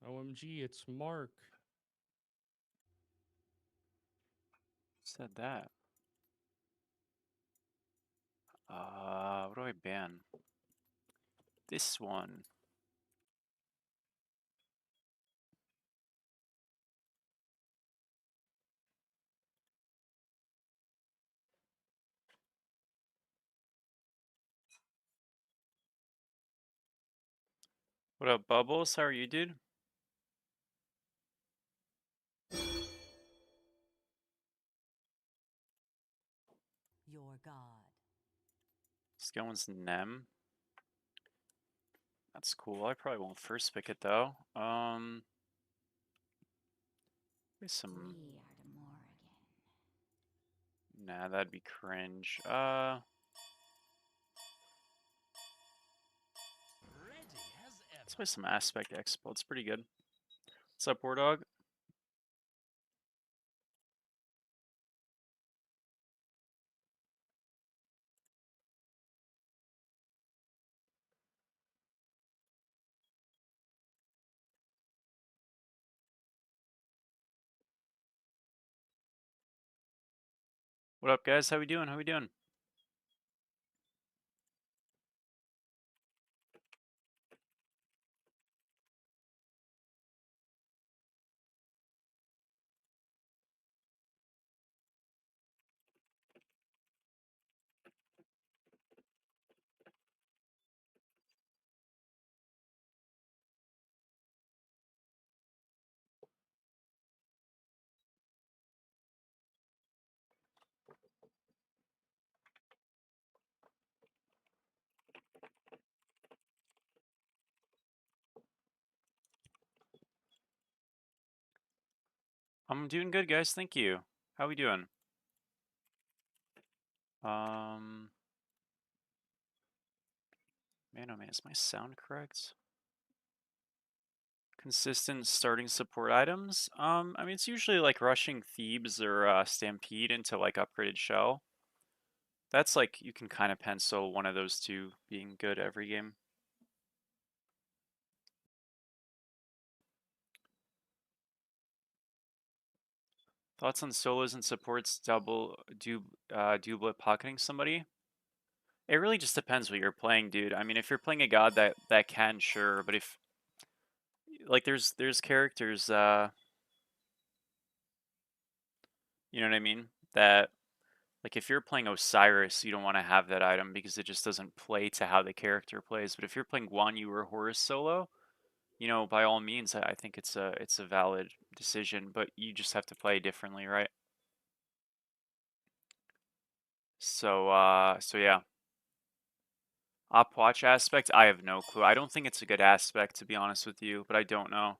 OMG, it's Mark. Said that. What do I ban? This one. What up, Bubbles? How are you, dude? Your god. This one's Nem. That's cool. I probably won't first pick it though. Maybe some. We are the Morrigan. Nah, that'd be cringe. Let's play some Aspect Expo. It's pretty good. What's up, War Dog? What up, guys? How we doing? How we doing? I'm doing good, guys. Thank you. How we doing? Man, oh man, is my sound correct? Consistent starting support items. I mean, it's usually like rushing Thebes or Stampede into like upgraded shell. That's like, you can kind of pencil one of those two being good every game. Thoughts on solos and supports doublet pocketing somebody? It really just depends what you're playing, dude. I mean, if you're playing a god that can, sure, but if like there's characters, you know what I mean? That like if you're playing Osiris, you don't want to have that item because it just doesn't play to how the character plays. But if you're playing Guan Yu or Horus solo, you know, by all means, I think it's a valid decision, but you just have to play differently, right? So yeah. Op watch aspect, I have no clue. I don't think it's a good aspect to be honest with you, but I don't know.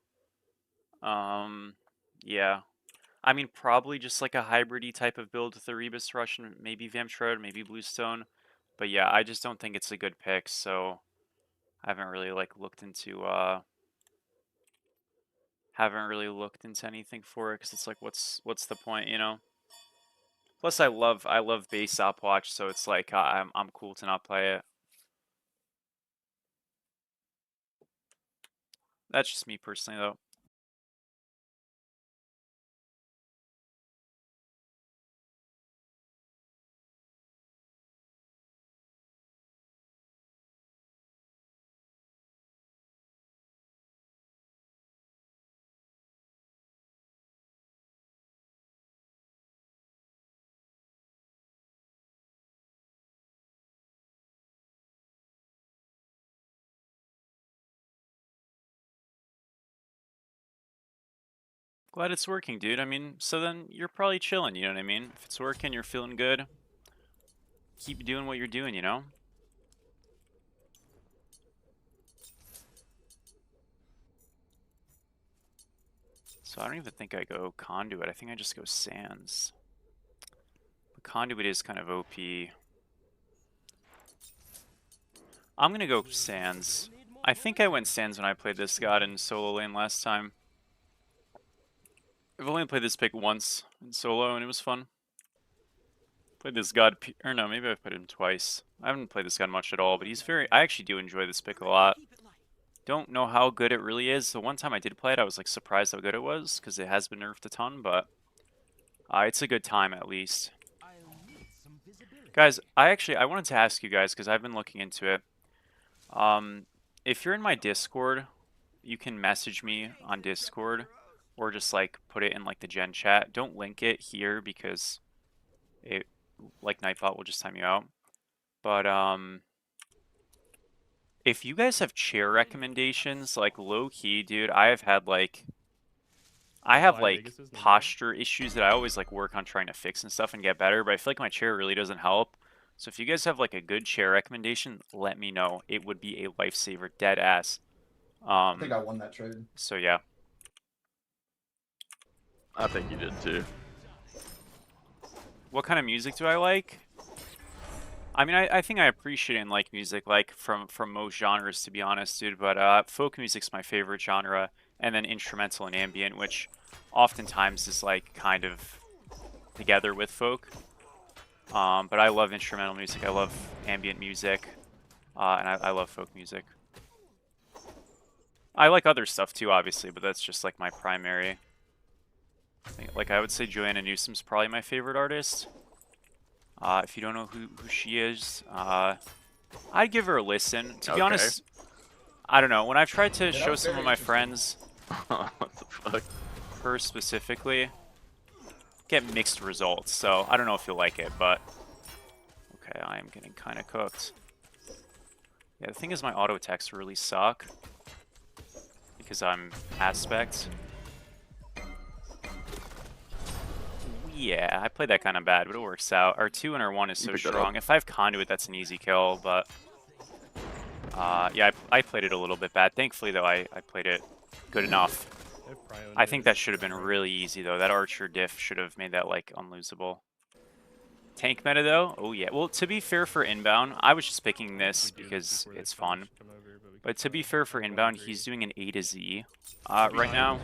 Yeah. I mean, probably just like a hybridy type of build with the Rebus Rush and maybe Vamp Shroud, maybe Bluestone. But yeah, I just don't think it's a good pick, so I haven't really like looked into anything for it because it's like what's the point, you know? Plus I love base op watch, so it's like I'm cool to not play it. That's just me personally though. Glad it's working, dude. I mean, so then you're probably chilling, you know what I mean? If it's working, you're feeling good. Keep doing what you're doing, you know? So I don't even think I go Conduit. I think I just go Sands. But Conduit is kind of OP. I'm gonna go Sands. I think I went Sands when I played this god in solo lane last time. I've only played this pick once in solo and it was fun. Played this god, or no, maybe I've played him twice. I haven't played this god much at all, but he's very, I actually do enjoy this pick a lot. don't know how good it really is. The one time I did play it, I was like surprised how good it was because it has been nerfed a ton, but it's a good time at least. Guys, I wanted to ask you guys because I've been looking into it. If you're in my Discord, you can message me on Discord or just like put it in like the gen chat. Don't link it here because it like Nightbot will just time you out. But if you guys have chair recommendations, like low key, dude, I have like posture issues that I always like work on trying to fix and stuff and get better, but I feel like my chair really doesn't help. So if you guys have like a good chair recommendation, let me know. It would be a lifesaver, dead ass. I think I won that trade. So yeah. I think you did too. What kind of music do I like? I mean, I think I appreciate and like music like from most genres, to be honest, dude. But folk music's my favorite genre, and then instrumental and ambient, which oftentimes is like kind of together with folk. But I love instrumental music. I love ambient music, and I love folk music. I like other stuff too, obviously, but that's just like my primary. Like I would say Joanna Newsom's probably my favorite artist. If you don't know who she is, I'd give her a listen. To be honest, I don't know. When I've tried to show some of my friends What the fuck? her specifically, get mixed results. So I don't know if you'll like it, but okay, I am getting kind of cooked. Yeah, the thing is my auto attacks really suck because I'm aspect. Yeah, I played that kind of bad, but it works out. Our 2 and our 1 is so strong. If I have Conduit, that's an easy kill, but yeah, I played it a little bit bad. Thankfully, though, I played it good enough. I think that should have been really easy, though. That Archer diff should have made that, like, unlosable. Tank meta, though? Oh, yeah. Well, to be fair for inbound, I was just picking this because it's fun. But to be fair for inbound, he's doing an A to Z right now.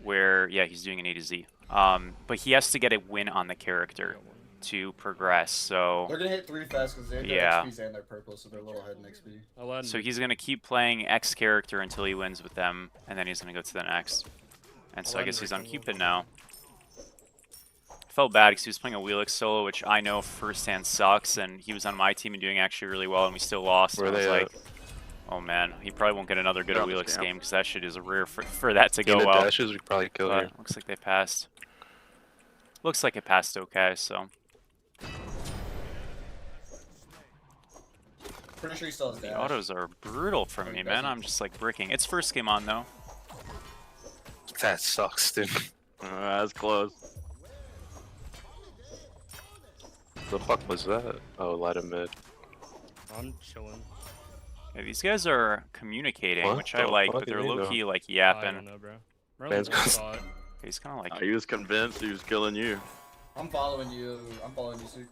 Where, yeah, he's doing an A to Z. But he has to get a win on the character to progress, so... They're gonna hit 3 fast because they're XPs and they're purple, so they're a little ahead in XP. So he's gonna keep playing X character until he wins with them, and then he's gonna go to the next. And so I guess he's on Cupid now. I felt bad because he was playing a Wheelix solo, which I know firsthand sucks, and he was on my team and doing actually really well, and we still lost. Where I was they like, oh man, he probably won't get another good Wheelix game because that shit is rare for that to go well. Dashes, we probably kill But her. looks like they passed. Looks like it passed okay, so. Pretty sure he still has dash. The autos are brutal from me, man. I'm just like bricking. It's first game on though. That sucks, dude. That's close. The fuck was that? Oh, light of mid. I'm chilling. Yeah, these guys are communicating, What which the I like, fuck but do they're they low know? key like I yapping. don't know, bro. Man's Merlin's got- spot. He's kind of like. He was convinced he was killing you. I'm following you. I'm following you, Sue.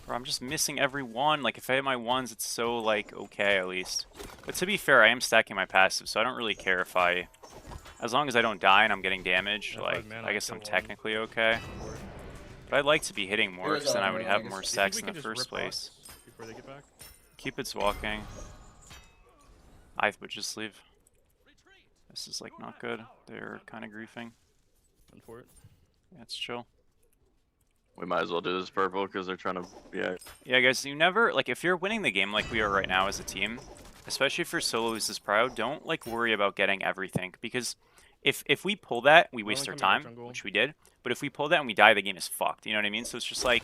Bro, I'm just missing every one. Like if I hit my ones, it's so like okay at least. But to be fair, I am stacking my passive, so I don't really care if I, as long as I don't die and I'm getting damage. Yeah, Like man, I guess kill I'm one. technically okay. But I'd like to be hitting more, because then I would have Merlin, I more guess. stacks You in think the we can just first rip place. box before they get back? Cupid's walking. I would just leave. This is like not good. They're kind of griefing. Run for it. Yeah, it's chill. We might as well do this purple because they're trying to. Yeah. Yeah, guys, you never, like, if you're winning the game like we are right now as a team, especially if your solo is this proud, don't, like, worry about getting everything. Because if we pull that, we waste our coming out time, jungle. which we did. But if we pull that and we die, the game is fucked. You know what I mean? So it's just, like,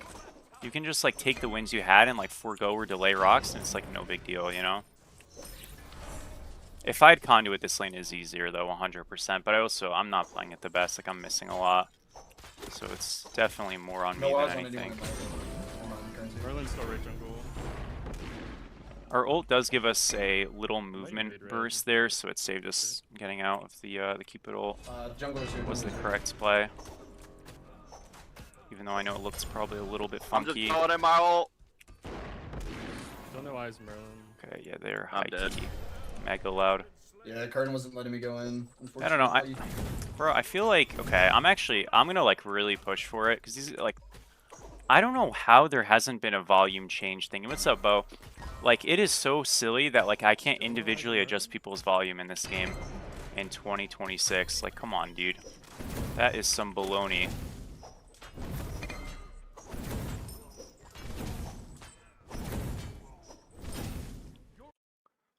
you can just, like, take the wins you had and, like, forego or delay rocks, and it's, like, no big deal, you know? If I had Conduit, this lane is easier, though, 100%. But I'm not playing it the best. Like, I'm missing a lot. So it's definitely more on me No, I than was on anything. Merlin's still right jungle. Our ult does give us a little movement invade red. burst there, so it saved us getting out of the Cupid ult. Jungle is here. Was the jungle is here. correct play. Even though I know it looks probably a little bit I'm just funky. throwing in my ult. Don't know why it's Merlin. Okay, yeah, they're I'm high dead. key. Mega loud. Yeah, Curtin wasn't letting me go in. I don't know, Unfortunately. Bro, I feel like, okay, I'm gonna like really push for it, because these, like, I don't know how there hasn't been a volume change thing. What's up, Bo? Like, it is so silly that, like, I can't individually adjust people's volume in this game in 2026. Like, come on, dude. That is some baloney.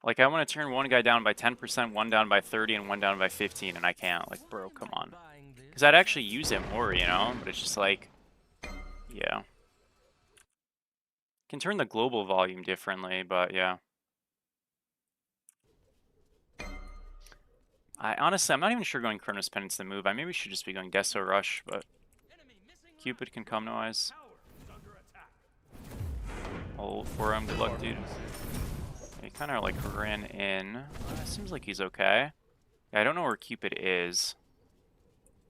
Like, I want to turn one guy down by 10%, one down by 30, and one down by 15, and I can't. Like, bro, come on. Because I'd actually use it more, you know? But it's just like, yeah. Can turn the global volume differently, but yeah. Honestly, I'm not even sure going Chronos Pendant's the move. I maybe should just be going Deso Rush, but Cupid can come no eyes. I'll ult for him. Good luck, dude. He kind of like ran in. Seems like he's okay. Yeah, I don't know where Cupid is.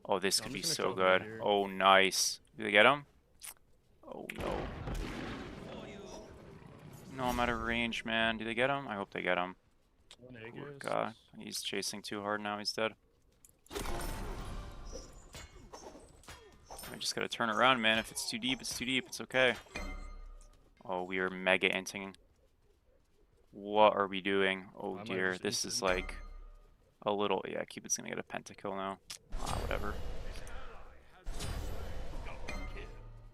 Oh, this could be so good. Oh, nice. Do they get him? Oh, no. No, I'm out of range, man. Do they get him? I hope they get him. Oh, God. He's chasing too hard now. He's dead. I just gotta turn around, man. If it's too deep, it's too deep. It's okay. Oh, we are mega inting. What are we doing? Oh, dear. This is like a little... Yeah, Cupid's gonna get a pentakill now. Ah, whatever.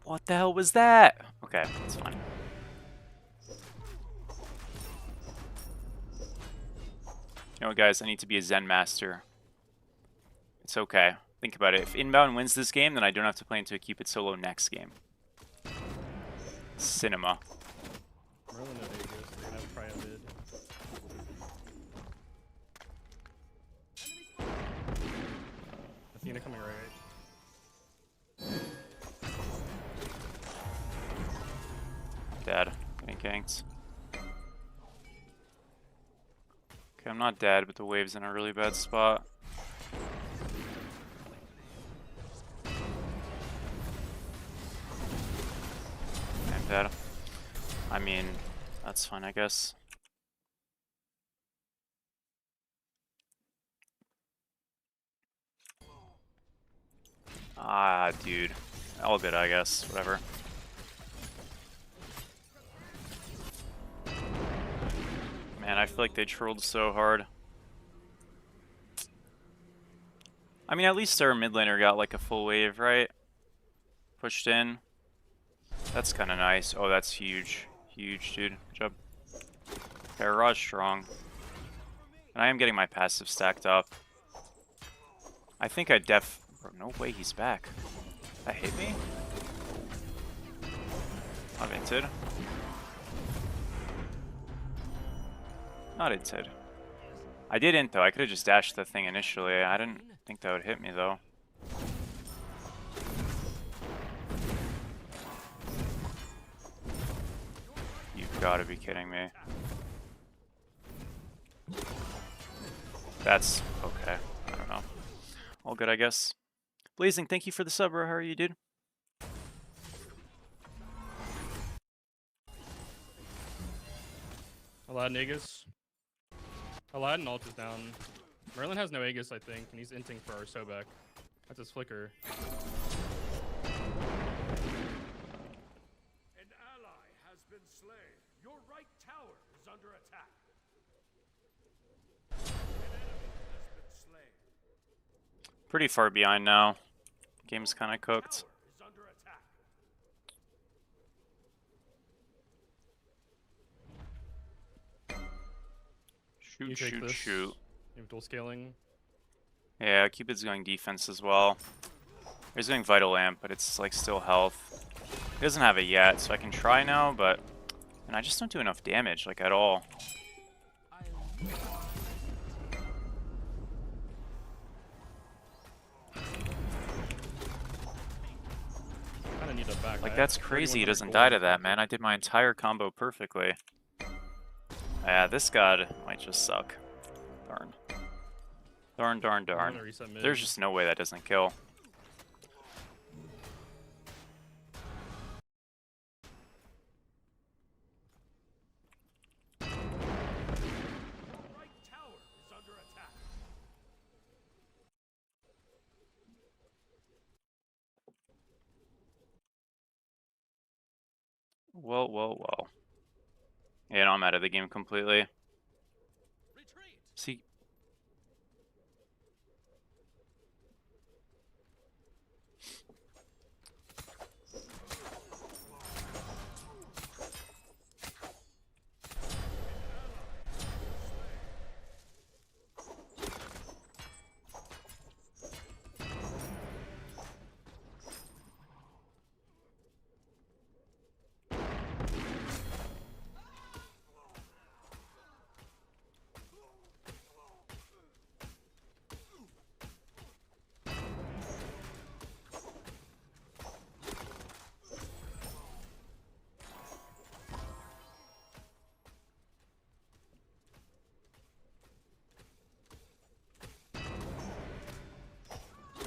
What the hell was that? Okay, it's fine. You know what, guys? I need to be a Zen master. It's okay. Think about it. If Inbound wins this game, then I don't have to play into a Cupid solo next game. Cinema. Merlin no Aegis. They're gonna have Cryo mid. Athena coming right. Dead. Getting ganked. Okay, I'm not dead, but the wave's in a really bad spot. I'm dead. I mean, that's fine, I guess. Ah, dude. All good, I guess. Whatever. Man, I feel like they trolled so hard. I mean, at least our mid laner got like a full wave, right? Pushed in. That's kind of nice. Oh, that's huge. Huge, dude. Good job. Okay, Raj strong. And I am getting my passive stacked up. I think I Bro, no way he's back. That hit me? Not inted. Not inted. I did int though. I could have just dashed the thing initially. I didn't think that would hit me though. You've got to be kidding me. That's okay. I don't know. All good, I guess. Blazing, thank you for the sub, bro. How are you, dude? Aladdin Aegis. Aladdin ult is down. Merlin has no Aegis, I think, and he's inting for our Sobek. That's his flicker. An ally has been slain. Your right tower is under attack. An enemy has been slain. Pretty far behind now. Game's kind of cooked. Tower is under attack. You Shoot, take shoot, this. shoot. You have dual scaling. Yeah, Cupid's going defense as well. He's going Vital Amp, but it's like still health. He doesn't have it yet, so I can try now, but and I just don't do enough damage, like at all. Kinda need a back. Like that's crazy he doesn't die to that, man. I did my entire combo perfectly. Yeah, this god might just suck. Darn. Darn, darn, darn. There's just no way that doesn't kill. Well, well, well. Yeah, no, I'm out of the game completely. See.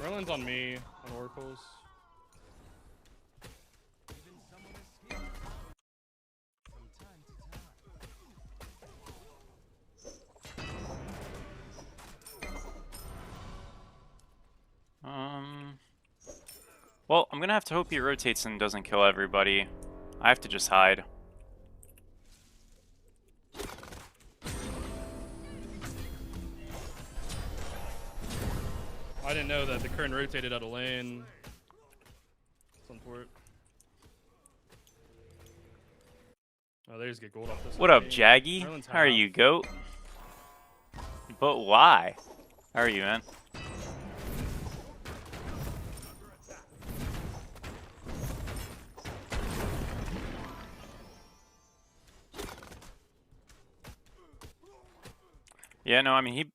Merlin's on me on oracles. Well, I'm gonna have to hope he rotates and doesn't kill everybody. I have to just hide. I didn't know that the current rotated out of lane. It's unfortunate. Oh, they just get gold off this. What up, lane. Jaggy? Merlin's How are half. you, goat? But why? How are you, man? Yeah, no, I mean,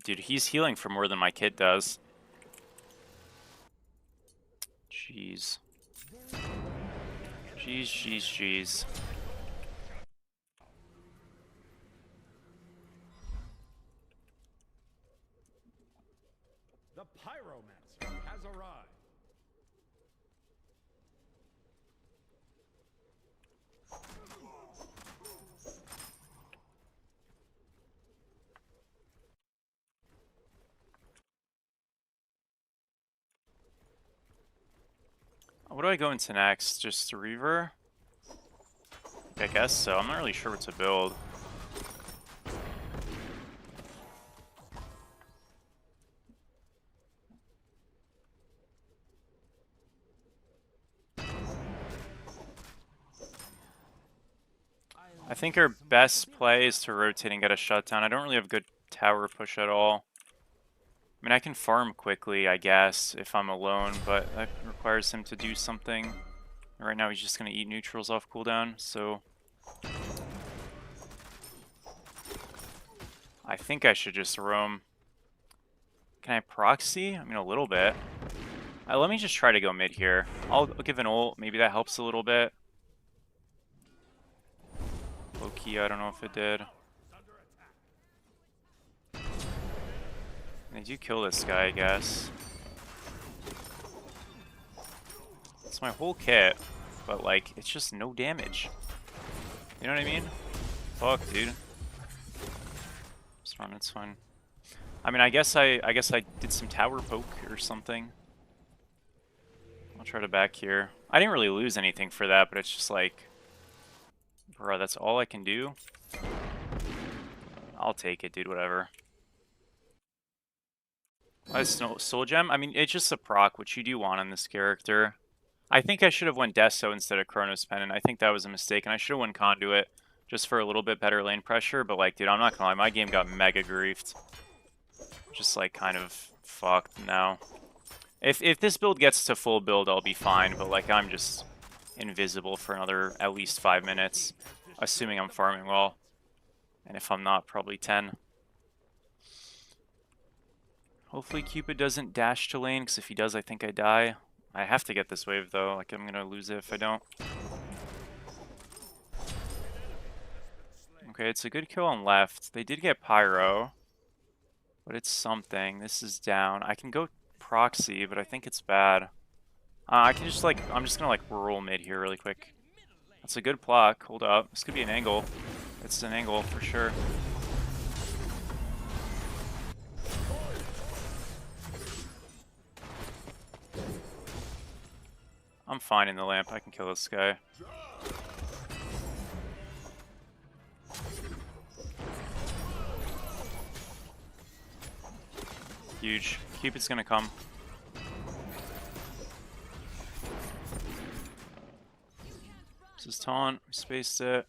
dude, he's healing for more than my kid does. Jeez. Jeez, jeez, jeez. The Pyromancer has arrived. What do I go into next? Just a Reaver? I guess so. I'm not really sure what to build. I think our best play is to rotate and get a shutdown. I don't really have good tower push at all. I mean, I can farm quickly, I guess, if I'm alone, but that requires him to do something. Right now, he's just going to eat neutrals off cooldown, so... I think I should just roam. Can I proxy? I mean, a little bit. Let me just try to go mid here. I'll give an ult. Maybe that helps a little bit. Low-key, I don't know if it did. They do kill this guy, I guess. It's my whole kit, but like, it's just no damage. You know what I mean? Fuck, dude. Just run, it's fine. I mean, I guess I did some tower poke or something. I'll try to back here. I didn't really lose anything for that, but it's just like, bro, that's all I can do. I'll take it, dude. Whatever. Soul Gem? I mean, it's just a proc, which you do want on this character. I think I should have went Deso instead of Chronos Pen, and I think that was a mistake, and I should have went Conduit just for a little bit better lane pressure, but like, dude, I'm not gonna lie, my game got mega griefed. Just like kind of fucked now. If this build gets to full build, I'll be fine, but like, I'm just invisible for another at least 5 minutes, assuming I'm farming well. And if I'm not, probably 10. Hopefully Cupid doesn't dash to lane, because if he does, I think I die. I have to get this wave, though. Like, I'm going to lose it if I don't. Okay, it's a good kill on left. They did get Pyro, but it's something. This is down. I can go proxy, but I think it's bad. I can just, like, I'm just going to, like, roll mid here really quick. That's a good block. Hold up. This could be an angle. It's an angle for sure. I'm fine in the lamp. I can kill this guy. Huge. Cupid's gonna come. This is taunt. We spaced it.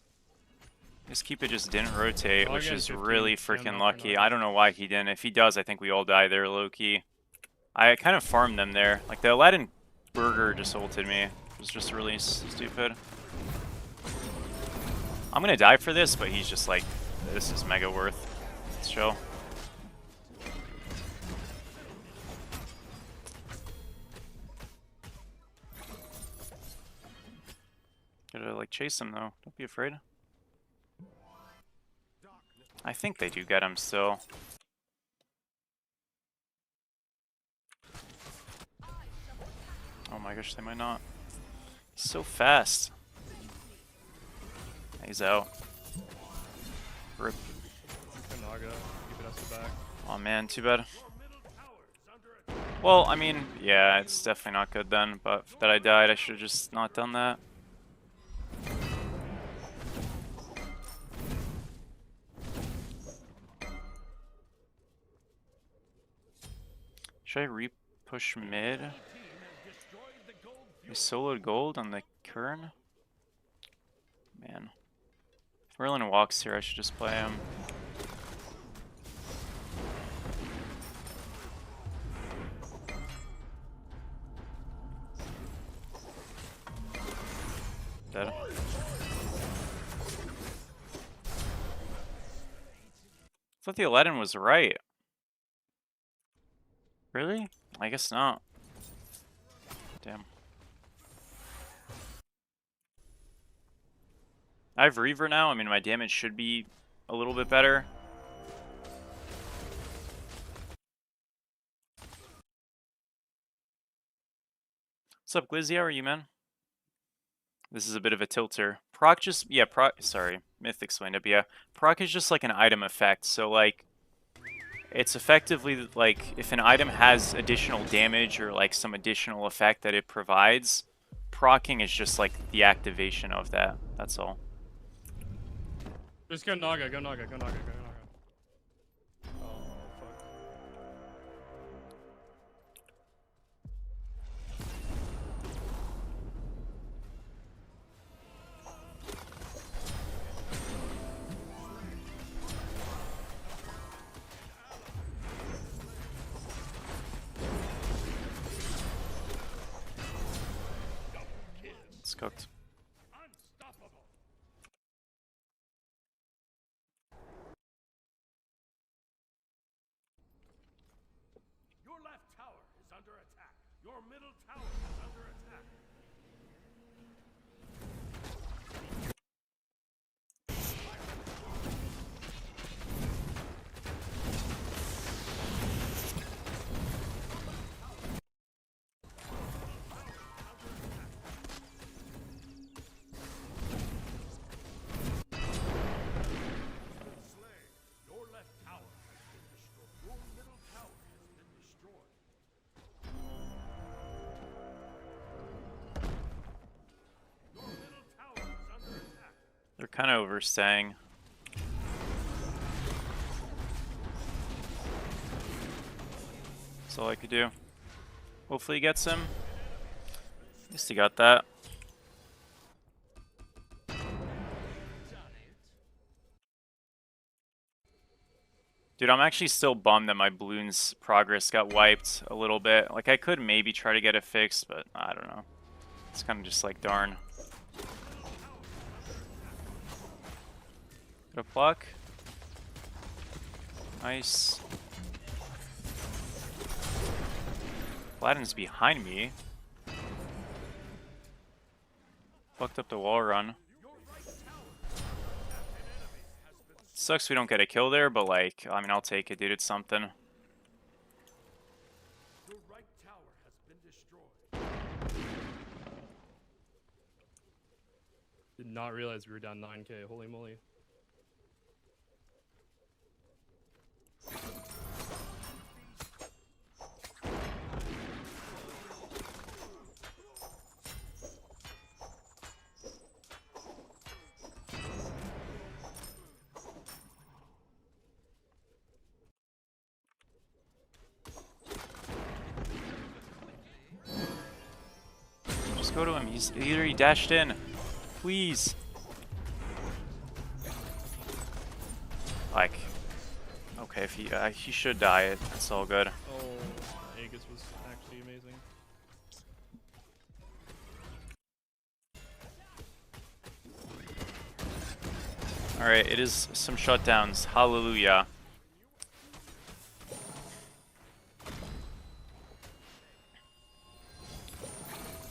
This Cupid just didn't rotate, I'll which get is 15. really Yeah, freaking not for lucky. nothing. I don't know why he didn't. If he does, I think we all die there, low-key. I kind of farmed them there. Like, the Aladdin Burger just ulted me. It was just really stupid. I'm gonna die for this, but he's just like, this is mega worth. Let's chill. Gotta like chase him though. Don't be afraid. I think they do get him still. Oh my gosh, they might not. He's so fast. He's out. Rip. Good Naga. Keep it us the back. Oh man, too bad. Well, I mean, yeah, it's definitely not good then, but that I died, I should have just not done that. Should I re-push mid? We soloed gold on the Kern? Man. If Merlin walks here, I should just play him. Dead. I thought the Aladdin was right. Really? I guess not. Damn. I have Reaver now. I mean, my damage should be a little bit better. What's up, Glizzy? How are you, man? This is a bit of a tilter. Proc just, yeah, sorry, Myth explained it, but yeah. Proc is just like an item effect, so like, it's effectively like, if an item has additional damage or like some additional effect that it provides, procking is just like the activation of that, that's all. Just go Naga, go Naga, go Naga, go Naga. Oh, fuck. It's cooked. Unstoppable. Your left tower is under attack. Your middle tower is under attack. Slain. Your left tower has been destroyed. Your middle tower has been destroyed. Your middle tower is under attack. They're kind of overstaying. That's all I could do. Hopefully he gets him. At least he got that. Dude, I'm actually still bummed that my balloon's progress got wiped a little bit. Like, I could maybe try to get it fixed, but I don't know. It's kind of just like, darn. Got a pluck. Nice. Aladdin's behind me. Fucked up the wall run. Sucks we don't get a kill there, but like, I mean, I'll take it, dude. It's something. Your right tower has been destroyed. Did not realize we were down 9k. Holy moly. Just go to him. He's he dashed in. Please. Like, okay, if he should die. It's all good. Oh, Aegis was actually amazing. All right, it is some shutdowns. Hallelujah.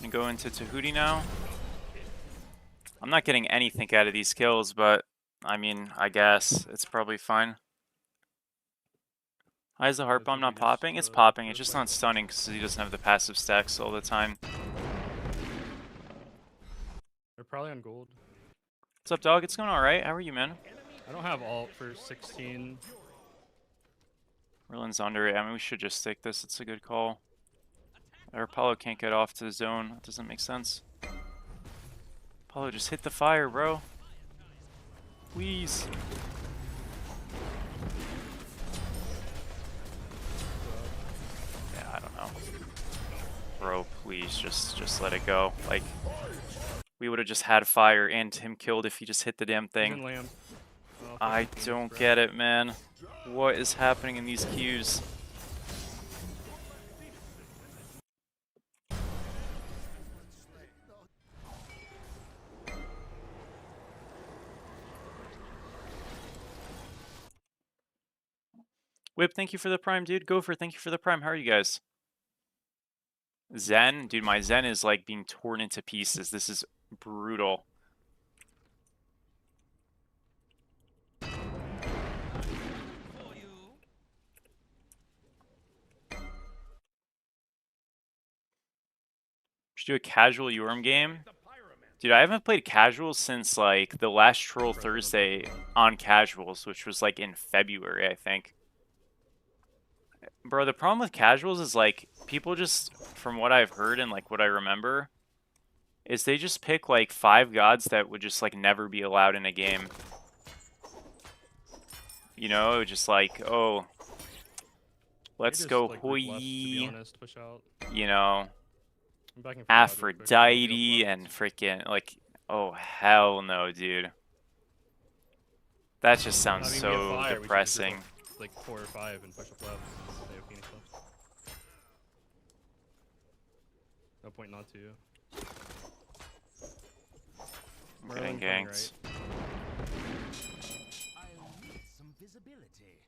Gonna go into Tahuti now. I'm not getting anything out of these kills, but I mean, I guess it's probably fine. Why is the heart bomb not popping? It's popping. It's just not stunning because he doesn't have the passive stacks all the time. They're probably on gold. What's up, dog? It's going all right. How are you, man? I don't have alt for 16. Merlin's under it. I mean, we should just stick this. It's a good call. Our Apollo can't get off to the zone. That doesn't make sense. Apollo, just hit the fire, bro. Please. Yeah, I don't know. Bro, please, just let it go. Like, we would have just had fire and him killed if he just hit the damn He's in thing. lamp. Oh, I fucking don't bro. get it, man. What is happening in these queues? Whip, thank you for the prime, dude. Gopher, thank you for the prime. How are you guys? Zen? Dude, my Zen is like being torn into pieces. This is brutal. Should do a casual Yorm game. Dude, I haven't played casuals since like the last Troll Thursday on casuals, which was like in February, I think. Bro, the problem with casuals is like people just, from what I've heard and like what I remember, is they just pick like 5 gods that would just like never be allowed in a game. You know, just like, oh, let's Just, go like, group left, to be Hoi, honest, push out. you know, I'm backing for God real quick, I'll be Aphrodite up and freaking like, oh hell no, dude. That just sounds I mean, we have so fire, we should just group depressing. up, like 4 or 5 and push up left. They have Phoenix left. No point not to. I'm getting Merlin coming ganked. right. I'll need some visibility.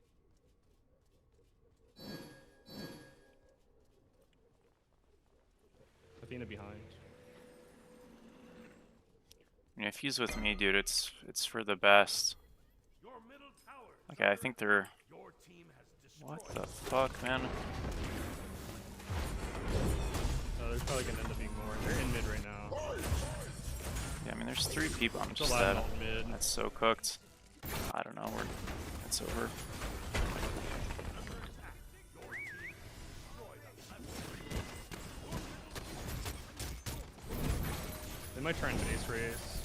Athena behind. I mean, if he's with me, dude, it's for the best. Your middle tower. Okay, I think they're. Your team has destroyed. What the fuck, man? There's probably gonna end up being more. They're in mid right now. Yeah, I mean, there's 3 people. I'm It's just a lot dead. alt mid. That's so cooked. I don't know. It's over. They might try and base race.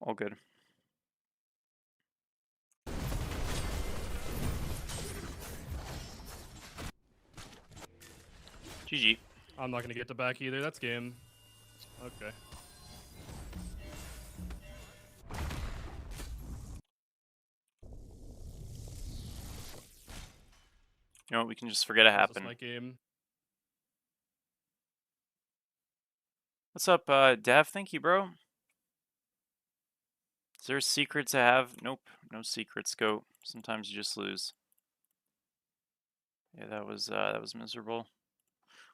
All good. GG. I'm not gonna get the back either. That's game. Okay. You know what? We can just forget it This is happened. my game. What's up, Dev? Thank you, bro. Is there a secret to have? Nope. No secrets. Go. Sometimes you just lose. Yeah, that was miserable.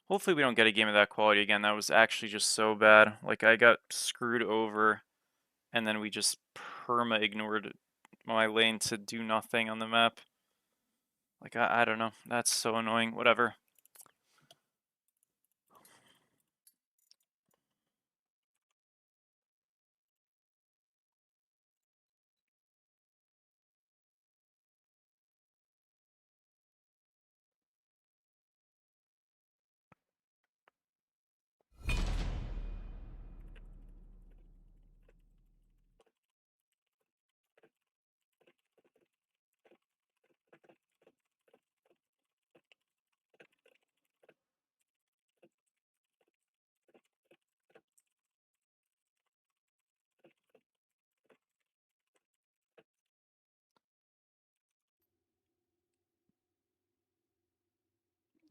Hopefully we don't get a game of that quality again. That was actually just so bad. Like, I got screwed over, and then we just perma-ignored my lane to do nothing on the map. Like, I don't know. That's so annoying. Whatever.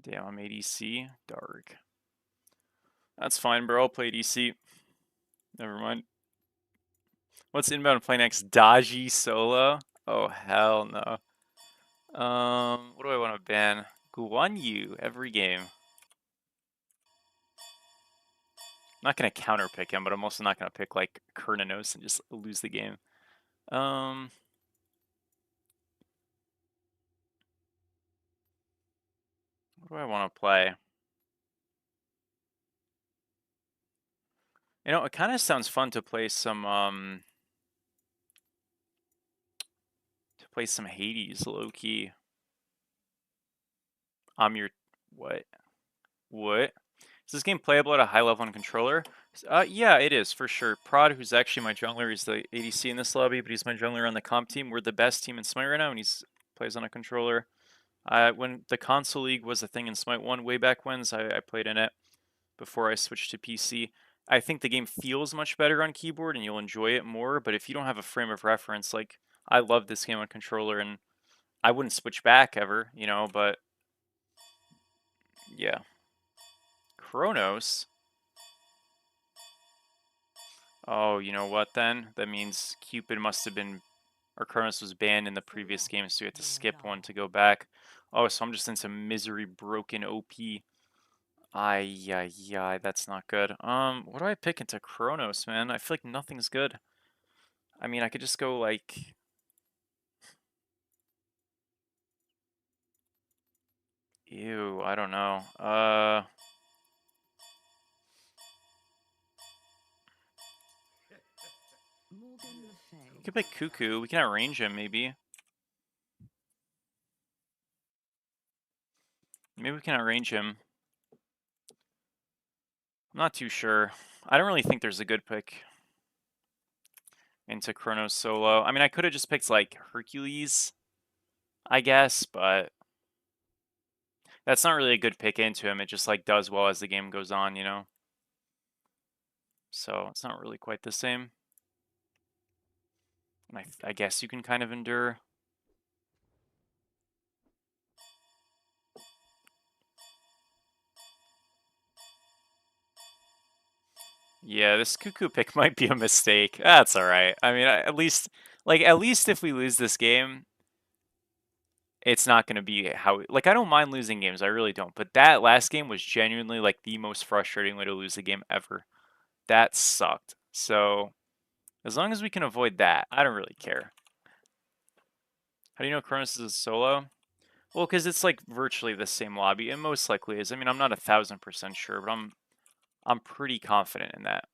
Damn, I'm ADC. Dark. That's fine, bro. I'll play ADC. Never mind. What's inbound play next? Dodgy solo? Oh, hell no. What do I want to ban? Guan Yu every game. I'm not going to counter pick him, but I'm also not going to pick like Kurnanos and just lose the game. What do I want to play? You know, it kind of sounds fun to play some Hades low key. What? What? Is this game playable at a high level on controller? Yeah, it is for sure. Prod, who's actually my jungler, he's the ADC in this lobby, but he's my jungler on the comp team. We're the best team in Smite right now, and plays on a controller. When the console league was a thing in Smite 1 way back when, I played in it before I switched to PC. I think the game feels much better on keyboard and you'll enjoy it more, but if you don't have a frame of reference, like, I love this game on controller and I wouldn't switch back ever, you know, but yeah. Kronos? Oh, you know what then? That means Cupid must have been, or Kronos was banned in the previous game, so we had to skip one to go back. Oh, so I'm just in some misery broken OP. Ay, that's not good. What do I pick into Kronos, man? I feel like nothing's good. I mean, I could just go like... Ew, I don't know. We could pick Cuckoo. We can outrange him, maybe. Maybe we can outrange him. I'm not too sure. I don't really think there's a good pick into Kronos solo. I mean, I could have just picked, like, Hercules, I guess, but that's not really a good pick into him. It just, like, does well as the game goes on, you know? So, it's not really quite the same. And I guess you can kind of endure. Yeah, this Cuckoo pick might be a mistake. That's all right. I mean, at least if we lose this game, it's not going to be how, like, I don't mind losing games. I really don't. But that last game was genuinely, like, the most frustrating way to lose a game ever. That sucked. So, as long as we can avoid that, I don't really care. How do you know Kronos is a solo? Well, because it's, like, virtually the same lobby. It most likely is. I mean, I'm not 1000% sure, but I'm pretty confident in that.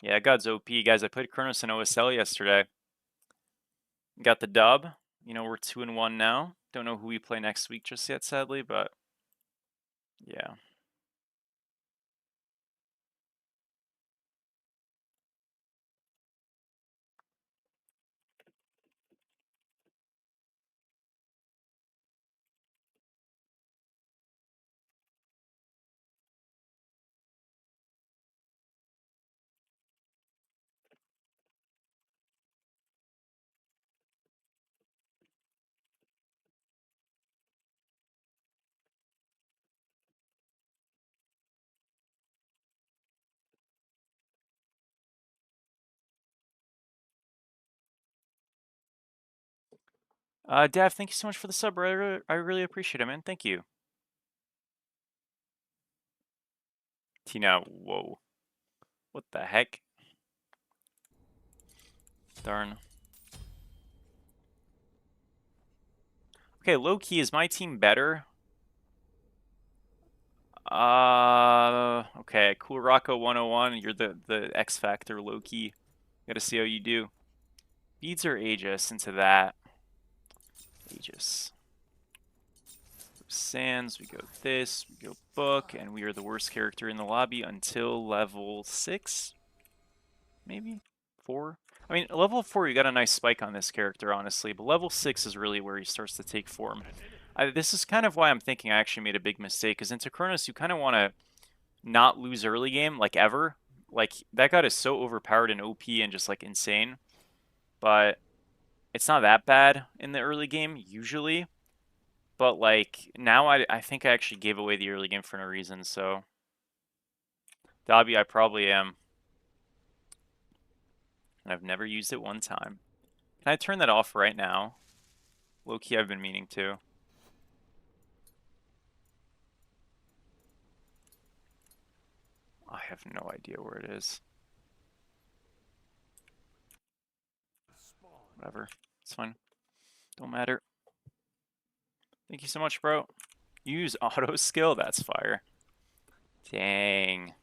Yeah, God's OP. Guys, I played Kronos and OSL yesterday. Got the dub. You know, we're 2-1 now. Don't know who we play next week just yet, sadly, but yeah. Dav, thank you so much for the sub. I really appreciate it, man. Thank you. Tina, whoa. What the heck? Darn. Okay, low-key, is my team better? Okay, Cool Rocco 101, you're the X Factor low-key. Gotta see how you do. Beads or Aegis into that. Aegis. Sands, we go this, we go Book, and we are the worst character in the lobby until level 6? Maybe? 4? I mean, level 4, you got a nice spike on this character, honestly, but level 6 is really where he starts to take form. This is kind of why I'm thinking I actually made a big mistake, because into Kronos, you kind of want to not lose early game, like, ever. Like, that god is so overpowered and OP and just, like, insane. But it's not that bad in the early game usually, but like now I think I actually gave away the early game for no reason. So Dobby, I probably am, and I've never used it one time. Can I turn that off right now? Low key, I've been meaning to. I have no idea where it is. Whatever. It's fine. Don't matter. Thank you so much, bro. You use auto skill? That's fire. Dang.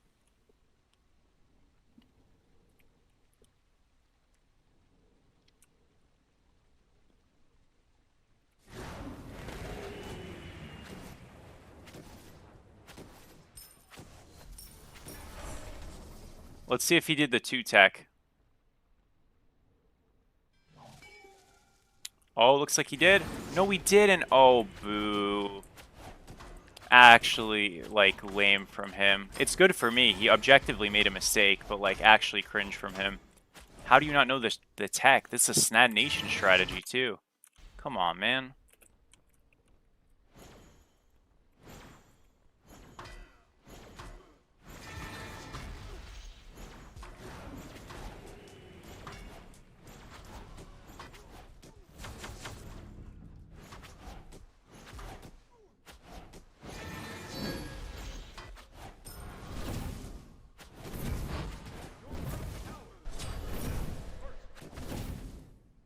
Let's see if he did the 2-tech. Oh, looks like he did. No, he didn't. Oh, boo. Actually, like, lame from him. It's good for me. He objectively made a mistake, but, like, actually cringe from him. How do you not know the tech? This is a Snad Nation strategy, too. Come on, man.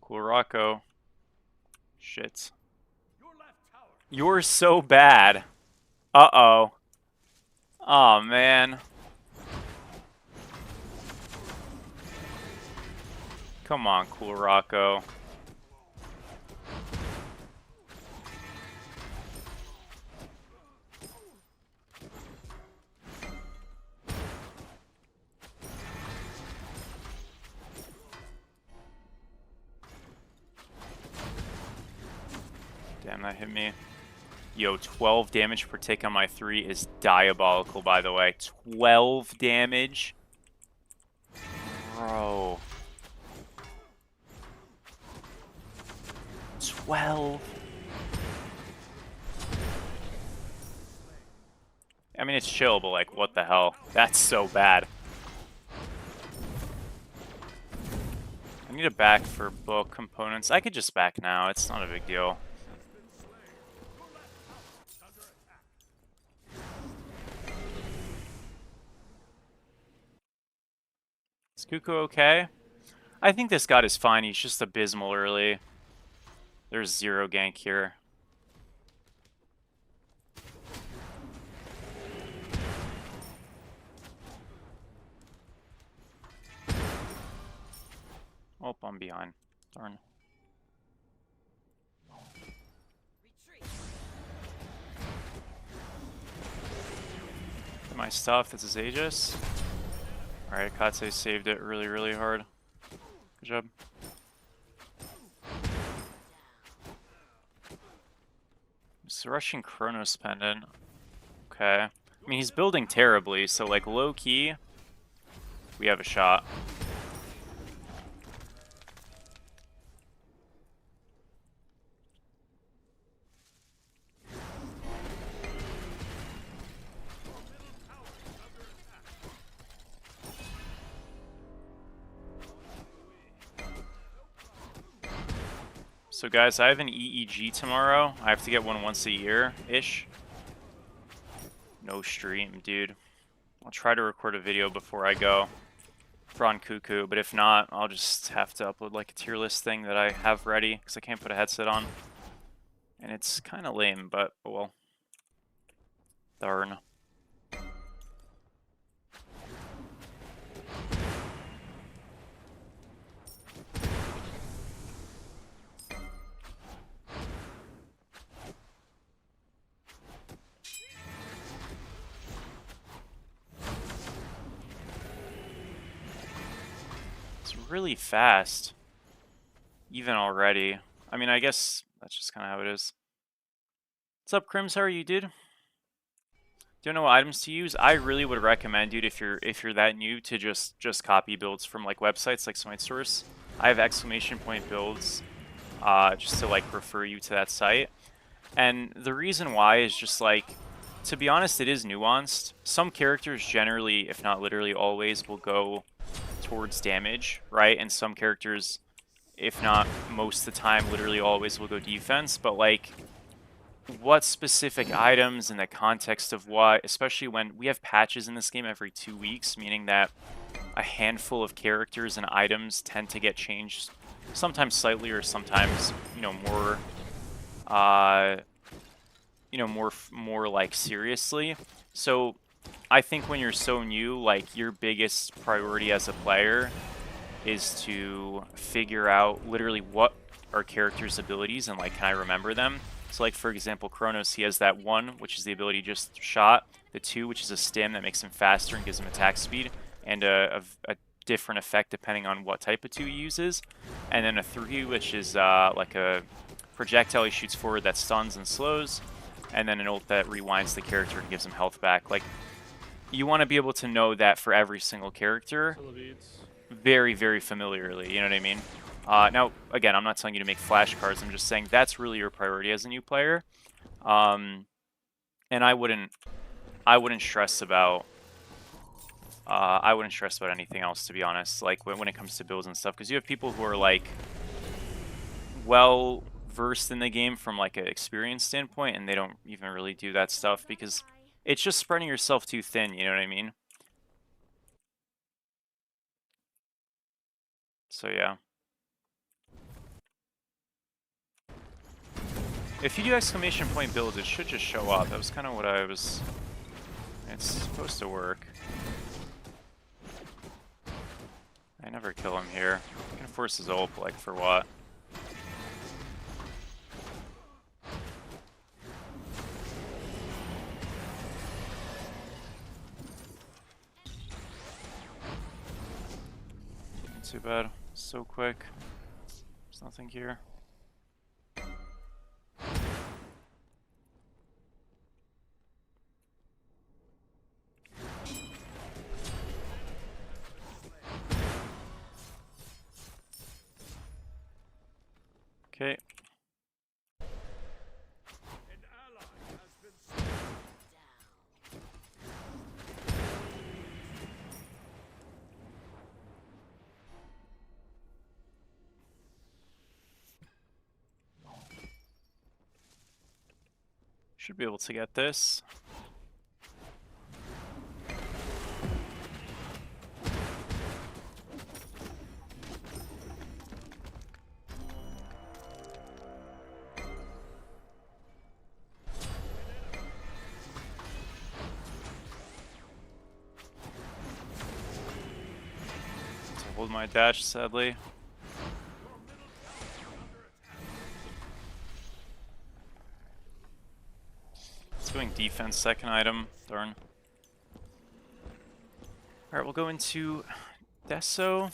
Cool Rocco. Shit. You're so bad. Uh-oh. Oh, man. Come on, Cool Rocco. Damn, that hit me. Yo, 12 damage per tick on my 3 is diabolical, by the way. 12 damage? Bro. 12? I mean, it's chill, but like, what the hell? That's so bad. I need a back for book components. I could just back now. It's not a big deal. Is Cuckoo okay? I think this god is fine. He's just abysmal early. There's 0 gank here. Oh, I'm behind. Darn. Get my stuff. This is Aegis. Alright, Katse saved it really, really hard. Good job. He's rushing Chronos Pendant. Okay. I mean, he's building terribly, so like low-key, we have a shot. So guys, I have an EEG tomorrow. I have to get one once a year-ish. No stream, dude. I'll try to record a video before I go for on Cuckoo, but if not, I'll just have to upload like a tier list thing that I have ready, because I can't put a headset on. And it's kind of lame, but oh well. Darn. Really fast, even already. I mean, I guess that's just kind of how it is. What's up, Crims? How are you, dude? Don't know what items to use. I really would recommend, dude, if you're that new, to just copy builds from like websites like Smite Source. I have exclamation point builds just to like refer you to that site. And the reason why is just like, to be honest, it is nuanced. Some characters generally, if not literally always, will go towards damage, right? And some characters, if not most of the time, literally always will go defense. But like, what specific items in the context of what, especially when we have patches in this game every 2 weeks, meaning that a handful of characters and items tend to get changed, sometimes slightly or sometimes, more, more like seriously. So I think when you're so new, like your biggest priority as a player is to figure out literally what are characters' abilities and like, can I remember them? So like, for example, Kronos, he has that 1, which is the ability just shot, the 2, which is a stim that makes him faster and gives him attack speed, and a different effect depending on what type of 2 he uses, and then a 3, which is like a projectile he shoots forward that stuns and slows, and then an ult that rewinds the character and gives him health back. Like, you want to be able to know that for every single character very, very familiarly, you know what I mean? Now, again, I'm not telling you to make flashcards. I'm just saying that's really your priority as a new player. And I wouldn't stress about anything else, to be honest. Like when it comes to builds and stuff, because you have people who are like well versed in the game from like an experience standpoint, and they don't even really do that stuff because it's just spreading yourself too thin. You know what I mean? So yeah. If you do exclamation point builds, it should just show up. That was kind of what I was... It's supposed to work. I never kill him here. I can force his ult, like, for what? Not too bad. So quick. There's nothing here. Okay. An ally has been slain. Should be able to get this. Hold my dash, sadly. It's going defense, second item. Darn. Alright, we'll go into Deso.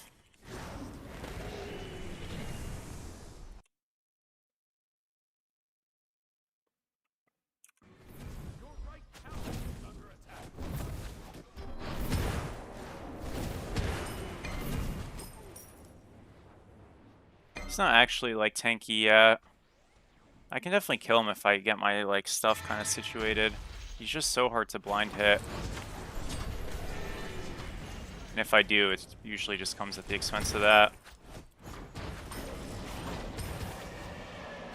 Your right tower is under attack. He's not actually like tanky yet. I can definitely kill him if I get my like stuff kind of situated. He's just so hard to blind hit. And if I do, it usually just comes at the expense of that.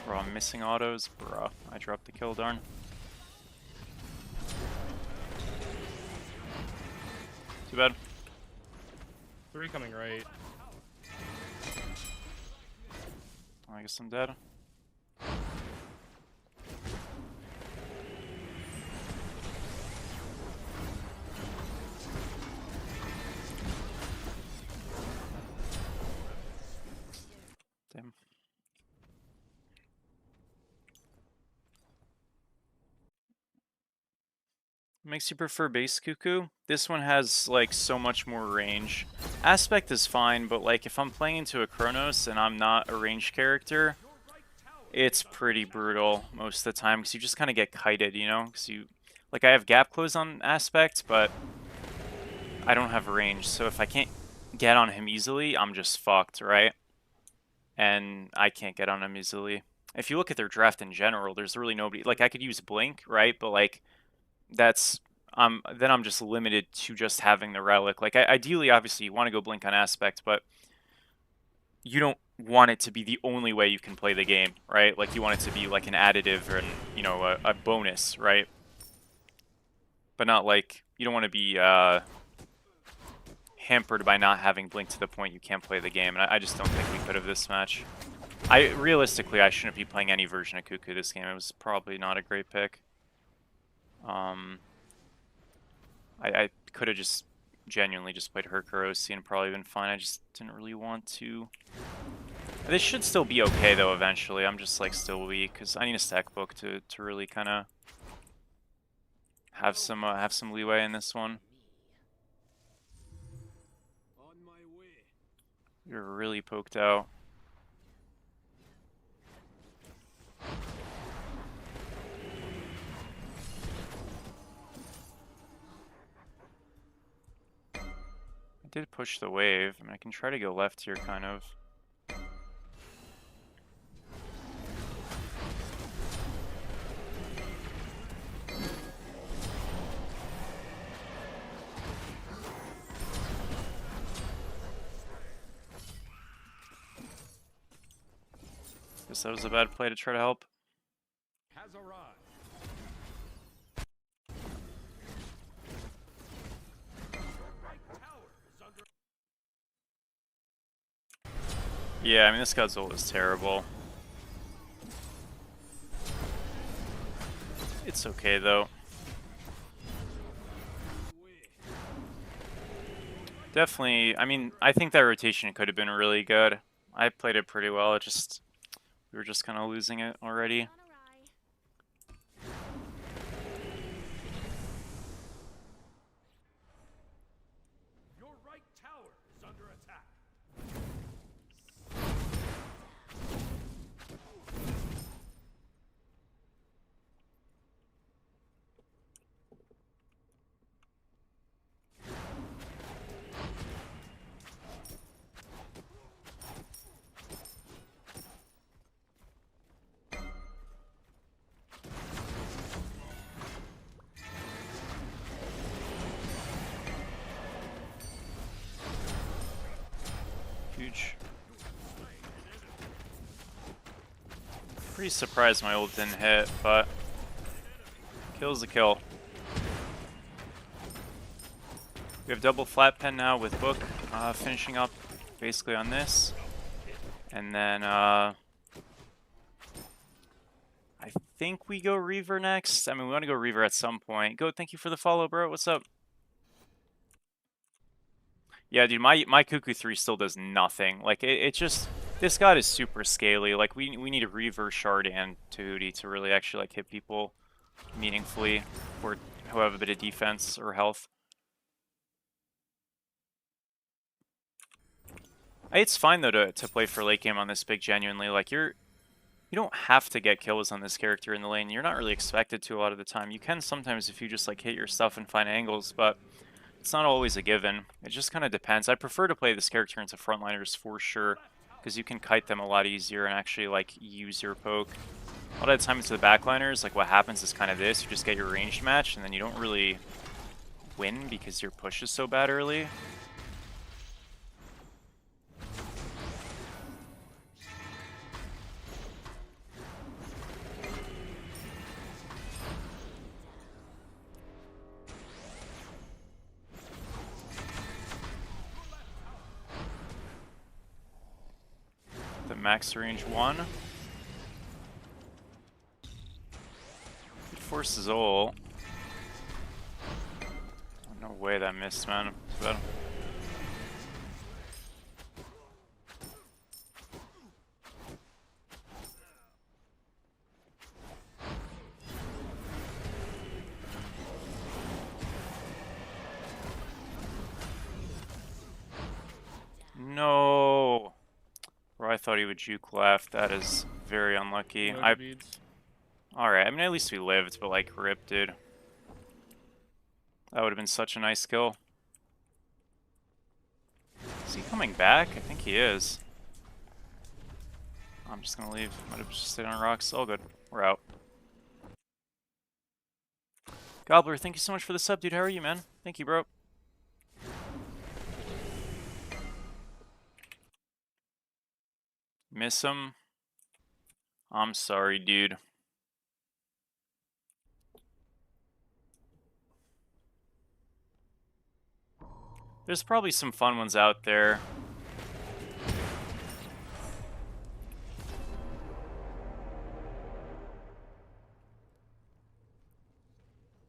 Bro, I'm missing autos. Bro, I dropped the kill, darn. Too bad. 3 coming right. I guess I'm dead. Damn. Makes you prefer base Cuckoo? This one has like so much more range. Aspect is fine, but like if I'm playing into a Kronos and I'm not a ranged character, it's pretty brutal most of the time because you just kind of get kited, you know? Because you, like, I have gap close on Aspect, but I don't have range. So if I can't get on him easily, I'm just fucked, right? and I can't get on him easily. If you look at their draft in general, there's really nobody. Like, I could use Blink, right? But like, that's then I'm just limited to just having the relic. Like, ideally, obviously, you want to go Blink on Aspect, but you don't want it to be the only way you can play the game, right? Like, you want it to be like an additive or you know, a bonus, right? But not like, you don't want to be hampered by not having Blink to the point you can't play the game. And I just don't think we could have this match. Realistically, I shouldn't be playing any version of Cuckoo this game. It was probably not a great pick. I could have just genuinely just played Herkurosi and probably been fine. I just didn't really want to. This should still be okay though eventually. I'm just like still weak because I need a stack book to really kind of have some leeway in this one. On my way. You're really poked out. I did push the wave. I mean, I can try to go left here, kind of. Guess that was a bad play to try to help. Has arrived. Right tower is under. Yeah, I mean, this guy's ult is terrible. It's okay, though. Definitely, I mean, I think that rotation could have been really good. I played it pretty well, it just... We were just kind of losing it already. Your right tower is under attack. Huge. Pretty surprised my ult didn't hit, but kill's a kill. We have double flat pen now with Book finishing up basically on this. And then I think we go Reaver next. I mean, we want to go Reaver at some point. Go, thank you for the follow, bro. What's up? Yeah, dude, my Cuckoo 3 still does nothing. Like, it just... This god is super scaly. Like, we need a Reaver, Shard, and Tahuti to really actually, like, hit people meaningfully or who have a bit of defense or health. It's fine, though, to play for late game on this big, genuinely. Like, you don't have to get kills on this character in the lane. You're not really expected to a lot of the time. You can sometimes if you just, like, hit your stuff and find angles, but... It's not always a given. It just kind of depends. I prefer to play this character into frontliners for sure, because you can kite them a lot easier and actually like use your poke. A lot of the time it's the backliners, like what happens is kind of this, you just get your ranged match and then you don't really win because your push is so bad early. The max range 1. It forces ult. Oh, no way that missed, man. But... No. Bro, I thought he would juke left. That is very unlucky. No beads. Alright, I mean, at least we lived, but like, rip, dude. That would have been such a nice kill. Is he coming back? I think he is. I'm just gonna leave. Might have just stayed on rocks. All good. We're out. Gobbler, thank you so much for the sub, dude. How are you, man? Thank you, bro. Miss him? I'm sorry, dude. There's probably some fun ones out there.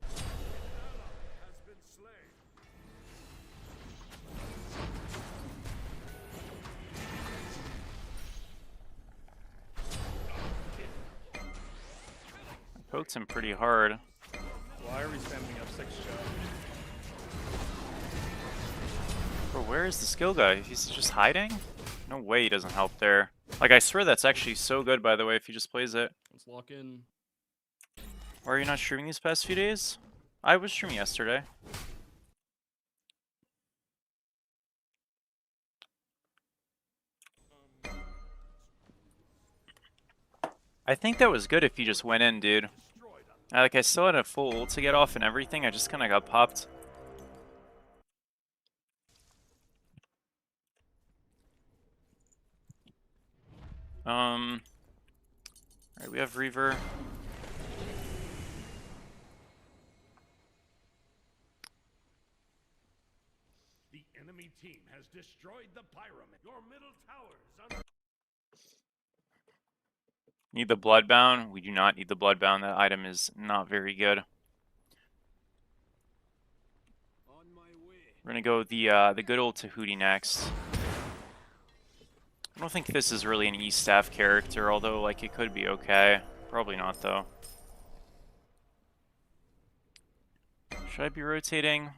Has been slain. Poked him pretty hard. Why are we spamming up 6 shot? Bro, where is the skill guy? He's just hiding? No way he doesn't help there. Like, I swear that's actually so good, by the way, if he just plays it. Let's lock in. Why are you not streaming these past few days? I was streaming yesterday. I think that was good if you just went in, dude. Like, I still had a full ult to get off and everything, I just kind of got popped. Alright, we have Reaver. The enemy team has destroyed the pyramid. Your middle tower is under. Need the Bloodbound? We do not need the Bloodbound. That item is not very good. On my way. We're gonna go the good old Tahuti next. I don't think this is really an E-staff character, although like it could be okay. Probably not though. Should I be rotating?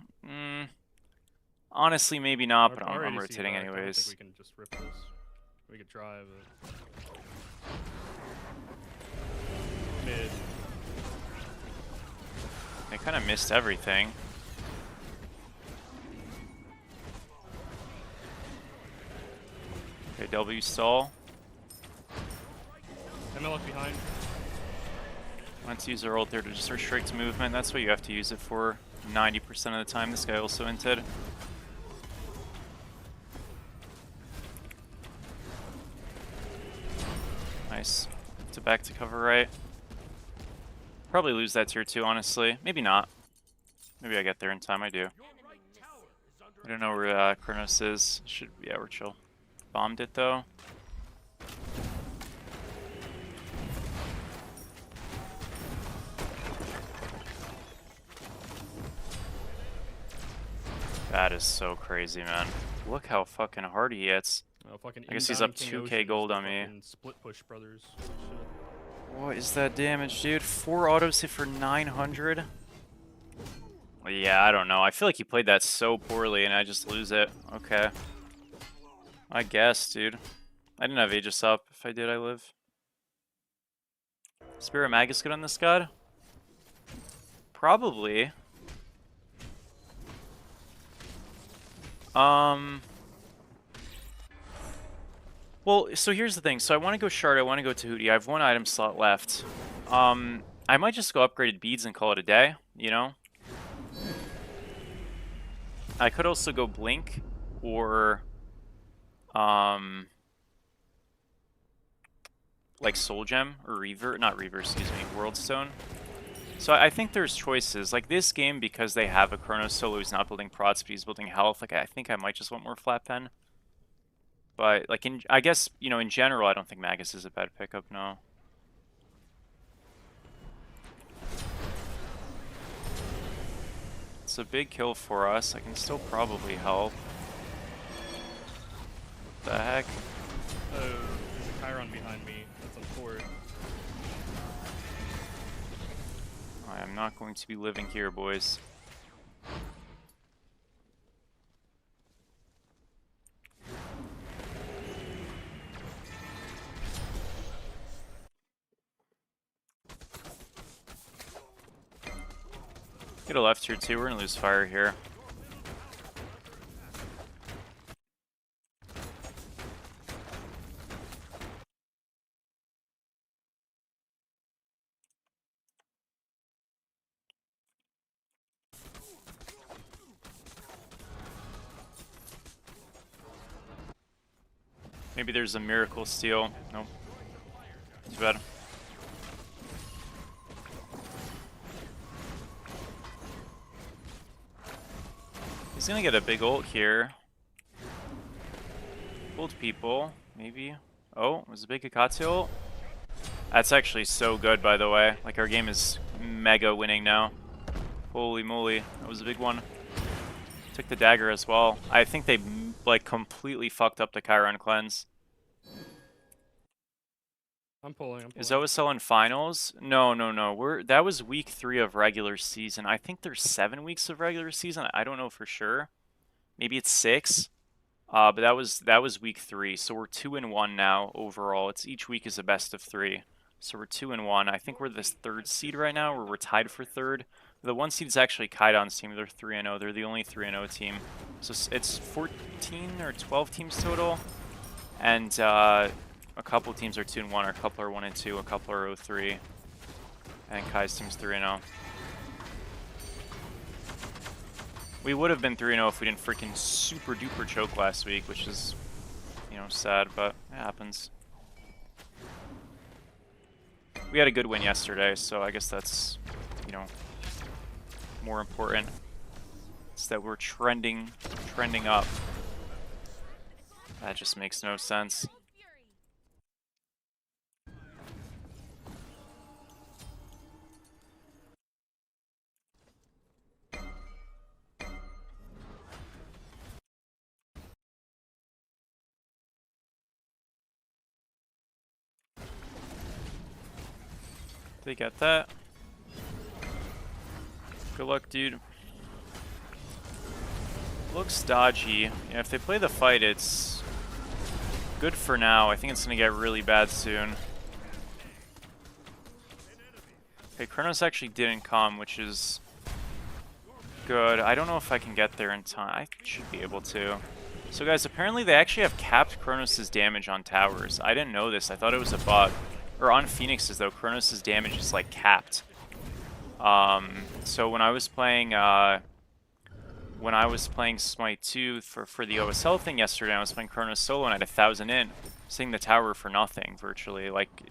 Honestly, maybe not, but I'm rotating I don't anyways. think we can just rip this. We could try, but mid. They kind of missed everything. Okay, W stall. MLF behind. Let's use our ult there to just restrict movement. That's what you have to use it for 90% of the time. This guy also inted. Nice. To back to cover right. Probably lose that tier 2, honestly. Maybe not. Maybe I get there in time. I do. Your right tower is under. I don't know where Kronos is. Yeah, we're chill. Bombed it though. That is so crazy, man. Look how fucking hard he hits. Oh, fucking I guess he's inbound up King 2k Ocean is gold the on me. fucking Split push brothers. Shit. What is that damage, dude? 4 autos hit for 900? Well, yeah, I don't know. I feel like he played that so poorly and I just lose it. Okay. I guess, dude. I didn't have Aegis up. If I did, I live. Spirit Magus good on this god? Probably. Well, so here's the thing. So I want to go Shard, I want to go Tahuti. I have 1 item slot left. I might just go upgraded beads and call it a day, you know? I could also go Blink or like Soul Gem or Reaver, not Reaver, excuse me, World Stone. So I think there's choices. Like this game, because they have a Chronos solo who's not building prots, but he's building health, like I think I might just want more flat pen. But like I guess, you know, in general, I don't think Magus is a bad pickup, no. It's a big kill for us. I can still probably help. What the heck? Oh, there's a Chiron behind me. That's on fort. I am not going to be living here, boys. Get a left here too. We're gonna lose fire here. Maybe there's a miracle steal. Nope. Too bad. He's gonna get a big ult here. Ult people, maybe. Oh, it was a big Akatsu ult. That's actually so good, by the way. Like, our game is mega winning now. Holy moly, that was a big one. Took the dagger as well. I think they, like, completely fucked up the Chiron cleanse. I'm pulling. Is OSL in finals? No. That was week 3 of regular season. I think there's 7 weeks of regular season. I don't know for sure. Maybe it's 6. But that was week 3. So we're 2-1 now overall. It's each week is a best of 3. So we're 2-1. I think we're the 3rd seed right now, where we're tied for 3rd. The 1 seed is actually Kaidan's team. They're 3-0. They're the only 3-0 team. So it's 14 or 12 teams total, and a couple teams are 2-1, or a couple are 1-2, a couple are 0-3, and Kai's team's 3-0. We would have been 3-0 if we didn't freaking super duper choke last week, which is, you know, sad, but it happens. We had a good win yesterday, so I guess that's, you know, more important. It's that we're trending up. That just makes no sense. They get that. Good luck, dude. Looks dodgy. Yeah, if they play the fight, it's good for now. I think it's gonna get really bad soon. Okay, Kronos actually didn't come, which is good. I don't know if I can get there in time. I should be able to. So guys, apparently they actually have capped Kronos' damage on towers. I didn't know this. I thought it was a bug. Or on Phoenixes though, Kronos' damage is like capped. So when I was playing Smite 2 for the OSL thing yesterday, I was playing Kronos solo and I had 1,000 in, seeing the tower for nothing virtually, like,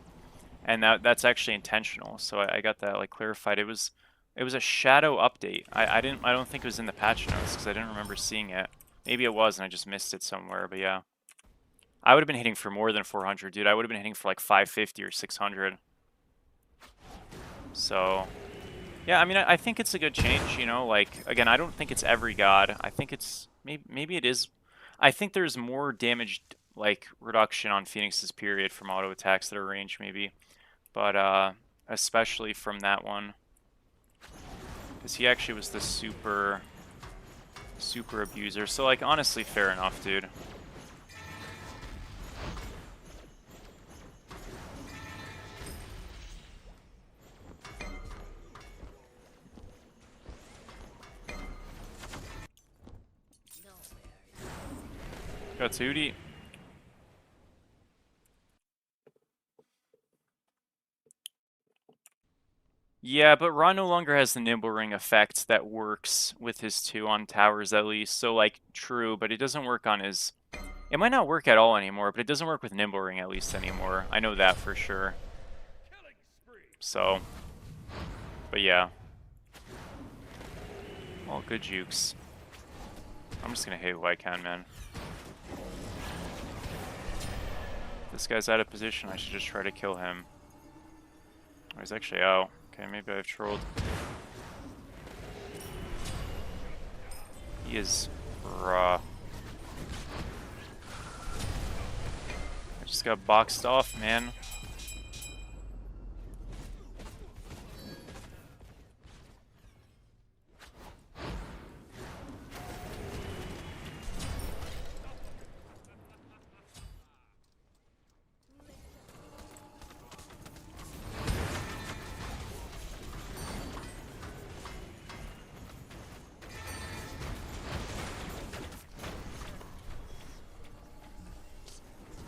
and that's actually intentional. So I got that like clarified. It was a shadow update. I don't think it was in the patch notes because I didn't remember seeing it. Maybe it was and I just missed it somewhere. But yeah. I would have been hitting for more than 400, dude. I would have been hitting for like 550 or 600. So, yeah, I mean, I think it's a good change, you know? Like, again, I don't think it's every god. I think it's, maybe it is. I think there's more damage, like, reduction on Phoenix's period from auto attacks that are ranged, maybe. But, especially from that one. Because he actually was the super abuser. So, like, honestly, fair enough, dude. Got Hootie. Yeah, but Ron no longer has the Nimble Ring effect that works with his 2 on towers at least. So, like, true, but it doesn't work on his... It might not work at all anymore, but it doesn't work with Nimble Ring at least anymore. I know that for sure. So, but yeah. Well, good jukes. I'm just gonna hit who I can, man. This guy's out of position. I should just try to kill him. Oh, he's actually out. Okay, maybe I've trolled. He is raw. I just got boxed off, man.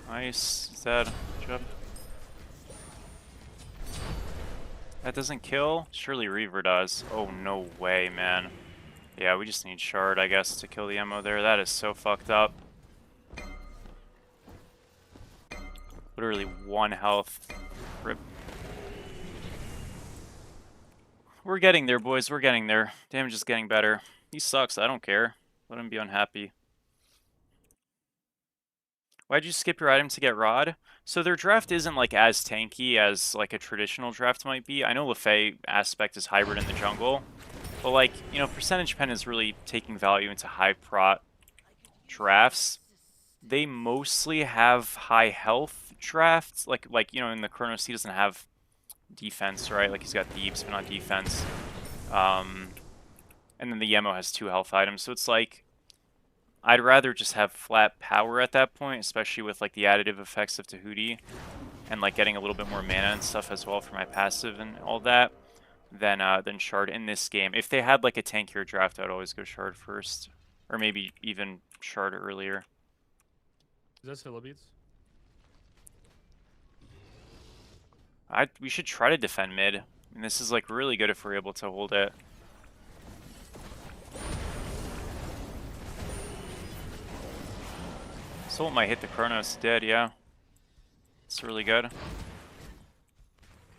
Nice. Is that job? That doesn't kill? Surely Reaver does. Oh, no way, man. Yeah, we just need Shard, I guess, to kill the ammo there. That is so fucked up. Literally 1 health. Rip. We're getting there, boys. We're getting there. Damage is getting better. He sucks. I don't care. Let him be unhappy. Why'd you skip your item to get Rod? So their draft isn't like as tanky as like a traditional draft might be. I know Lefay aspect is hybrid in the jungle, but like, you know, percentage pen is really taking value into high prot drafts. They mostly have high health drafts. Like you know, in the Chronos he doesn't have defense, right? Like he's got Thebes but not defense. And then the Yemo has 2 health items, so it's like I'd rather just have flat power at that point, especially with like the additive effects of Tahuti and like getting a little bit more mana and stuff as well for my passive and all that, than Shard in this game. If they had like a tankier draft, I'd always go Shard first, or maybe even Shard earlier. Is that Scylla beats? We should try to defend mid. And this is like really good if we're able to hold it. Soul might hit the Chronos dead, yeah. It's really good.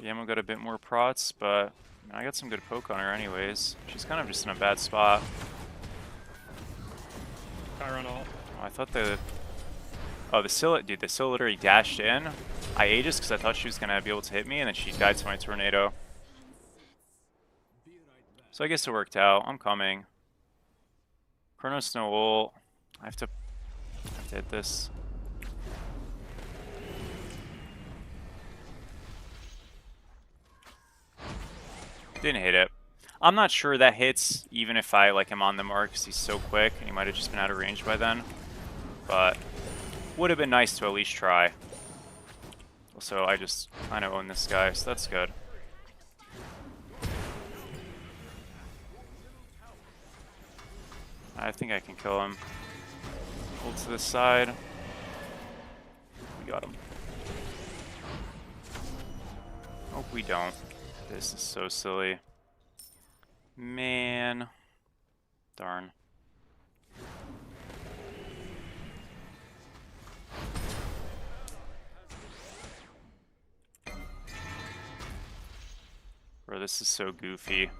Yamo got a bit more prots, but I got some good poke on her anyways. She's kind of just in a bad spot. Chiron ult. Oh, I thought the... Oh, the Scylla... Dude, the Scylla literally dashed in. I Aegis because I thought she was going to be able to hit me, and then she died to my tornado. So I guess it worked out. I'm coming. Chronos no ult. I have to hit this. Didn't hit it. I'm not sure that hits, even if I like am on the mark, because he's so quick, and he might have just been out of range by then. But would have been nice to at least try. Also, I just kind of own this guy, so that's good. I think I can kill him. Hold to this side. We got him. Hope we don't. This is so silly. Man. Darn. Bro, this is so goofy.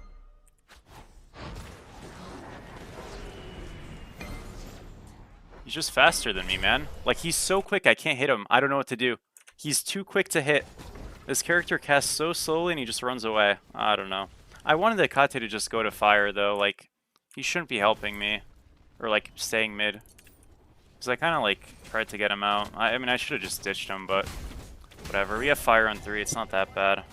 He's just faster than me, man. Like, he's so quick, I can't hit him. I don't know what to do. He's too quick to hit. This character casts so slowly and he just runs away. I don't know. I wanted the Kate to just go to fire, though. Like, he shouldn't be helping me. Or, like, staying mid. Because I kind of, like, tried to get him out. I mean, I should have just ditched him, but whatever. We have fire on 3. It's not that bad.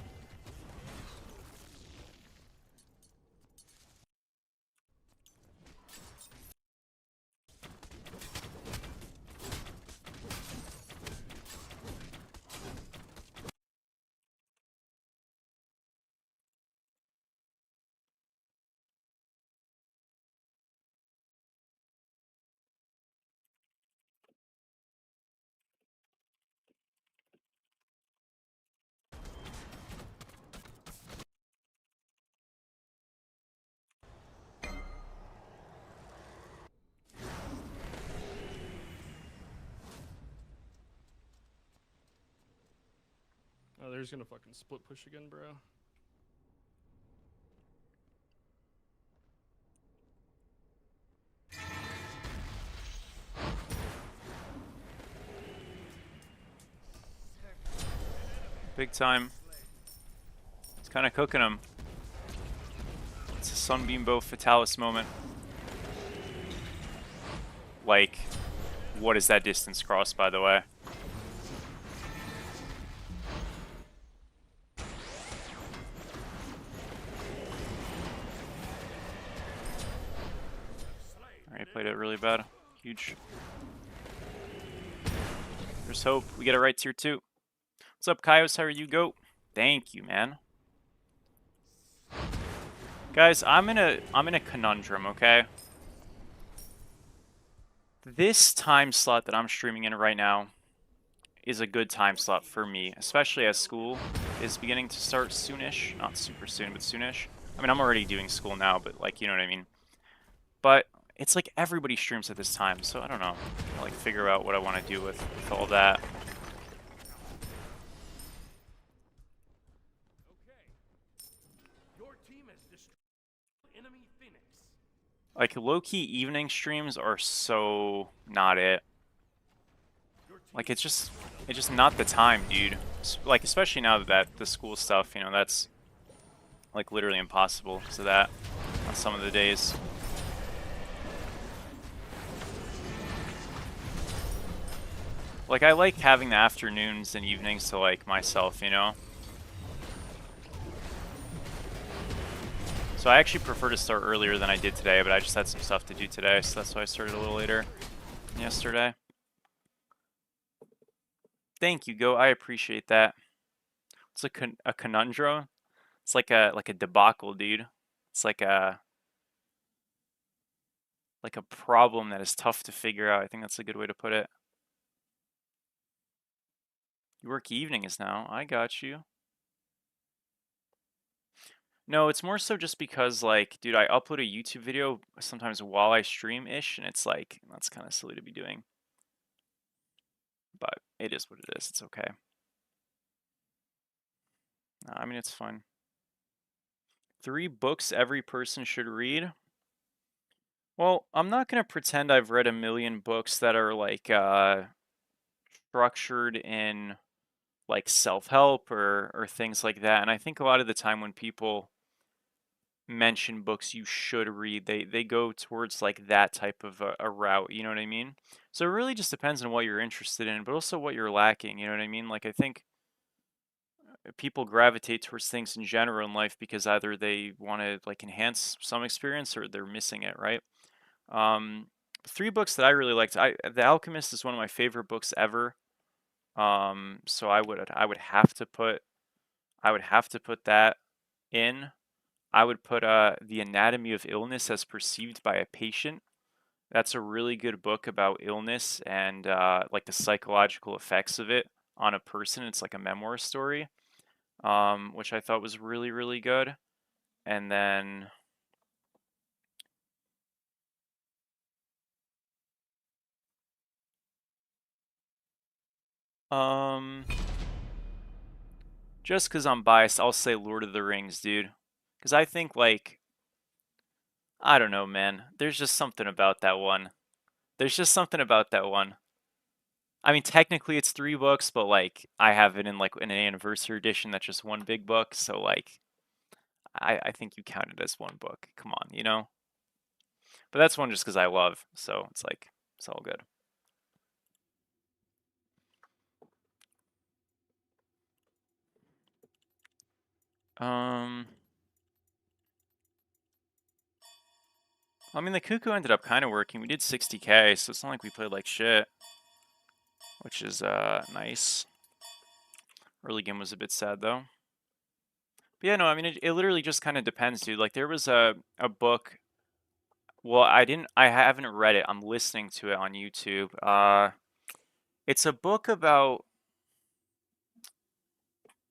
Oh, they're just gonna fucking split push again, bro. Big time. It's kind of cooking him. It's a Sunbeam Bow Fatalis moment. Like, what is that distance cross, by the way? Alright, played it really bad. Huge. There's hope. We get it right tier 2. What's up, Kaios? How are you, go? Thank you, man. Guys, I'm in a conundrum, okay? This time slot that I'm streaming in right now is a good time slot for me, especially as school is beginning to start soonish. Not super soon, but soonish. I mean, I'm already doing school now, but like, you know what I mean? But it's like everybody streams at this time, so I don't know. I'll like figure out what I want to do with all that. Like, low-key evening streams are so not it. Like, it's just not the time, dude. Like, especially now that the school stuff, you know, that's like literally impossible because of that on some of the days. Like, I like having the afternoons and evenings to like myself, you know? So I actually prefer to start earlier than I did today, but I just had some stuff to do today, so that's why I started a little later than yesterday. Thank you, Go. I appreciate that. It's a conundrum. It's like a debacle, dude. It's like a problem that is tough to figure out. I think that's a good way to put it. You work evenings now. I got you. No, it's more so just because, like, dude, I upload a YouTube video sometimes while I stream-ish, and it's like, that's kind of silly to be doing. But it is what it is. It's okay. I mean, it's fine. 3 books every person should read? Well, I'm not going to pretend I've read a million books that are, like, structured in, like, self-help or things like that. And I think a lot of the time when people mention books you should read, they go towards like that type of a route, you know what I mean? So it really just depends on what you're interested in, but also what you're lacking, you know what I mean? Like, I think people gravitate towards things in general in life because either they want to like enhance some experience or they're missing it, right? um 3 books that I really liked, The Alchemist is one of my favorite books ever. So I would have to put that in. I would put The Anatomy of Illness as Perceived by a Patient. That's a really good book about illness and like the psychological effects of it on a person. It's like a memoir story, which I thought was really, really good. And then just because I'm biased, I'll say Lord of the Rings, dude. Because I think, like, I don't know, man. There's just something about that one. There's just something about that one. I mean, technically it's 3 books, but like I have it in like in an anniversary edition that's just one big book. So like I think you count it as one book. Come on, you know? But that's one just because I love. So it's like it's all good. I mean, the Cuckoo ended up kind of working. We did 60k, so it's not like we played like shit, which is nice. Early game was a bit sad though. But yeah, no, I mean, it literally just kind of depends, dude. Like there was a book. Well, I haven't read it. I'm listening to it on YouTube. It's a book about,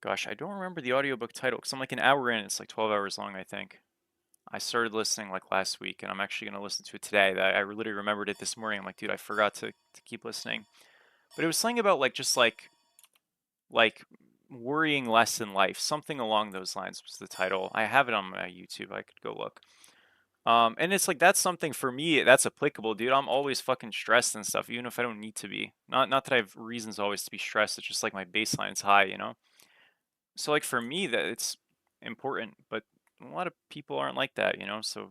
gosh, I don't remember the audiobook title because I'm like an hour in. It's like 12 hours long, I think. I started listening like last week, and I'm actually going to listen to it today. I literally remembered it this morning. I'm like, dude, I forgot to keep listening. But it was something about like just like worrying less in life. Something along those lines was the title. I have it on my YouTube. I could go look. And it's like that's something for me that's applicable, dude. I'm always fucking stressed and stuff, even if I don't need to be. Not that I have reasons always to be stressed. It's just like my baseline's high, you know. So like for me that it's important, but a lot of people aren't like that, you know. So I'm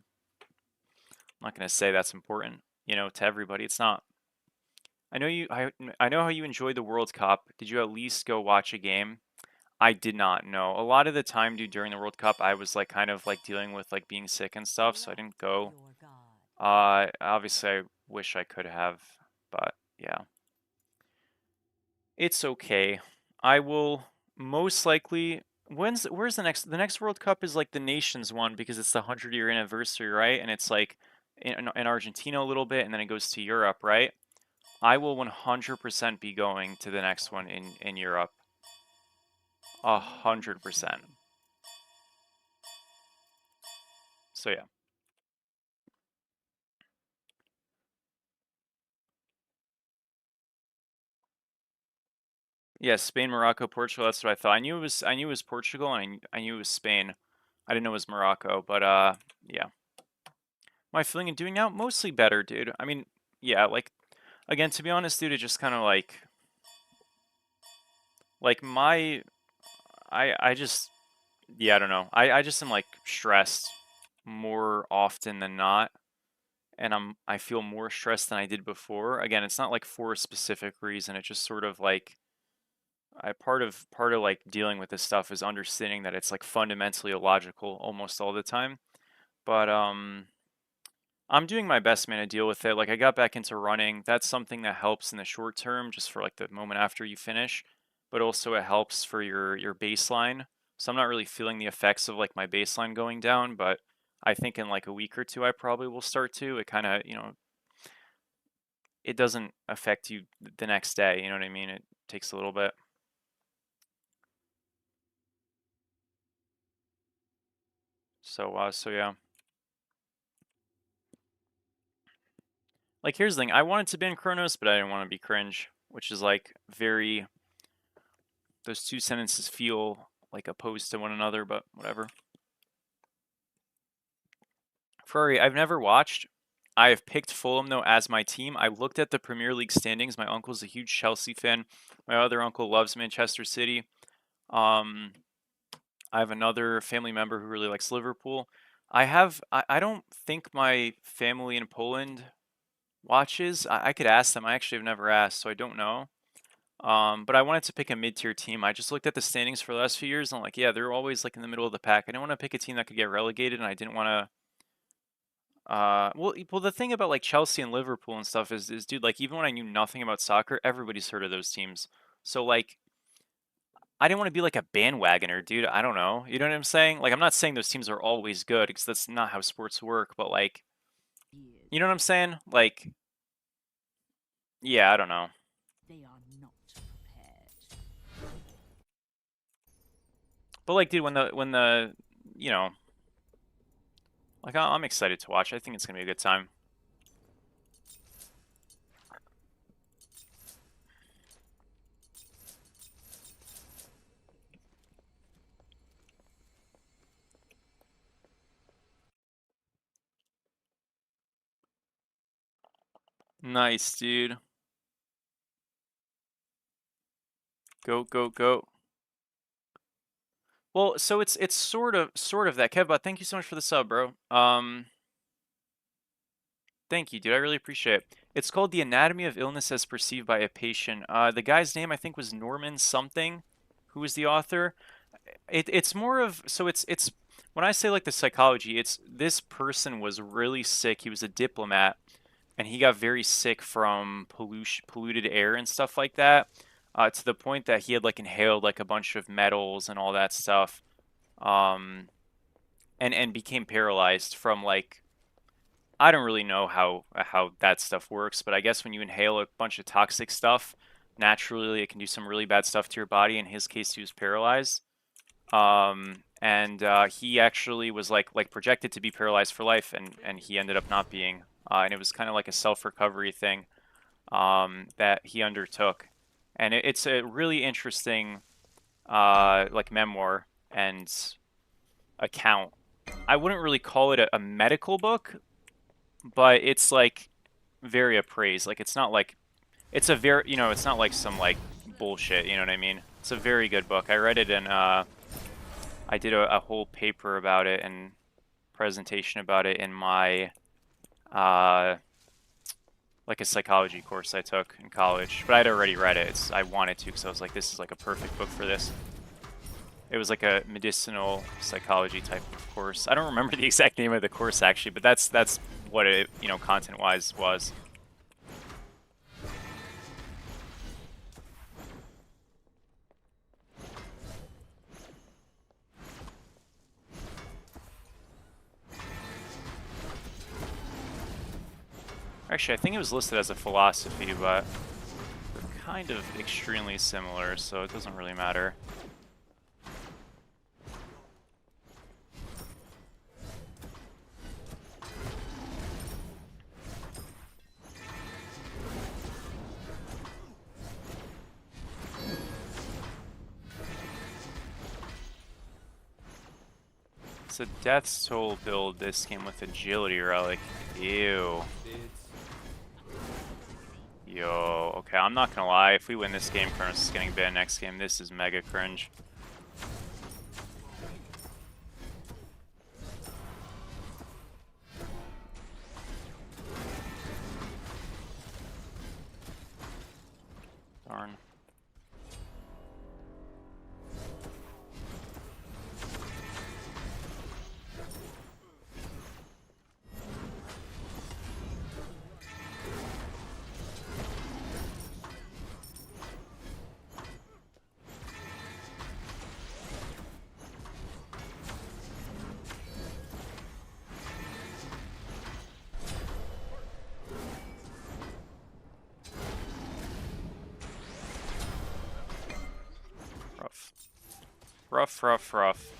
not gonna say that's important, you know, to everybody. It's not. I know I know how you enjoy the World Cup. Did you at least go watch a game? I did not know. A lot of the time, dude, during the World Cup, I was like kind of like dealing with like being sick and stuff, so I didn't go. Your god. Obviously, I wish I could have, but yeah. It's okay. I will most likely. Where's the next? The next World Cup is like the Nations one because it's the 100-year anniversary, right? And it's like in Argentina a little bit, and then it goes to Europe, right? I will 100% be going to the next one in Europe. 100%. So yeah. Yeah, Spain, Morocco, Portugal. That's what I thought. I knew it was Portugal, and I knew it was Spain. I didn't know it was Morocco, but yeah. Am I feeling and doing now? Mostly better, dude. I mean, yeah, like, again, to be honest, dude, it just kind of like I just, yeah, I don't know. I just am like stressed more often than not, and I feel more stressed than I did before. Again, it's not like for a specific reason. It's just sort of like part of like dealing with this stuff is understanding that it's like fundamentally illogical almost all the time. But I'm doing my best, man, to deal with it. Like I got back into running. That's something that helps in the short term, just for like the moment after you finish, but also it helps for your baseline. So I'm not really feeling the effects of like my baseline going down, but I think in like a week or two I probably will start to. It kind of, it doesn't affect you the next day, you know what I mean? It takes a little bit. So yeah. Like here's the thing, I wanted to ban Chronos, but I didn't want to be cringe, which is like very, those two sentences feel like opposed to one another, but whatever. Ferrari, I've never watched. I have picked Fulham though as my team. I looked at the Premier League standings. My uncle's a huge Chelsea fan. My other uncle loves Manchester City. I have another family member who really likes Liverpool. I don't think my family in Poland watches. I could ask them. I actually have never asked, so I don't know. But I wanted to pick a mid-tier team. I just looked at the standings for the last few years, and I'm like, yeah, they're always like in the middle of the pack. I didn't want to pick a team that could get relegated, and I didn't want to. Well, the thing about like Chelsea and Liverpool and stuff is, dude, like even when I knew nothing about soccer, everybody's heard of those teams. So like, I didn't want to be like a bandwagoner, dude. I don't know. You know what I'm saying? Like, I'm not saying those teams are always good, because that's not how sports work. But like, you know what I'm saying? Like, yeah, I don't know. They are not prepared. But like, dude, when the like I'm excited to watch. I think it's gonna be a good time. Nice, dude. Go, go, go. Well, so it's sort of that, Kev, but thank you so much for the sub, bro. Thank you, dude. I really appreciate it. It's called The Anatomy of Illness as Perceived by a Patient. The guy's name I think was Norman something, who was the author. It's more of, so it's when I say like the psychology, it's this person was really sick. He was a diplomat, and he got very sick from polluted air and stuff like that, to the point that he had like inhaled like a bunch of metals and all that stuff, and became paralyzed from like, I don't really know how that stuff works, but I guess when you inhale a bunch of toxic stuff, naturally it can do some really bad stuff to your body. In his case, he was paralyzed. And he actually was like projected to be paralyzed for life, and he ended up not being. And it was kind of like a self-recovery thing that he undertook. And it's a really interesting like memoir and account. I wouldn't really call it a medical book, but it's like very appraised. Like it's not like, it's a very, it's not like some like bullshit, you know what I mean? It's a very good book. I read it in I did a whole paper about it and presentation about it in my like a psychology course I took in college, but I'd already read it. I wanted to, because I was like, this is like a perfect book for this. It was like a medicinal psychology type of course. I don't remember the exact name of the course actually, but that's what it, content-wise was. Actually, I think it was listed as a philosophy, but they're kind of extremely similar, so it doesn't really matter. It's a Death's Toll build. This came with Agility Relic. Ew. It's Yo, okay, I'm not gonna lie. If we win this game, Kronos is getting banned next game. This is mega cringe. Darn. Rough.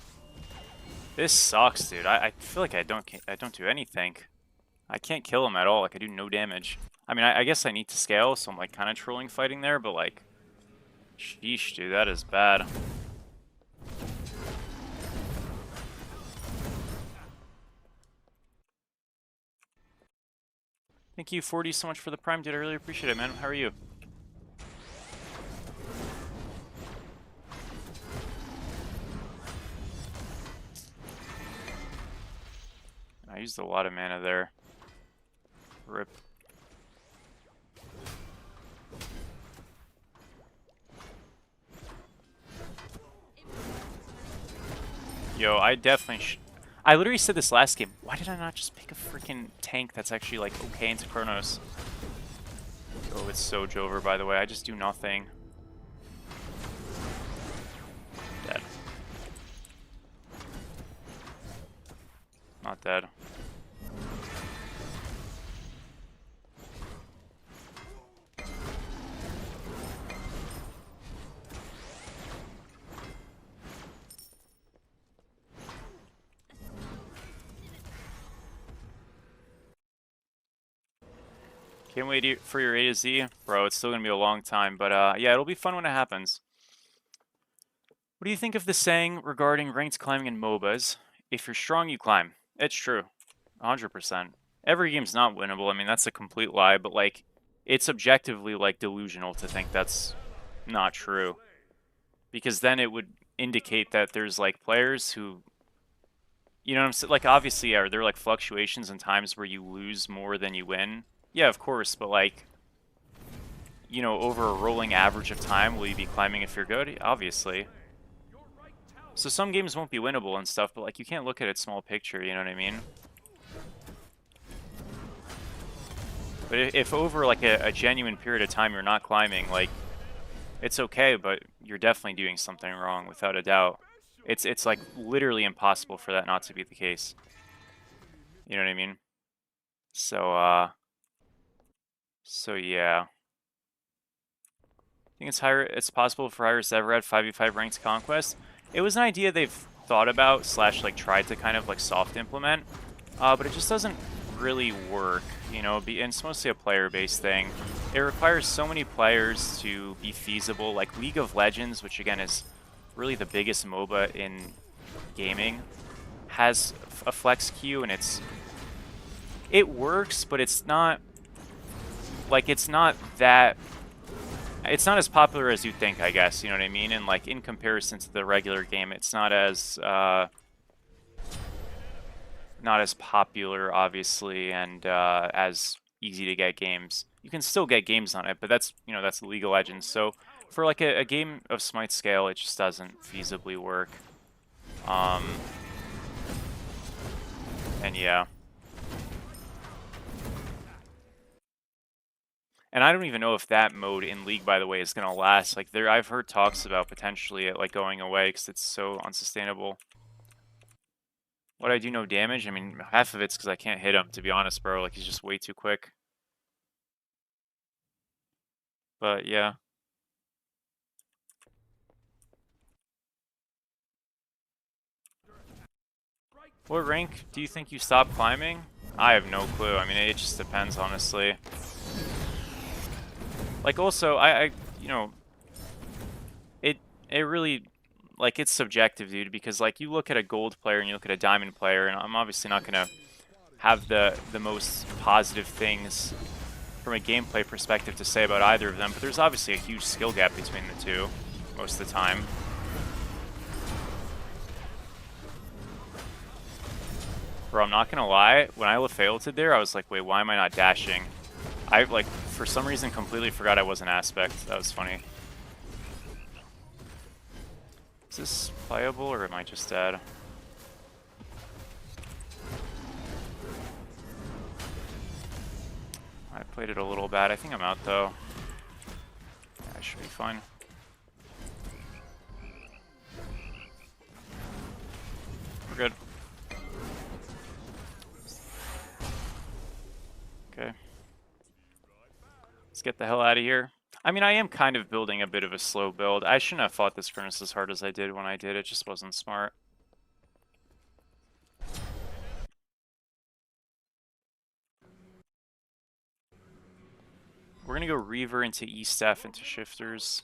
This sucks, dude. I feel like I don't do anything. I can't kill him at all. Like, I do no damage. I mean, I guess I need to scale, so I'm like kind of trolling fighting there, but like, sheesh, dude, that is bad. Thank you, 40, so much for the Prime, dude. I really appreciate it, man. How are you? I used a lot of mana there. Rip. Yo, I definitely I literally said this last game. Why did I not just pick a freaking tank that's actually like okay into Kronos? Oh, it's so Jover, by the way. I just do nothing. Dead. Not dead. Can't wait for your A to Z. Bro, it's still going to be a long time, but yeah, it'll be fun when it happens. What do you think of the saying regarding ranked climbing in MOBAs? If you're strong, you climb. It's true. 100%. Every game's not winnable. I mean, that's a complete lie, but like, it's objectively like delusional to think that's not true. Because then it would indicate that there's like players who, you know what I'm saying? Like, obviously, are there like fluctuations in times where you lose more than you win? Yeah, of course, but like, you know, over a rolling average of time, will you be climbing if you're good? Obviously. So some games won't be winnable and stuff, but like, you can't look at it small picture, you know what I mean? But if over like a genuine period of time you're not climbing, like, it's okay, but you're definitely doing something wrong, without a doubt. It's like literally impossible for that not to be the case. You know what I mean? So yeah. I think it's possible for Iris ever had 5v5 ranked conquest. It was an idea they've thought about / like tried to kind of like soft implement, but it just doesn't really work, you know, and it's mostly a player-based thing. It requires so many players to be feasible. Like League of Legends, which again is really the biggest MOBA in gaming, has a flex queue, and it works, but it's not like it's not as popular as you think, I guess, you know what I mean? And like in comparison to the regular game, it's not as popular, obviously, and as easy to get games. You can still get games on it, but that's, you know, that's League of Legends. So for like a game of Smite scale, it just doesn't feasibly work. And yeah. And I don't even know if that mode in League, by the way, is gonna last. Like I've heard talks about potentially it like going away because it's so unsustainable. What I do no damage? I mean, half of it's because I can't hit him, to be honest, bro. Like, he's just way too quick. But, yeah. What rank do you think you stop climbing? I have no clue. I mean, it just depends, honestly. Like, also, you know, it really, like, it's subjective, dude, because, like, you look at a gold player and you look at a diamond player, and I'm obviously not gonna have the most positive things from a gameplay perspective to say about either of them, but there's obviously a huge skill gap between the two most of the time. Bro, I'm not gonna lie, when I failed there, I was like, wait, why am I not dashing? I, like, for some reason completely forgot I was an aspect. That was funny. Is this playable, or am I just dead? I played it a little bad. I think I'm out, though. Yeah, I should be fine. We're good. Okay. Let's get the hell out of here. I mean, I am kind of building a bit of a slow build. I shouldn't have fought this furnace as hard as I did when I did. It just wasn't smart. We're gonna go Reaver into E-Staff into Shifters.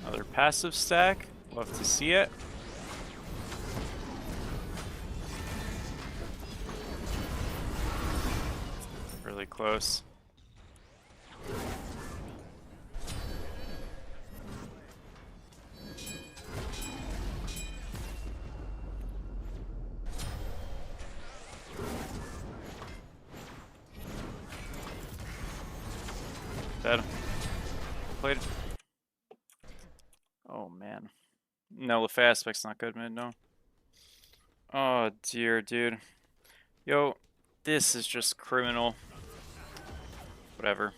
Another passive stack. Love to see it. Really close. Dead. Played. Oh man. No, Lefay aspect's not good mid, no. Oh dear, dude. Yo, this is just criminal. Whatever.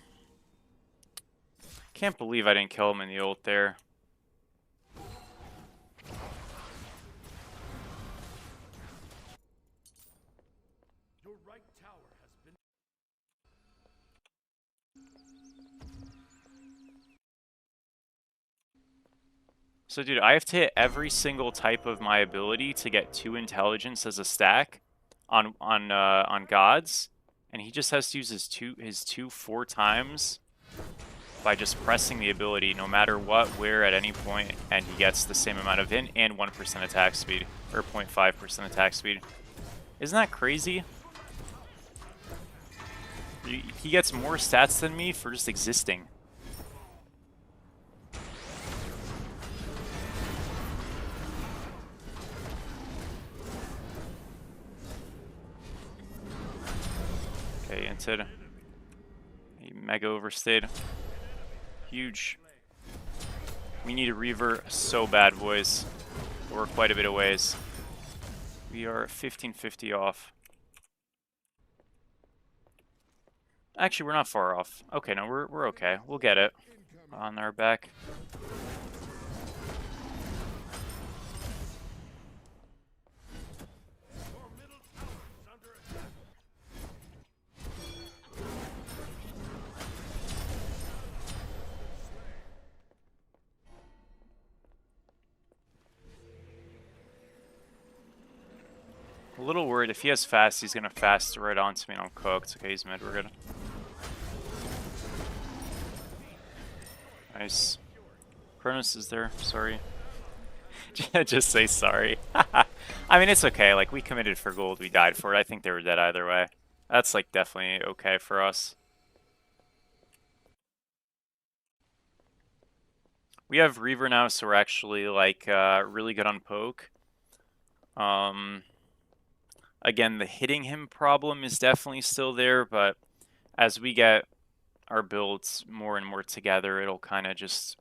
Can't believe I didn't kill him in the ult there. Your right tower has been. So dude, I have to hit every single type of my ability to get 2 intelligence as a stack on gods, and he just has to use his two 4 times by just pressing the ability no matter what, where, at any point, and he gets the same amount of hit and 1% attack speed, or 0.5% attack speed. Isn't that crazy? He gets more stats than me for just existing. Okay, inted. He mega overstayed. Huge. We need a Reaver so bad, boys. We're quite a bit of ways. We are 1550 off. Actually, we're not far off. Okay, no, we're okay. We'll get it. On our back. A little worried. If he has fast, he's gonna fast right onto me and I'm cooked. Okay, he's mid. We're good. Nice. Cronus is there. Sorry. Just say sorry. I mean, it's okay. Like, we committed for gold. We died for it. I think they were dead either way. That's, like, definitely okay for us. We have Reaver now, so we're actually, like, really good on poke. Again, the hitting him problem is definitely still there, but as we get our builds more and more together, it'll kind of just...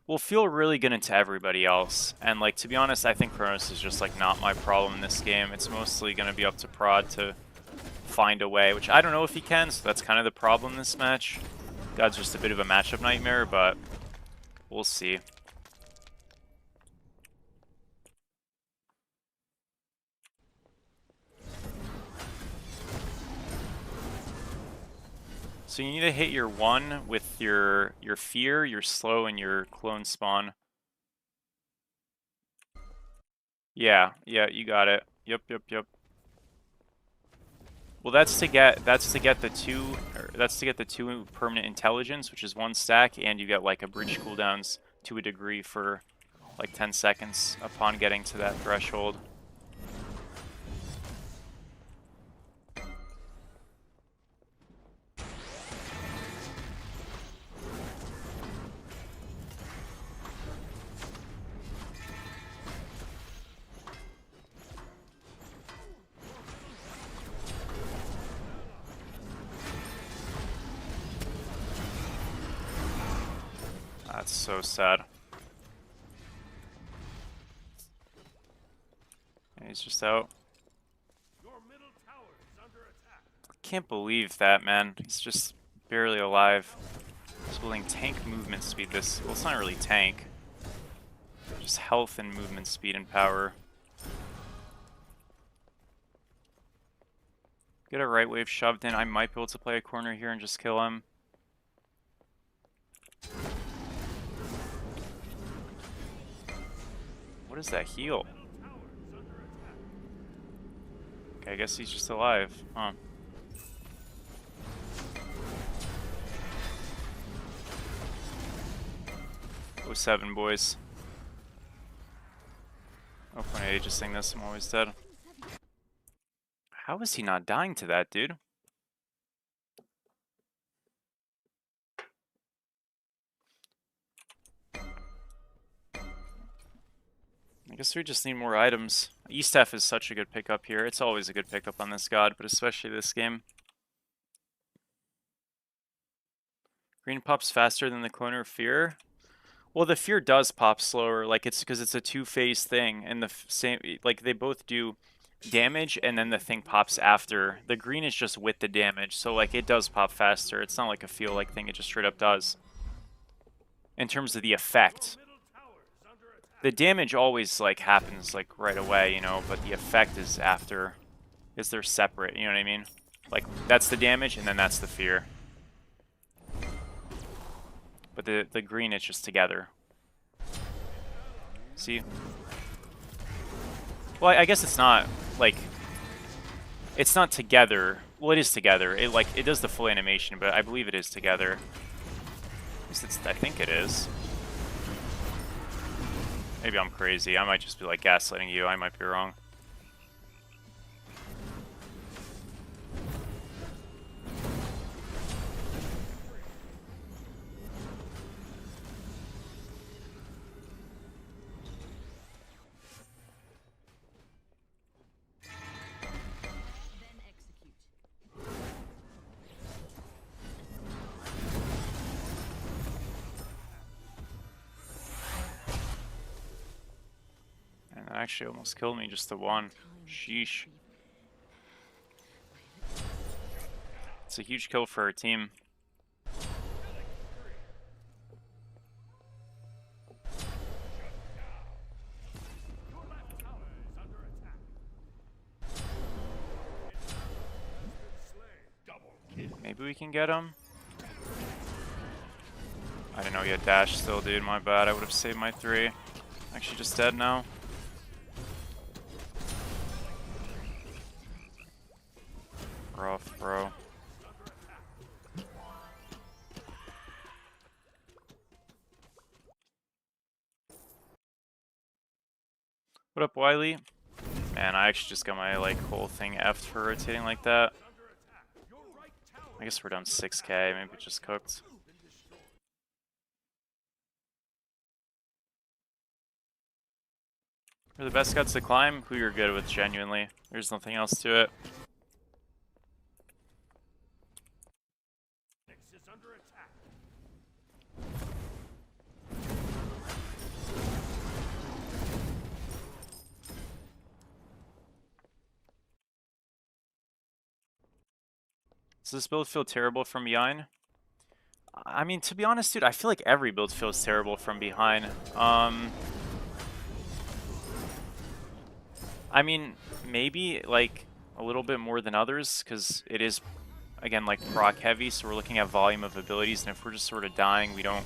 We'll feel really good into everybody else. And, like, to be honest, I think Kronos is just, like, not my problem in this game. It's mostly going to be up to Prod to find a way, which I don't know if he can, so that's kind of the problem this match. God's just a bit of a matchup nightmare, but we'll see. So you need to hit your 1 with your fear, your slow, and your clone spawn. Yeah, you got it. Yep. Well, that's to get the two permanent intelligence, which is 1 stack, and you get like a bridge cooldowns to a degree for like 10 seconds upon getting to that threshold. That's so sad. And he's just out. Your middle tower is under attack. Can't believe that, man. He's just barely alive. He's building tank movement speed. This, well, it's not really tank. Just health and movement speed and power. Get a right wave shoved in. I might be able to play a corner here and just kill him. What is that heal? Okay, I guess he's just alive. Huh. Oh, 07, boys. Oh, point A, just saying this, I'm always dead. How is he not dying to that, dude? I guess we just need more items. Eastaf is such a good pickup here. It's always a good pickup on this god, but especially this game. Green pops faster than the cloner fear. Well, the fear does pop slower. Like, it's because it's a two-phase thing, and the same, like, they both do damage, and then the thing pops after. The green is just with the damage, so like it does pop faster. It's not like a feel-like thing; it just straight up does. In terms of the effect. The damage always like happens like right away, you know, but the effect is after, is they're separate, you know what I mean? Like that's the damage and then that's the fear. But the green is just together. See? Well, I guess it's not like it's not together. Well, it is together. It like it does the full animation, but I believe it is together. At least it's, I think it is. Maybe I'm crazy. I might just be like gaslighting you. I might be wrong. Then execute. And that actually almost killed me, just the one. Sheesh. It's a huge kill for our team. Maybe we can get him. I didn't know he had dash still, dude. My bad. I would have saved my 3. Actually just dead now. Rough, bro. What up, Wiley? Man, I actually just got my like whole thing effed for rotating like that. I guess we're down 6k, maybe it just cooked. We're the best gods to climb, who you're good with, genuinely. There's nothing else to it. Is under attack. Does this build feel terrible from behind? I mean, to be honest, dude, I feel like every build feels terrible from behind. I mean, maybe, like, a little bit more than others, because it is, again, like, proc heavy, so we're looking at volume of abilities, and if we're just sort of dying, we don't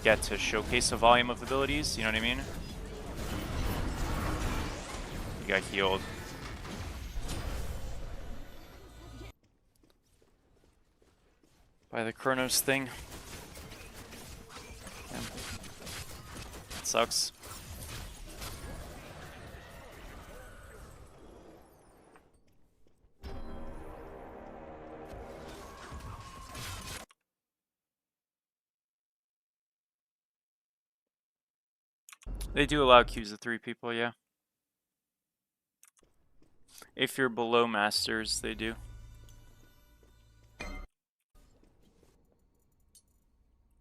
get to showcase a volume of abilities, you know what I mean? He got healed. By the Chronos thing. Yeah. It sucks. They do allow queues of 3 people, yeah. If you're below masters, they do.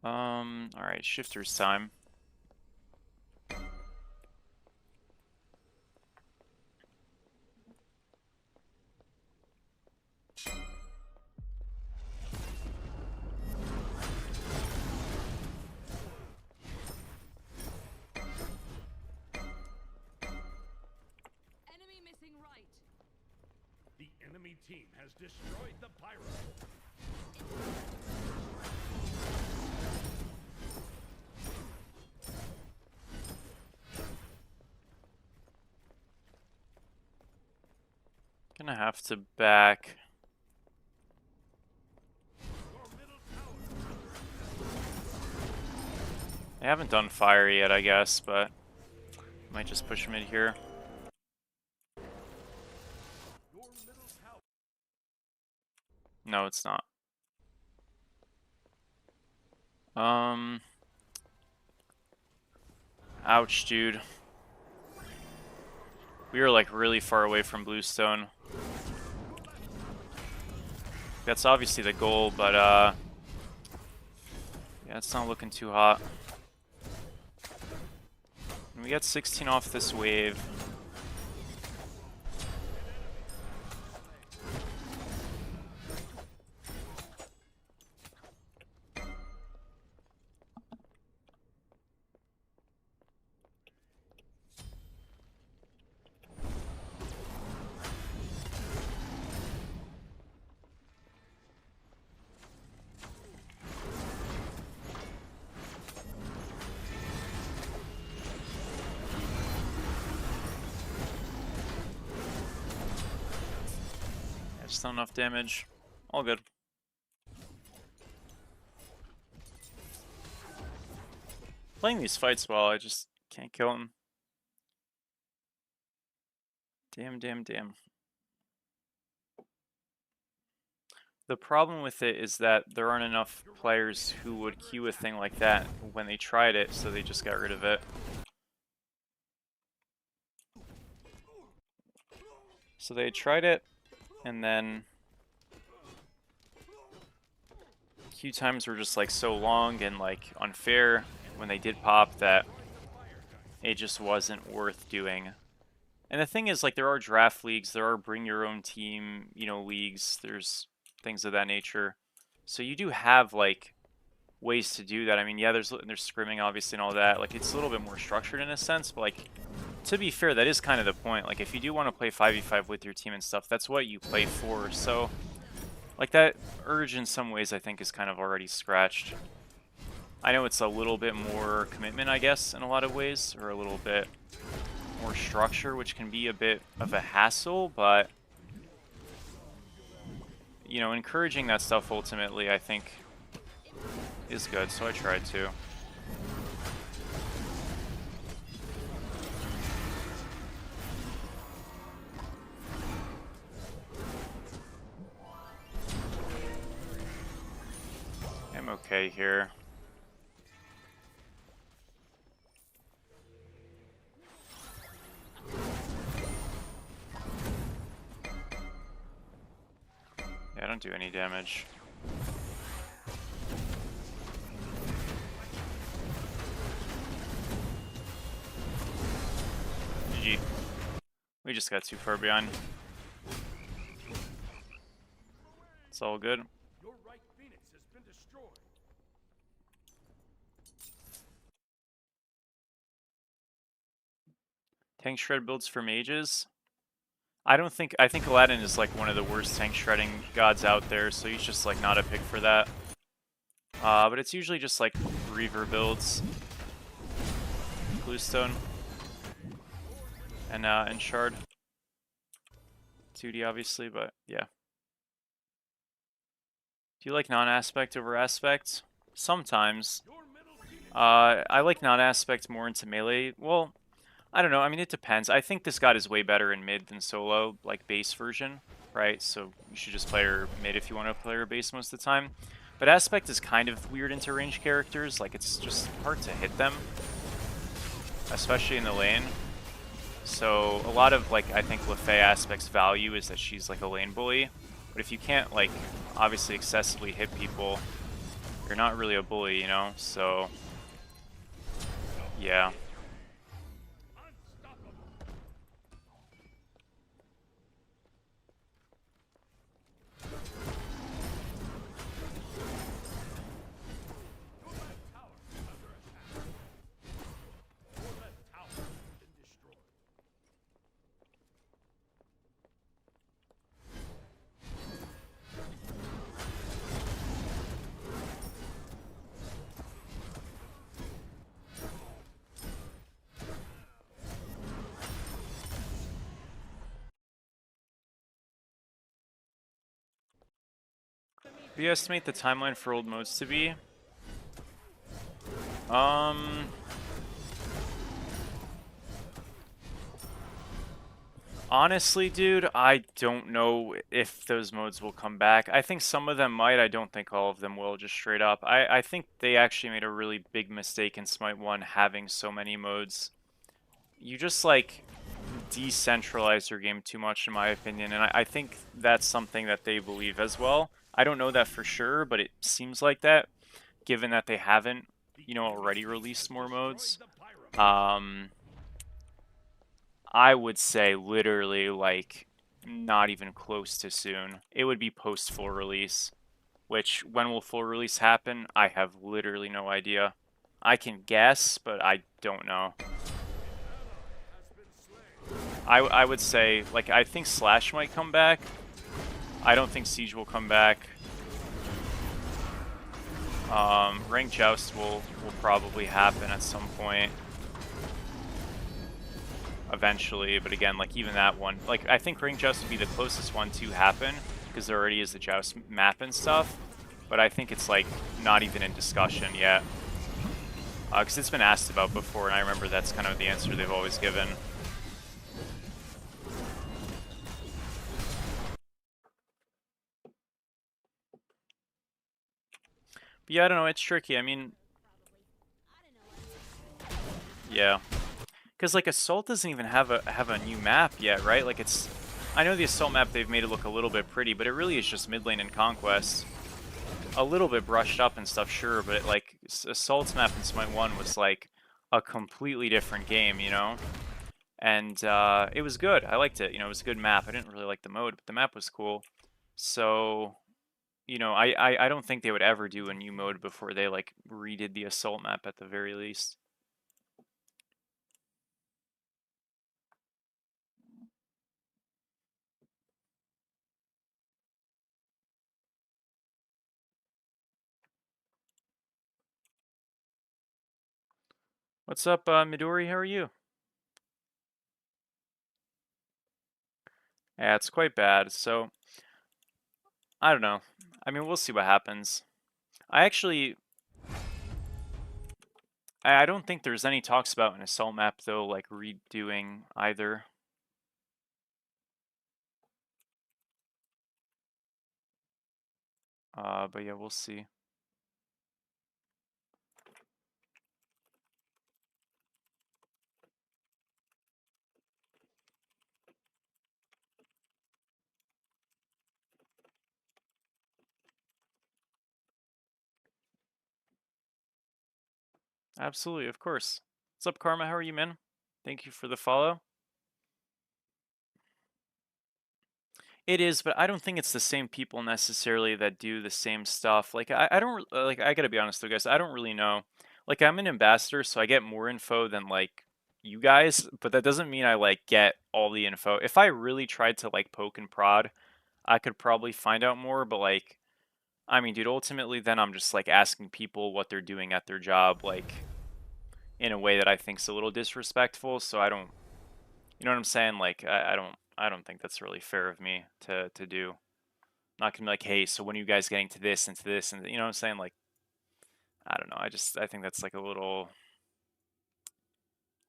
Alright, shifter's time. Enemy missing right. The enemy team has destroyed the pyro. Gonna have to back. They haven't done fire yet, I guess, but might just push him in here. No, it's not. Ouch, dude. We are like really far away from Bluestone. That's obviously the goal, but yeah, it's not looking too hot. And we got 16 off this wave. Just not enough damage. All good. Playing these fights well, I just can't kill him. Damn, damn, damn. The problem with it is that there aren't enough players who would queue a thing like that when they tried it, so they just got rid of it. So they tried it, and then queue times were just like so long and like unfair when they did pop that it just wasn't worth doing. And the thing is, like, there are draft leagues, there are bring your own team, you know, leagues, there's things of that nature. So you do have like ways to do that. I mean, yeah, there's scrimming obviously and all that. Like, it's a little bit more structured in a sense, but like, to be fair, that is kind of the point. Like, if you do want to play 5v5 with your team and stuff, that's what you play for. So, like, that urge in some ways I think is kind of already scratched. I know it's a little bit more commitment, I guess, in a lot of ways, or a little bit more structure, which can be a bit of a hassle, but, you know, encouraging that stuff ultimately, I think, is good, so I tried to. I'm okay here. Yeah, I don't do any damage. GG. We just got too far behind. It's all good. Your right phoenix has been destroyed. Tank shred builds for mages. I think Aladdin is like one of the worst tank shredding gods out there, so he's just like not a pick for that. But it's usually just like Reaver builds, Bluestone, and Shard. 2D obviously, but yeah. Do you like non-aspect over aspect? Sometimes. I like non-aspect more into melee. Well, I don't know. I mean, it depends. I think this god is way better in mid than solo, like base version, right? So you should just play her mid if you want to play her base most of the time. But aspect is kind of weird into range characters. Like, it's just hard to hit them, especially in the lane. So a lot of, like, I think Lefay aspect's value is that she's like a lane bully. But if you can't, like, obviously excessively hit people, you're not really a bully, you know? So, yeah. What do you estimate the timeline for old modes to be? Honestly, dude, I don't know if those modes will come back. I think some of them might. I don't think all of them will, just straight up. I think they actually made a really big mistake in Smite 1 having so many modes. You just, like, decentralize your game too much, in my opinion, and I think that's something that they believe as well. I don't know that for sure, but it seems like that, given that they haven't, you know, already released more modes. I would say literally, like, not even close to soon. It would be post full release, which, when will full release happen? I have literally no idea. I can guess, but I don't know. I would say, like, I think Slash might come back. I don't think Siege will come back. Ranked Joust will probably happen at some point. Eventually, but again, like, even that one, like, I think Ranked Joust would be the closest one to happen, because there already is the Joust map and stuff, but I think it's, like, not even in discussion yet. Because it's been asked about before, and I remember that's kind of the answer they've always given. But yeah, I don't know, it's tricky. I mean, yeah. Because, like, Assault doesn't even have a new map yet, right? Like, it's... I know the Assault map, they've made it look a little bit pretty, but it really is just mid lane and Conquest. A little bit brushed up and stuff, sure, but, like, Assault's map in Smite 1 was, like, a completely different game, you know? And it was good. I liked it. You know, it was a good map. I didn't really like the mode, but the map was cool. So, you know, I don't think they would ever do a new mode before they, like, redid the Assault map at the very least. What's up, Midori? How are you? Yeah, it's quite bad. So, I don't know. I mean, we'll see what happens. I actually... I don't think there's any talks about an Assault map, though, like, redoing either. But yeah, we'll see. Absolutely, of course. What's up, Karma? How are you, man? Thank you for the follow. It is, but I don't think it's the same people necessarily that do the same stuff. Like, I don't, like, I gotta be honest though, guys, I don't really know. Like, I'm an ambassador, so I get more info than, like, you guys, but that doesn't mean I, like, get all the info. If I really tried to, like, poke and prod, I could probably find out more, but, like, I mean, dude, ultimately then I'm just, like, asking people what they're doing at their job, like, in a way that I think's a little disrespectful, so I don't You know what I'm saying? Like I don't think that's really fair of me to do. Not gonna be like, hey, so when are you guys getting to this and to this and you know what I'm saying? Like I don't know. I think that's like a little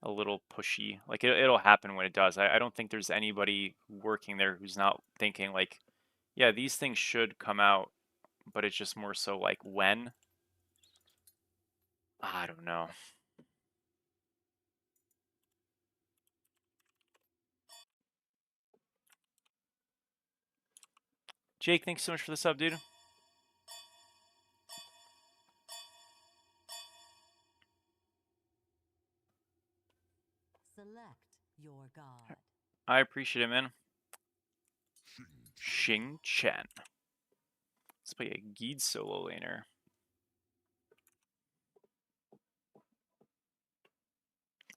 pushy. Like it'll happen when it does. I don't think there's anybody working there who's not thinking like, yeah, these things should come out, but it's just more so like when. I don't know. Jake, thanks so much for the sub, dude. Select your god. I appreciate it, man. Xing Chen. Let's play a Geed solo laner.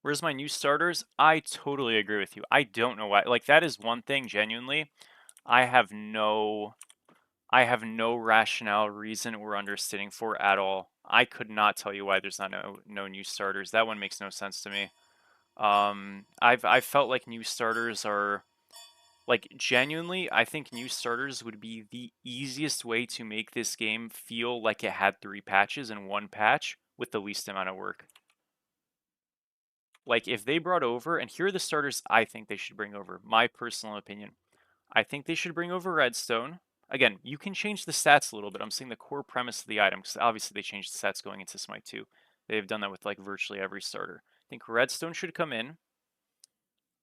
Where's my new starters? I totally agree with you. I don't know why. Like that is one thing genuinely. I have no rationale, reason, or understanding for at all. I could not tell you why there's not no new starters. That one makes no sense to me. I've felt like new starters are like genuinely. I think new starters would be the easiest way to make this game feel like it had 3 patches in one patch with the least amount of work. Like if they brought over, and here are the starters I think they should bring over. My personal opinion. I think they should bring over Redstone. Again, you can change the stats a little bit. I'm saying the core premise of the item, because obviously they changed the stats going into Smite 2. They've done that with like virtually every starter. I think Redstone should come in.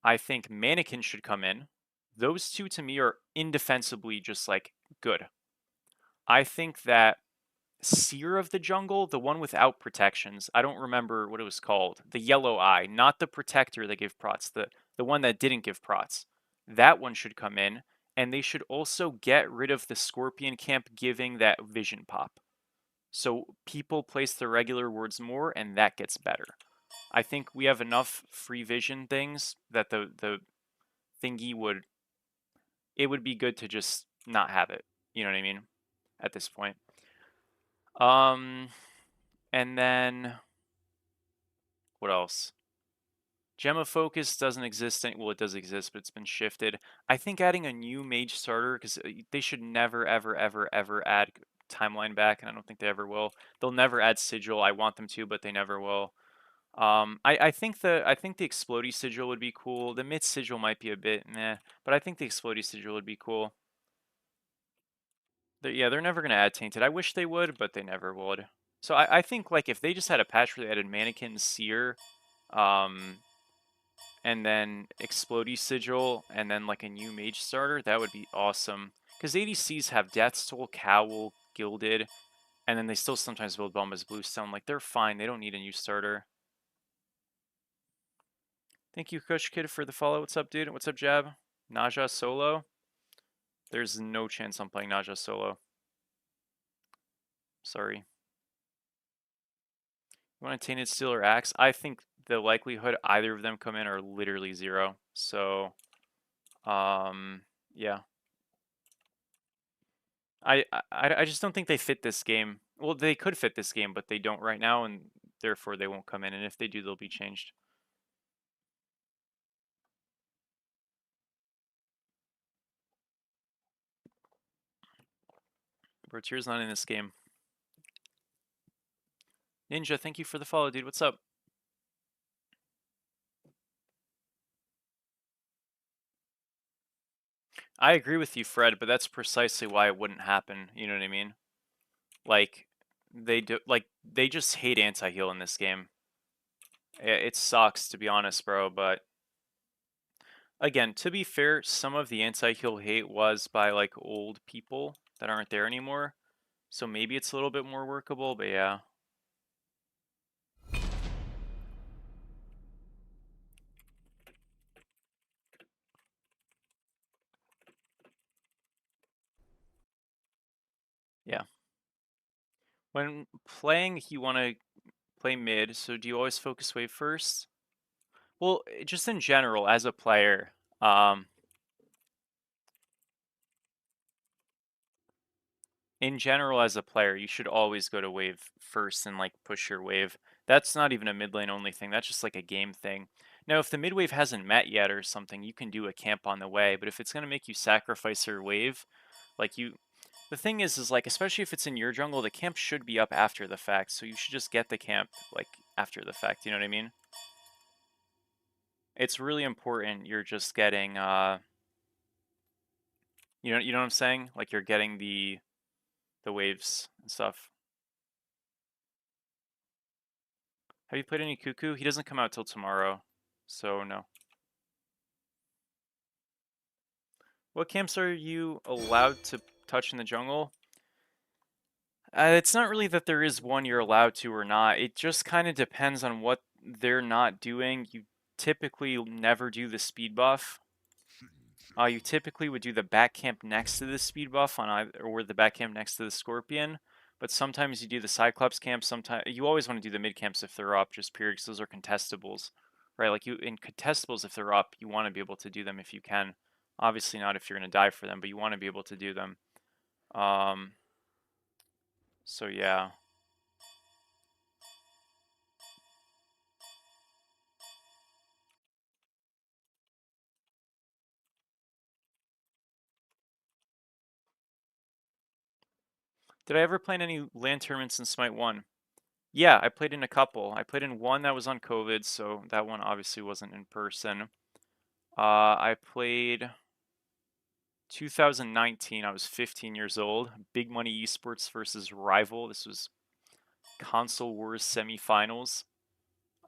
I think Mannequin should come in. Those two to me are indefensibly just like good. I think that Seer of the Jungle, the one without protections, I don't remember what it was called. The yellow eye, not the protector that gave prots, the one that didn't give prots. That one should come in, and they should also get rid of the Scorpion Camp giving that vision pop. So people place the regular wards more, and that gets better. I think we have enough free vision things that the thingy would be good to just not have it. You know what I mean? At this point. And then what else? Gemma Focus doesn't exist. Well, it does exist, but it's been shifted. I think adding a new mage starter, because they should never, ever, ever, ever add timeline back, and I don't think they ever will. They'll never add sigil. I want them to, but they never will. I think the Explodey sigil would be cool. The Myth sigil might be a bit meh, but I think the Explodey sigil would be cool. They're never gonna add Tainted. I wish they would, but they never would. So I think like if they just had a patch where they added Mannequin, Seer, and then Explodey Sigil, and then like a new Mage starter, that would be awesome. Because ADCs have Death's Toll, Cowl, Gilded, and then they still sometimes build Bombas Bluestone. Like they're fine. They don't need a new starter. Thank you, Kush Kid, for the follow. What's up, dude? What's up, Jab? Naja solo? There's no chance I'm playing Naja solo. Sorry. You want a Tainted Steel or Axe? I think the likelihood either of them come in are literally 0. So, yeah. I just don't think they fit this game. Well, they could fit this game, but they don't right now, and therefore they won't come in. And if they do, they'll be changed. Bertier's not in this game. Ninja, thank you for the follow, dude. What's up? I agree with you, Fred, but that's precisely why it wouldn't happen. You know what I mean? Like they just hate anti-heal in this game. It sucks, to be honest, bro, but again, to be fair, some of the anti-heal hate was by like old people that aren't there anymore. So maybe it's a little bit more workable, but yeah. Yeah. When playing, you want to play mid, so do you always focus wave first? Well, just in general, as a player, you should always go to wave first and like push your wave. That's not even a mid lane only thing. That's just like a game thing. Now, if the mid wave hasn't met yet or something, you can do a camp on the way. But if it's going to make you sacrifice your wave, like the thing is like, especially if it's in your jungle, the camp should be up after the fact. So you should just get the camp like after the fact. You know what I mean? It's really important you're just getting, you know what I'm saying? Like you're getting the waves and stuff. Have you played any Cuckoo? He doesn't come out till tomorrow, so no. What camps are you allowed to touch in the jungle? It's not really that there is one you're allowed to or not. It just kind of depends on what they're not doing. You typically never do the speed buff. You typically would do the back camp next to the speed buff on either, or the back camp next to the Scorpion. But sometimes you do the Cyclops camp. Sometimes you always want to do the mid camps if they're up, just period, because those are contestables, right? Like in contestables, if they're up, you want to be able to do them if you can. Obviously not if you're going to die for them, but you want to be able to do them. So yeah. Did I ever play in any LAN tournaments in Smite 1? Yeah, I played in a couple. I played in one that was on COVID, so that one obviously wasn't in person. I played 2019. I was 15 years old. Big Money Esports versus Rival. This was Console Wars semifinals.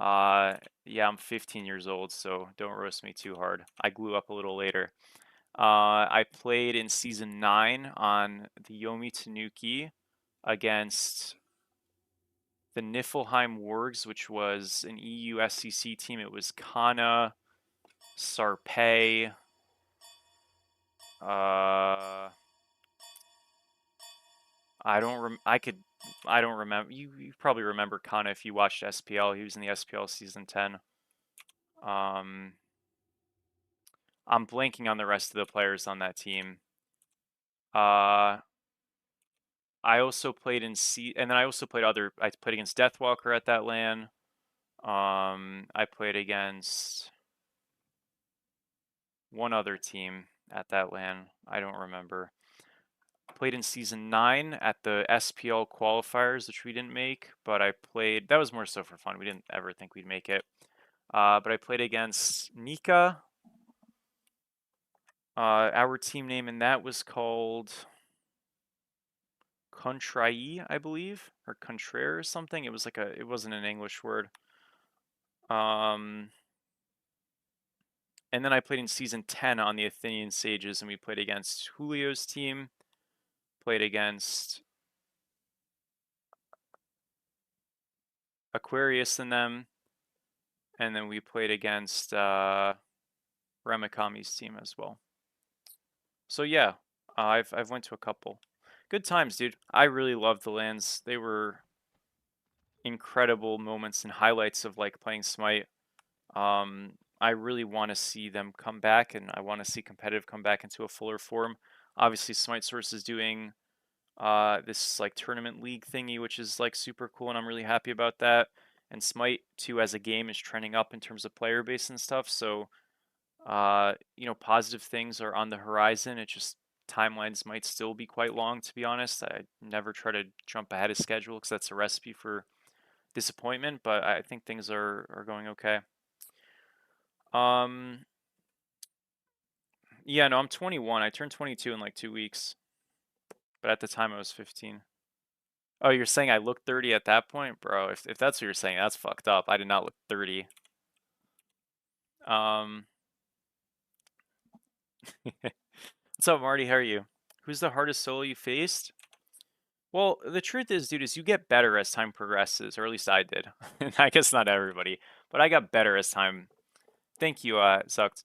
Yeah, I'm 15 years old, so don't roast me too hard. I grew up a little later. I played in Season 9 on the Yomi Tanuki against the Niflheim Wargs, which was an EU SEC team. It was Kana, Sarpei, I don't remember. You probably remember Kana if you watched SPL. He was in the SPL season 10. I'm blanking on the rest of the players on that team. I also played in and then I also played I played against Deathwalker at that LAN. I played against one other team at that LAN. I don't remember. Played in Season 9 at the SPL qualifiers, which we didn't make, but that was more so for fun. We didn't ever think we'd make it. But I played against Nika. Our team name in that was called Contrai, I believe, or Contraire or something. It was it wasn't an English word. And then I played in Season 10 on the Athenian Sages, and we played against Julio's team. Played against Aquarius and them. And then we played against Remikami's team as well. So yeah, I've went to a couple. Good times, dude. I really loved the LANs. They were incredible moments and highlights of like playing Smite. I really want to see them come back, and I want to see competitive come back into a fuller form. Obviously, Smite Source is doing this like tournament league thingy, which is like super cool, and I'm really happy about that. And Smite 2 as a game is trending up in terms of player base and stuff. So, positive things are on the horizon. It just timelines might still be quite long, to be honest. I never try to jump ahead of schedule because that's a recipe for disappointment. But I think things are going okay. Yeah, no, I'm 21. I turned 22 in like 2 weeks. But at the time I was 15. Oh, you're saying I looked 30 at that point? Bro, if that's what you're saying, that's fucked up. I did not look 30. What's up, Marty? How are you? Who's the hardest solo you faced? Well, the truth is, dude, is you get better as time progresses, or at least I did. I guess not everybody, but I got better as time. Thank you, Sucked.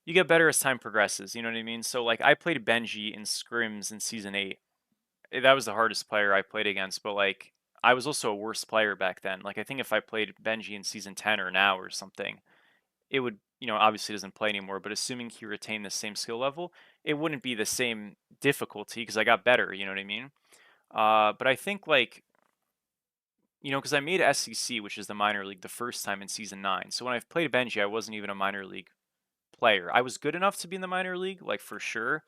You get better as time progresses, you know what I mean? So, like, I played Benji in scrims in Season 8. That was the hardest player I played against, but like I was also a worse player back then. Like I think if I played Benji in Season 10 or now or something, it would, obviously doesn't play anymore, but assuming he retained the same skill level, it wouldn't be the same difficulty because I got better, you know what I mean? But I think like you know, because I made SEC, which is the minor league, the first time in season 9. So when I played Benji, I wasn't even a minor league player. I was good enough to be in the minor league, like for sure,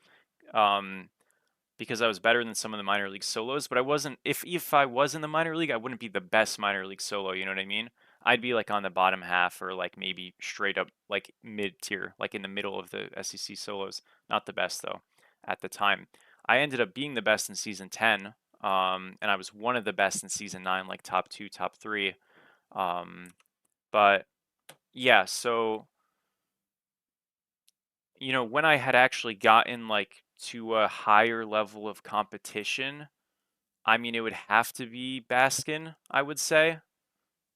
because I was better than some of the minor league solos. But I wasn't. If I was in the minor league, I wouldn't be the best minor league solo. You know what I mean? I'd be like on the bottom half, or like maybe straight up like mid tier, like in the middle of the SEC solos. Not the best though, at the time. I ended up being the best in season 10, and I was one of the best in season 9, like top 2, top 3. But yeah, so you know, when I had actually gotten like to a higher level of competition, I mean, it would have to be Baskin, I would say,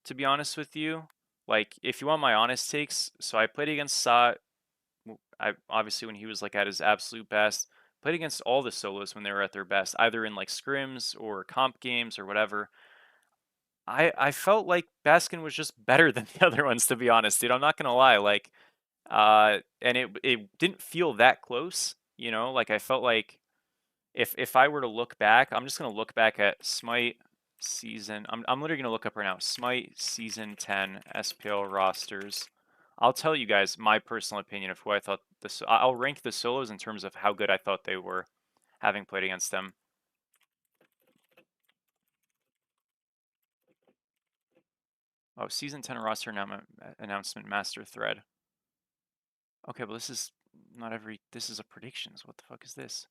to be honest with you. Like, if you want my honest takes, so I played against Sot. I obviously when he was like at his absolute best. Played against all the solos when they were at their best, either in like scrims or comp games or whatever. I felt like Baskin was just better than the other ones, to be honest, dude. I'm not gonna lie. Like, and it didn't feel that close, you know. Like I felt like if I were to look back, I'm just gonna look back at Smite season. I'm literally gonna look up right now. Smite season 10 SPL rosters. I'll tell you guys my personal opinion of who I thought this. I'll rank the solos in terms of how good I thought they were, having played against them. Oh, season 10 roster announcement master thread. Okay, well this is not every. This is a predictions. What the fuck is this?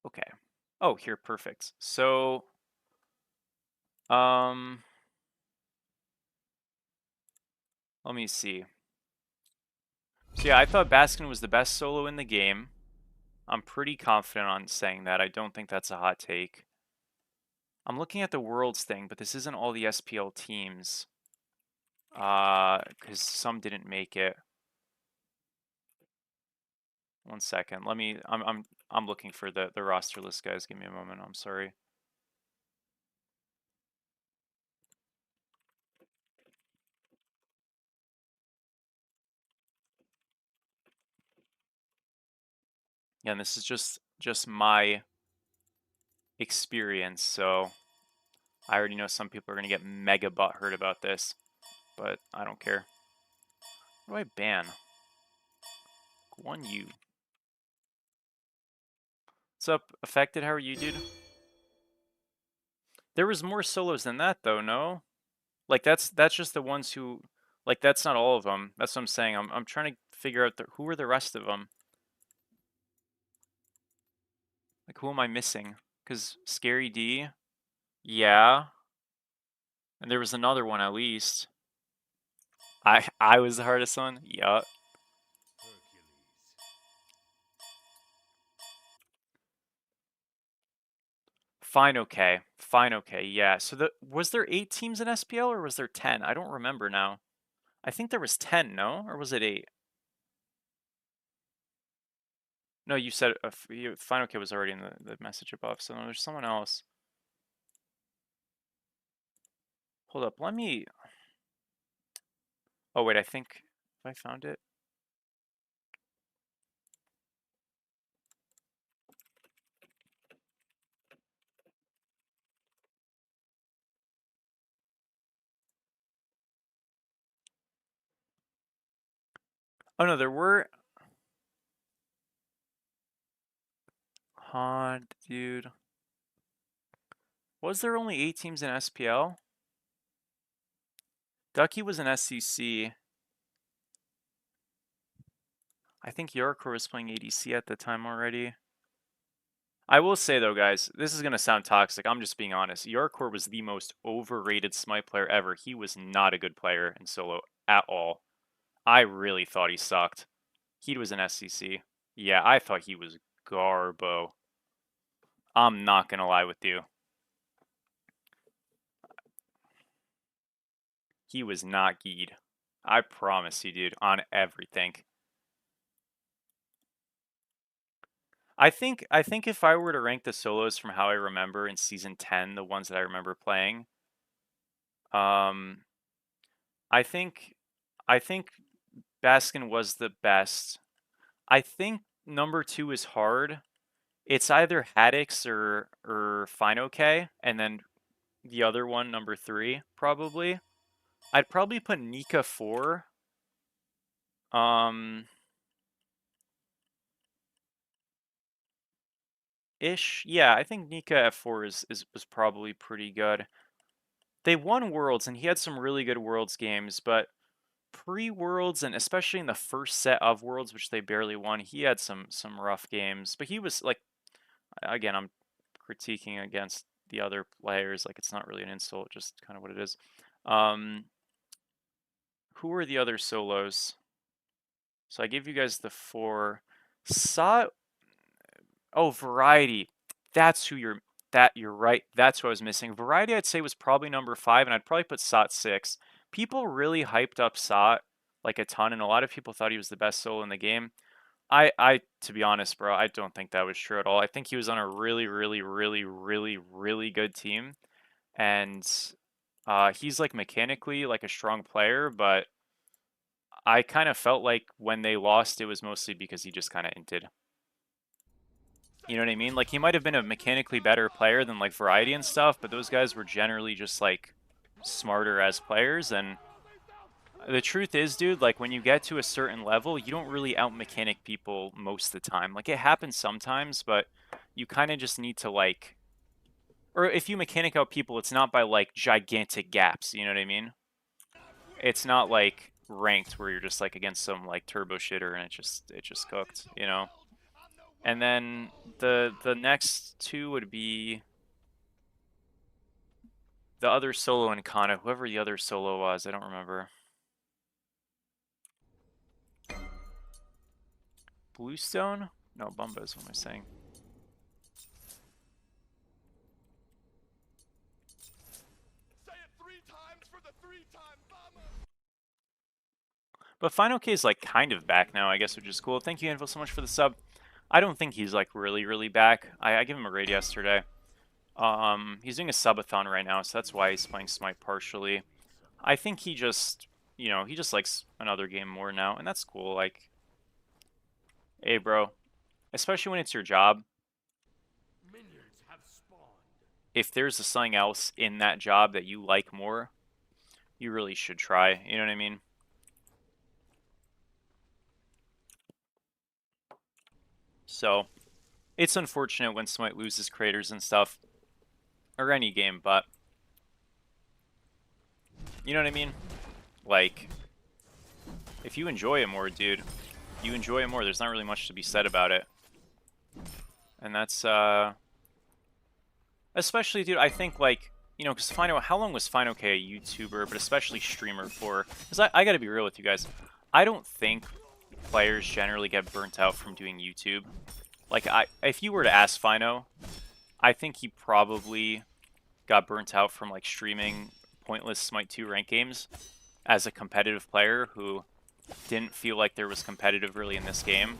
Okay. Oh, here, perfect. So, let me see. So yeah, I thought Baskin was the best solo in the game. I'm pretty confident on saying that. I don't think that's a hot take. I'm looking at the Worlds thing, but this isn't all the SPL teams. Because some didn't make it. One second. Let me. I'm looking for the roster list, guys. Give me a moment. I'm sorry. Yeah, and this is just my experience, so I already know some people are gonna get mega butthurt about this, but I don't care. What do I ban? One U. What's up, Affected? How are you, dude? There was more solos than that, though. No, like that's just the ones who, like that's not all of them. That's what I'm saying. I'm trying to figure out who are the rest of them. Like who am I missing? Because Scary D, yeah, and there was another one at least. I was the hardest one. Yup. Fine, okay. Fine, okay. Yeah. So was there 8 teams in SPL or was there 10? I don't remember now. I think there was 10, no? Or was it 8? No, you said fine, okay was already in the message above. So no, there's someone else. Hold up. Let me. Oh, wait. I think I found it. Oh, no, there were. Huh, dude. Was there only 8 teams in SPL? Ducky was in SCC. I think Yorkor was playing ADC at the time already. I will say though, guys, this is gonna sound toxic. I'm just being honest. Yorkor was the most overrated Smite player ever. He was not a good player in solo at all. I really thought he sucked. He was an SCC. Yeah, I thought he was garbo. I'm not gonna lie with you. He was not geed. I promise you, dude, on everything. I think if I were to rank the solos from how I remember in season 10, the ones that I remember playing, I think Baskin was the best. I think number 2 is hard. It's either Haddix or Fine OK, and then the other one, number 3, probably. I'd probably put Nika 4. Ish. Yeah, I think Nika at 4 was probably pretty good. They won Worlds, and he had some really good Worlds games, but pre-Worlds, and especially in the first set of Worlds, which they barely won, he had some rough games. But he was, like, again, I'm critiquing against the other players, like, it's not really an insult, just kind of what it is. Who are the other solos? So I gave you guys the 4. Oh, Variety. That's who you're. You're right. That's who I was missing. Variety, I'd say, was probably number 5, and I'd probably put Sot 6. People really hyped up Sot like a ton, and a lot of people thought he was the best solo in the game. To be honest, bro, I don't think that was true at all. I think he was on a really, really, really, really, really good team, and he's like mechanically like a strong player, but I kind of felt like when they lost, it was mostly because he just kind of inted. You know what I mean? Like, he might have been a mechanically better player than, like, Variety and stuff, but those guys were generally just, like, smarter as players, and the truth is, dude, like, when you get to a certain level, you don't really out-mechanic people most of the time. Like, it happens sometimes, but you kind of just need to, like... Or if you mechanic out people, it's not by, like, gigantic gaps, you know what I mean? It's not, like, ranked where you're just, like, against some, like, turbo shitter and it just cooked, you know? And then the next 2 would be the other solo in Kana, whoever the other solo was, I don't remember. Bluestone? No, Bumbas, what am I saying? Say it 3 times for the 3-time bomber. But Final K is like kind of back now, I guess, which is cool. Thank you, Anvil, so much for the sub. I don't think he's like really, really back. I gave him a raid yesterday. He's doing a subathon right now, so that's why he's playing Smite partially. I think he just, you know, he just likes another game more now, and that's cool. Like, hey, bro, especially when it's your job, Minions have spawned. if there's something else in that job that you like more, you really should try. You know what I mean? So, it's unfortunate when Smite loses creators and stuff, or any game, but you know what I mean? Like, if you enjoy it more, dude, you enjoy it more. There's not really much to be said about it. And that's, especially, dude, I think, like, you know, because how long was Final K a YouTuber, but especially streamer for? Because I gotta be real with you guys. I don't think players generally get burnt out from doing YouTube. Like, if you were to ask Fino, I think he probably got burnt out from, like, streaming pointless Smite 2 rank games as a competitive player who didn't feel like there was competitive really in this game.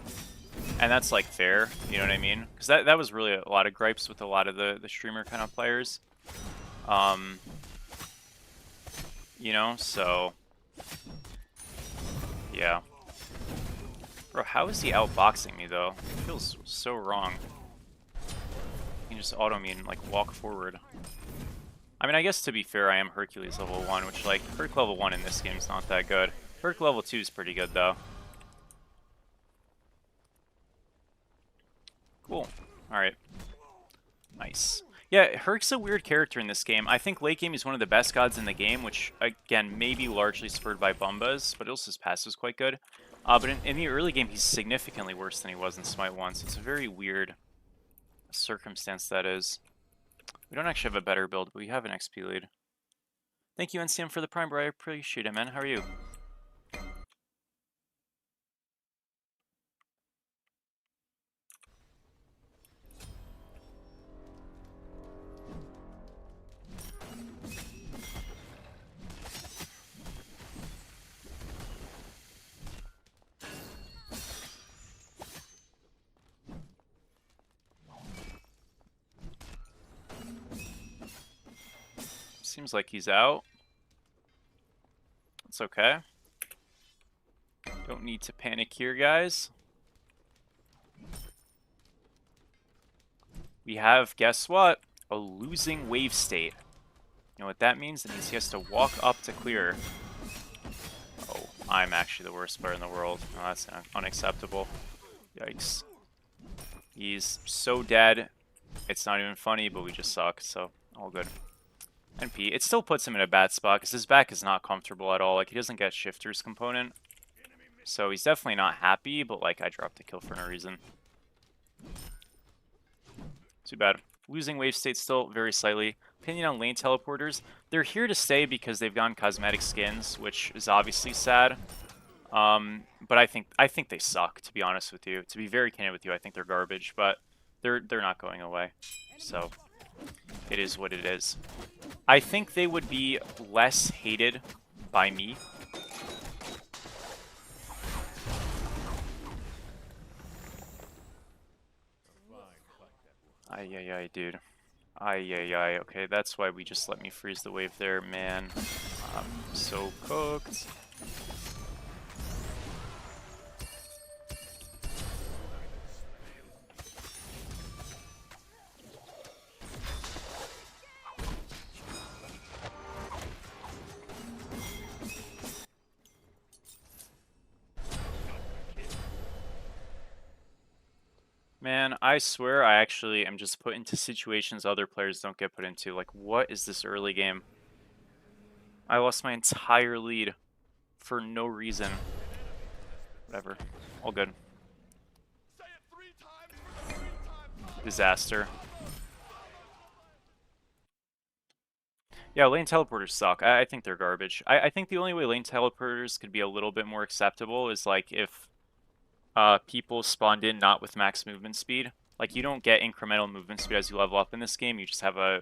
And that's, like, fair, you know what I mean? Because that was really a lot of gripes with a lot of the streamer kind of players. You know, so... Yeah. Bro, how is he outboxing me, though? It feels so wrong. You can just auto me and, like, walk forward. I mean, I guess to be fair, I am Hercules level 1, which, like, Herc level 1 in this game is not that good. Herc level 2 is pretty good, though. Cool. Alright. Nice. Yeah, Herc's a weird character in this game. I think late game he's one of the best gods in the game, which, again, may be largely spurred by Bumbas, but also his passive is quite good. But in the early game, he's significantly worse than he was in Smite 1, so it's a very weird circumstance that is. We don't actually have a better build, but we have an XP lead. Thank you, NCM, for the prime, bro. I appreciate it, man. How are you? Seems like he's out. It's okay. Don't need to panic here, guys. We have, guess what? A losing wave state. You know what that means? It means he has to walk up to clear. Oh, I'm actually the worst player in the world. Oh, that's unacceptable. Yikes. He's so dead. It's not even funny, but we just suck, so all good. NP. It still puts him in a bad spot because his back is not comfortable at all. Like, he doesn't get Shifter's component. So he's definitely not happy, but like, I dropped a kill for no reason. Too bad. Losing wave state still very slightly. Opinion on lane teleporters. They're here to stay because they've gotten cosmetic skins, which is obviously sad. But I think they suck, to be honest with you. To be very candid with you, I think they're garbage, but they're not going away. So it is what it is. I think they would be less hated by me. Ay, dude. Ay. Okay, that's why we just let me freeze the wave there, man. I'm so cooked. Man, I swear I actually am just put into situations other players don't get put into. Like, what is this early game? I lost my entire lead for no reason. Whatever. All good. Say it 3 times for the 3 times. Disaster. Yeah, lane teleporters suck. I think they're garbage. I think the only way lane teleporters could be a little bit more acceptable is like if people spawned in not with max movement speed. Like, you don't get incremental movement speed as you level up in this game. You just have a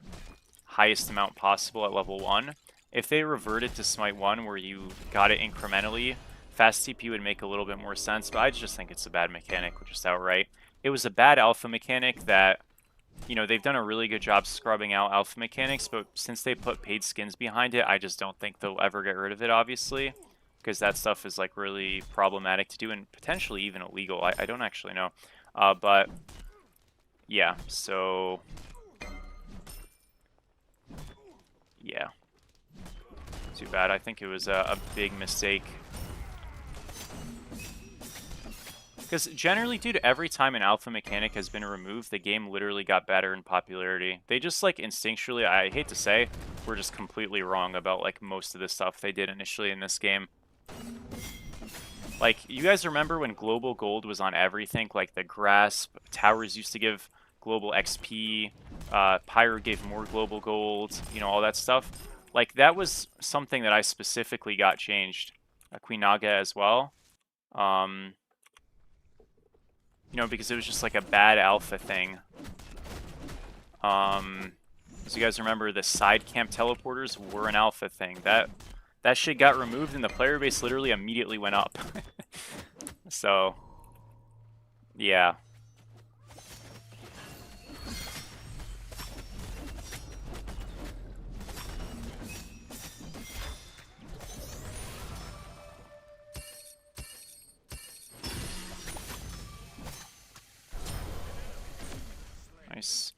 highest amount possible at level 1. If they reverted to Smite 1 where you got it incrementally, fast TP would make a little bit more sense, but I just think it's a bad mechanic, just outright. It was a bad alpha mechanic that, you know, they've done a really good job scrubbing out alpha mechanics, but since they put paid skins behind it, I just don't think they'll ever get rid of it, obviously. Because that stuff is like really problematic to do and potentially even illegal. I don't actually know. But yeah, so yeah. Too bad. I think it was a big mistake. Because generally, dude, every time an alpha mechanic has been removed, the game literally got better in popularity. They just, like, instinctually, I hate to say, were just completely wrong about, like, most of the stuff they did initially in this game. Like, you guys remember when Global Gold was on everything? Like, the Grasp, Towers used to give Global XP, Pyro gave more Global Gold, you know, all that stuff. Like, that was something that I specifically got changed. Queen Naga as well. You know, because it was just like a bad alpha thing. As you guys remember, the side camp teleporters were an alpha thing. That shit got removed and the player base literally immediately went up. So, yeah. Nice.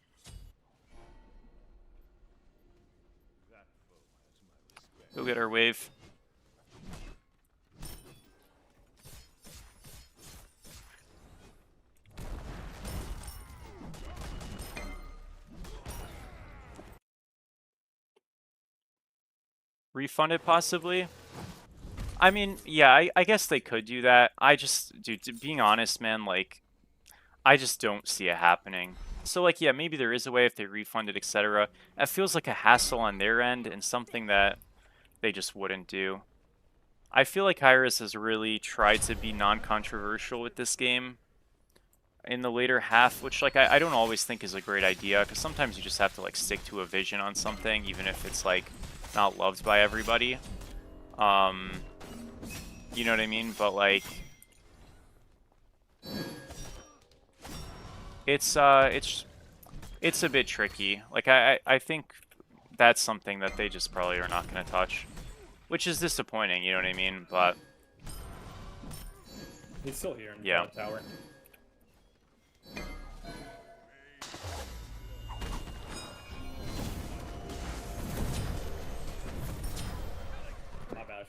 Go get our wave. Refund it possibly? I mean, yeah, I guess they could do that. I just, dude, being honest, man, like, I just don't see it happening. So, like, yeah, maybe there is a way if they refund it, etc. It feels like a hassle on their end and something that they just wouldn't do. I feel like Hyris has really tried to be non-controversial with this game in the later half, which, like, I don't always think is a great idea, because sometimes you just have to, like, stick to a vision on something, even if it's, like, not loved by everybody. You know what I mean? But, like, it's a bit tricky. Like, I think that's something that they just probably are not going to touch, which is disappointing, you know what I mean? But He's still here in yeah. the tower.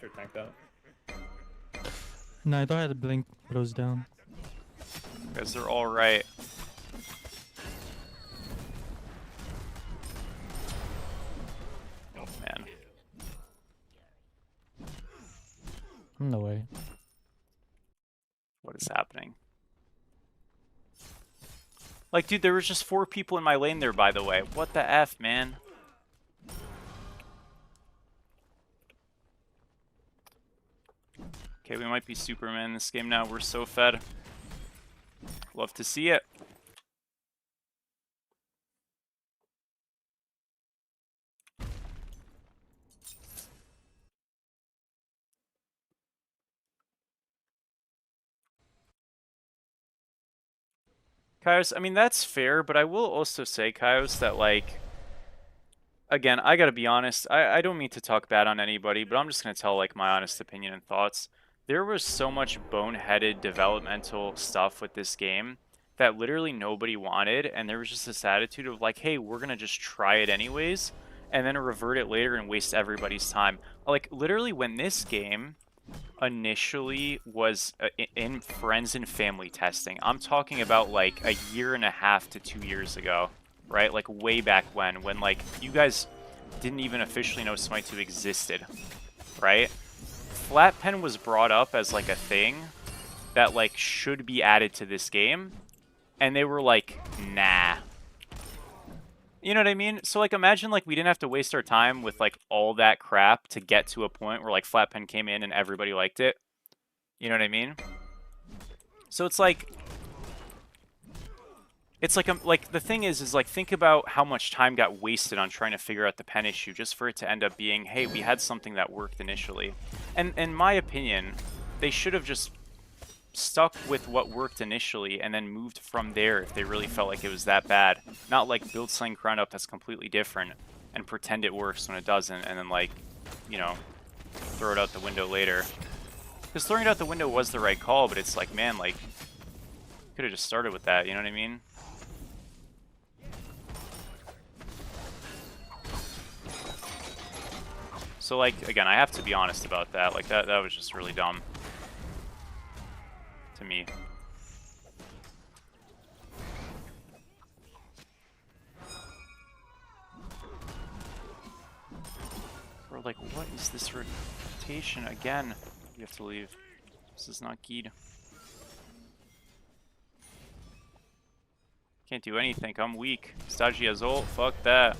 or tank that. No, I thought I had to blink those down. Guys, they're all right. Oh man. No way. What is happening? Like, dude, there was just 4 people in my lane there, by the way. What the F, man? Okay, we might be Superman in this game now. We're so fed. Love to see it. Kaios, I mean, that's fair, but I will also say, Kaios, that, like, again, I gotta be honest, I don't mean to talk bad on anybody, but I'm just gonna tell, like, my honest opinion and thoughts. There was so much boneheaded developmental stuff with this game that literally nobody wanted, and there was just this attitude of, like, hey, we're gonna just try it anyways, and then revert it later and waste everybody's time. Like, literally, when this game initially was in friends and family testing, I'm talking about like a 1.5 to 2 years ago, right? Like way back when like you guys didn't even officially know Smite 2 existed, right? Flat pen was brought up as like a thing that like should be added to this game, and they were like, nah. You know what I mean? So, like, imagine, like, we didn't have to waste our time with, like, all that crap to get to a point where, like, flat pen came in and everybody liked it. You know what I mean? So it's like, the thing is, like, think about how much time got wasted on trying to figure out the pen issue just for it to end up being, hey, we had something that worked initially. And in my opinion, they should have just stuck with what worked initially and then moved from there if they really felt like it was that bad. Not like build something ground up that's completely different and pretend it works when it doesn't, and then, like, you know, throw it out the window later. Because throwing it out the window was the right call, but it's like, man, like, could have just started with that, you know what I mean? So, like, again, I have to be honest about that. Like, that was just really dumb. To me. Or like, what is this rotation again? We have to leave. This is not keyed. Can't do anything. I'm weak. Stagi has ult. Fuck that.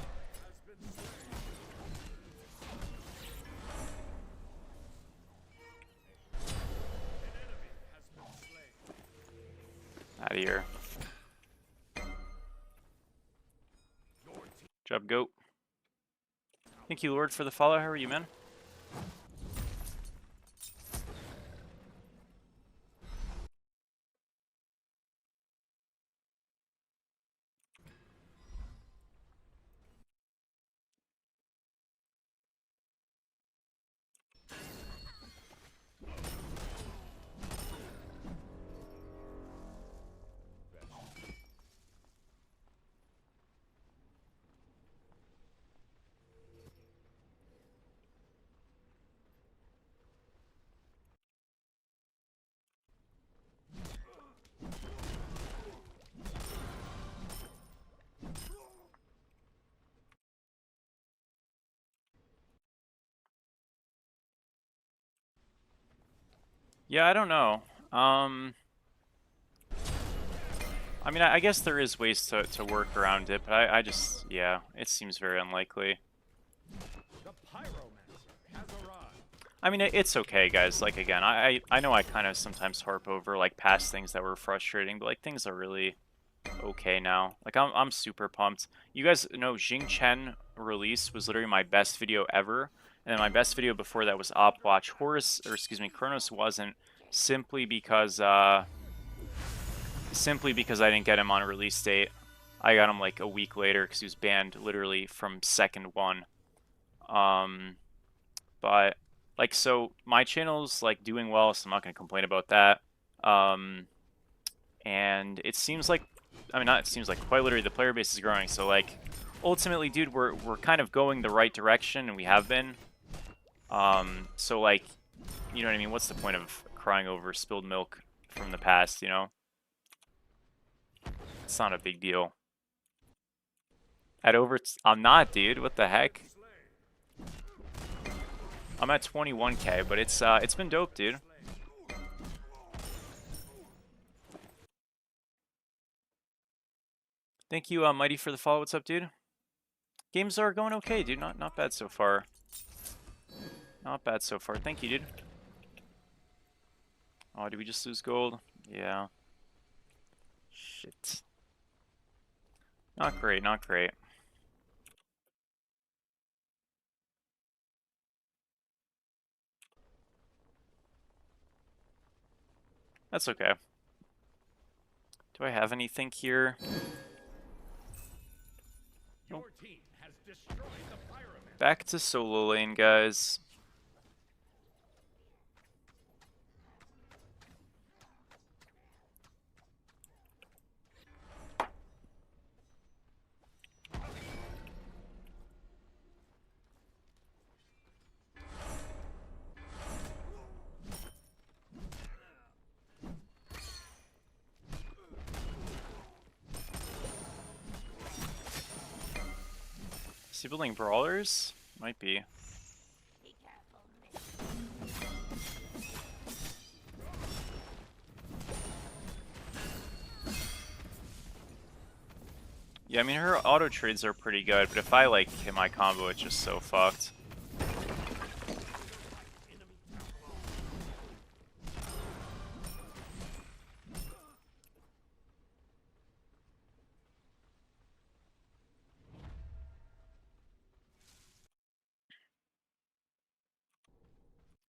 Out of here. Job goat. Thank you, Lord, for the follow. How are you, man? Yeah, I don't know. I mean, I guess there is ways to work around it, but I just, yeah, it seems very unlikely. The pyromancer has arrived. I mean, it's okay, guys. Like, again, I know I kind of sometimes harp over, like, past things that were frustrating, but, like, things are really okay now. Like, I'm super pumped. You guys know Jing Chen release was literally my best video ever, and then my best video before that was Op Watch. Horus, or excuse me, Kronos wasn't, simply because I didn't get him on a release date. I got him like a week later because he was banned literally from second one. But like, so my channel's like doing well, so I'm not gonna complain about that. And it seems like, I mean, not it seems like, quite literally the player base is growing. So like, ultimately, dude, we're kind of going the right direction, and we have been. So like, you know what I mean? What's the point of crying over spilled milk from the past, you know? It's not a big deal. I'm not, dude. What the heck? I'm at 21k, but it's been dope, dude. Thank you, Mighty, for the follow. What's up, dude? Games are going okay, dude. Not bad so far. Not bad so far. Thank you, dude. Oh, did we just lose gold? Yeah. Shit. Not great, not great. That's okay. Do I have anything here? Your team has destroyed the pyramid. Back to solo lane, guys. Is he building brawlers? Might be. Yeah, I mean, her auto trades are pretty good, but if I like hit my combo, it's just so fucked.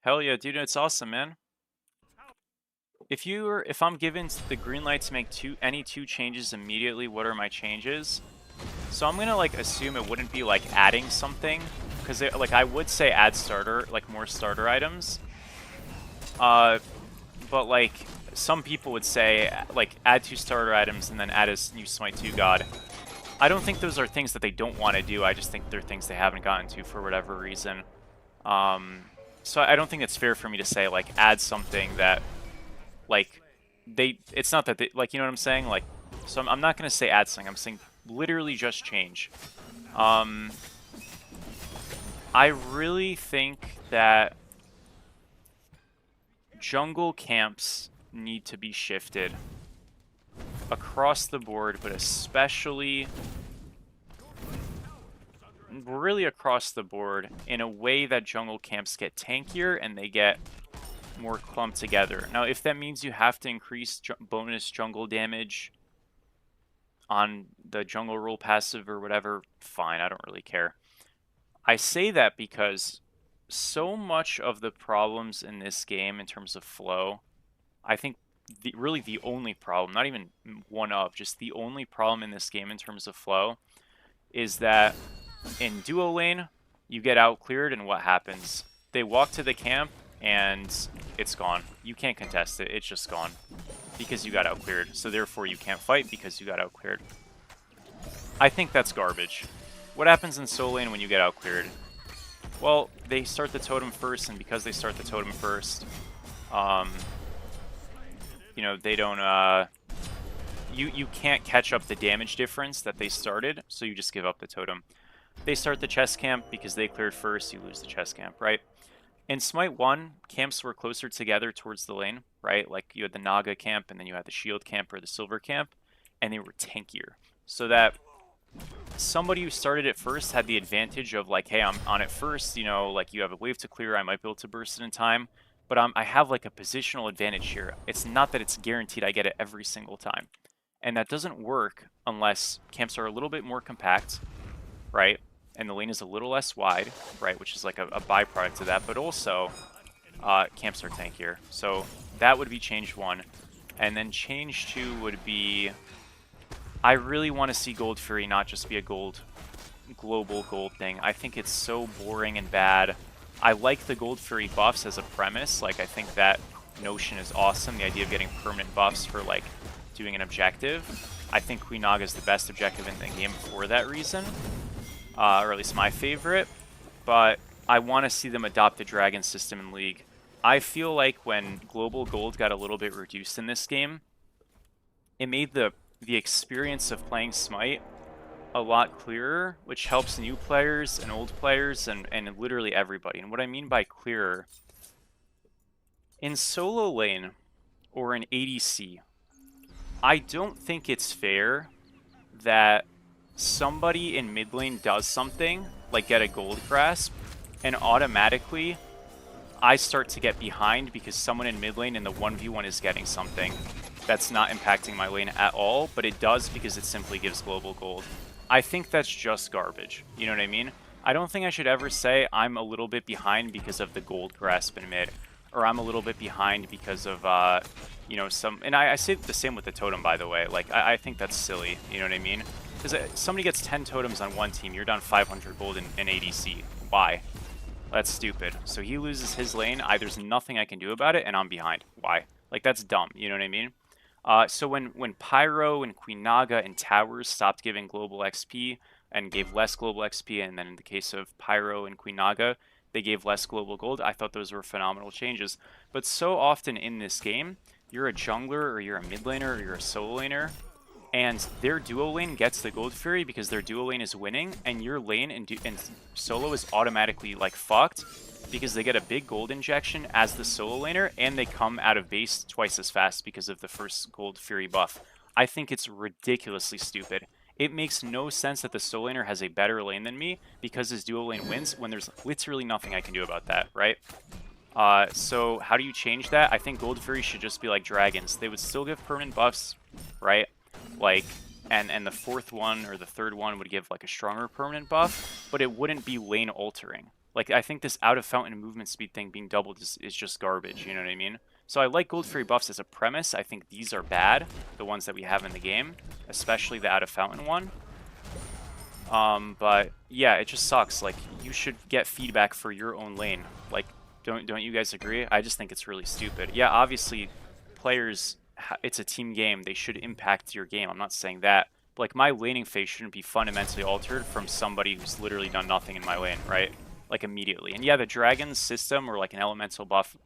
Hell yeah, dude, it's awesome, man. If I'm given the green light to make any two changes immediately, what are my changes? So I'm gonna like assume it wouldn't be like adding something, because like I would say add starter, like more starter items. But like some people would say like add 2 starter items and then add a new Smite 2 god. I don't think those are things that they don't want to do. I just think they're things they haven't gotten to for whatever reason. So I don't think it's fair for me to say like add something that like it's not that they, like, you know what I'm saying? Like, so I'm not gonna say add something. I'm saying literally just change. I really think that jungle camps need to be shifted across the board, but especially really across the board in a way that jungle camps get tankier and they get more clumped together. Now, if that means you have to increase bonus jungle damage on the jungle rule passive or whatever, fine, I don't really care. I say that because so much of the problems in this game in terms of flow, I think really the only problem, not even one of, just the only problem in this game in terms of flow is that in duo lane, you get out cleared and what happens? They walk to the camp and it's gone. You can't contest it, it's just gone. Because you got out cleared. So therefore you can't fight because you got out cleared. I think that's garbage. What happens in solo lane when you get out cleared? Well, they start the totem first, and because they start the totem first, you know, they don't, you can't catch up the damage difference that they started, so you just give up the totem. They start the chest camp because they cleared first, you lose the chest camp, right? In Smite 1, camps were closer together towards the lane, right? Like you had the Naga camp and then you had the shield camp or the silver camp, and they were tankier. So that somebody who started it first had the advantage of like, hey, I'm on it first, you know, like you have a wave to clear, I might be able to burst it in time, but I have like a positional advantage here. It's not that it's guaranteed I get it every single time. And that doesn't work unless camps are a little bit more compact, right? And the lane is a little less wide, right? Which is like a byproduct of that, but also camps are tankier. So that would be change 1. And then change 2 would be, I really want to see Gold Fury not just be a global gold thing. I think it's so boring and bad. I like the Gold Fury buffs as a premise. Like, I think that notion is awesome. The idea of getting permanent buffs for like doing an objective. I think Queen Naga is the best objective in the game for that reason. Or at least my favorite. But I want to see them adopt the dragon system in League. I feel like when global gold got a little bit reduced in this game, it made the experience of playing Smite a lot clearer, which helps new players and old players and literally everybody. And what I mean by clearer, in solo lane or in ADC, I don't think it's fair that somebody in mid lane does something, like get a gold grasp, and automatically I start to get behind because someone in mid lane in the 1v1 is getting something that's not impacting my lane at all, but it does because it simply gives global gold. I think that's just garbage. You know what I mean? I don't think I should ever say I'm a little bit behind because of the gold grasp in mid, or I'm a little bit behind because of, you know, some... And I say the same with the totem, by the way. Like, I think that's silly. You know what I mean? Because somebody gets 10 totems on one team, you're down 500 gold in ADC. Why? That's stupid. So he loses his lane, there's nothing I can do about it, and I'm behind. Why? Like, that's dumb. You know what I mean? So when Pyro and Queen Naga and Towers stopped giving global XP and gave less global XP, and then in the case of Pyro and Queen Naga, they gave less global gold, I thought those were phenomenal changes. But so often in this game, you're a jungler, or you're a mid laner, or you're a solo laner, and their duo lane gets the gold fury because their duo lane is winning, and your lane and solo is automatically like fucked because they get a big gold injection as the solo laner, and they come out of base twice as fast because of the first gold fury buff. I think it's ridiculously stupid. It makes no sense that the solo laner has a better lane than me because his duo lane wins when there's literally nothing I can do about that, right? So how do you change that? I think gold fury should just be like dragons. They would still give permanent buffs, right? Like, and the fourth one or the third one would give like a stronger permanent buff, but it wouldn't be lane altering. Like, I think this out of fountain movement speed thing being doubled is just garbage, you know what I mean? So I like gold fury buffs as a premise. I think these are bad, the ones that we have in the game, especially the out of fountain one. But yeah, it just sucks. Like, you should get feedback for your own lane. Like, don't you guys agree? I just think it's really stupid. Yeah, obviously players, it's a team game, they should impact your game. I'm not saying that. But like, my laning phase shouldn't be fundamentally altered from somebody who's literally done nothing in my lane, right? Like, immediately. And yeah, the dragon system, or like an elemental buff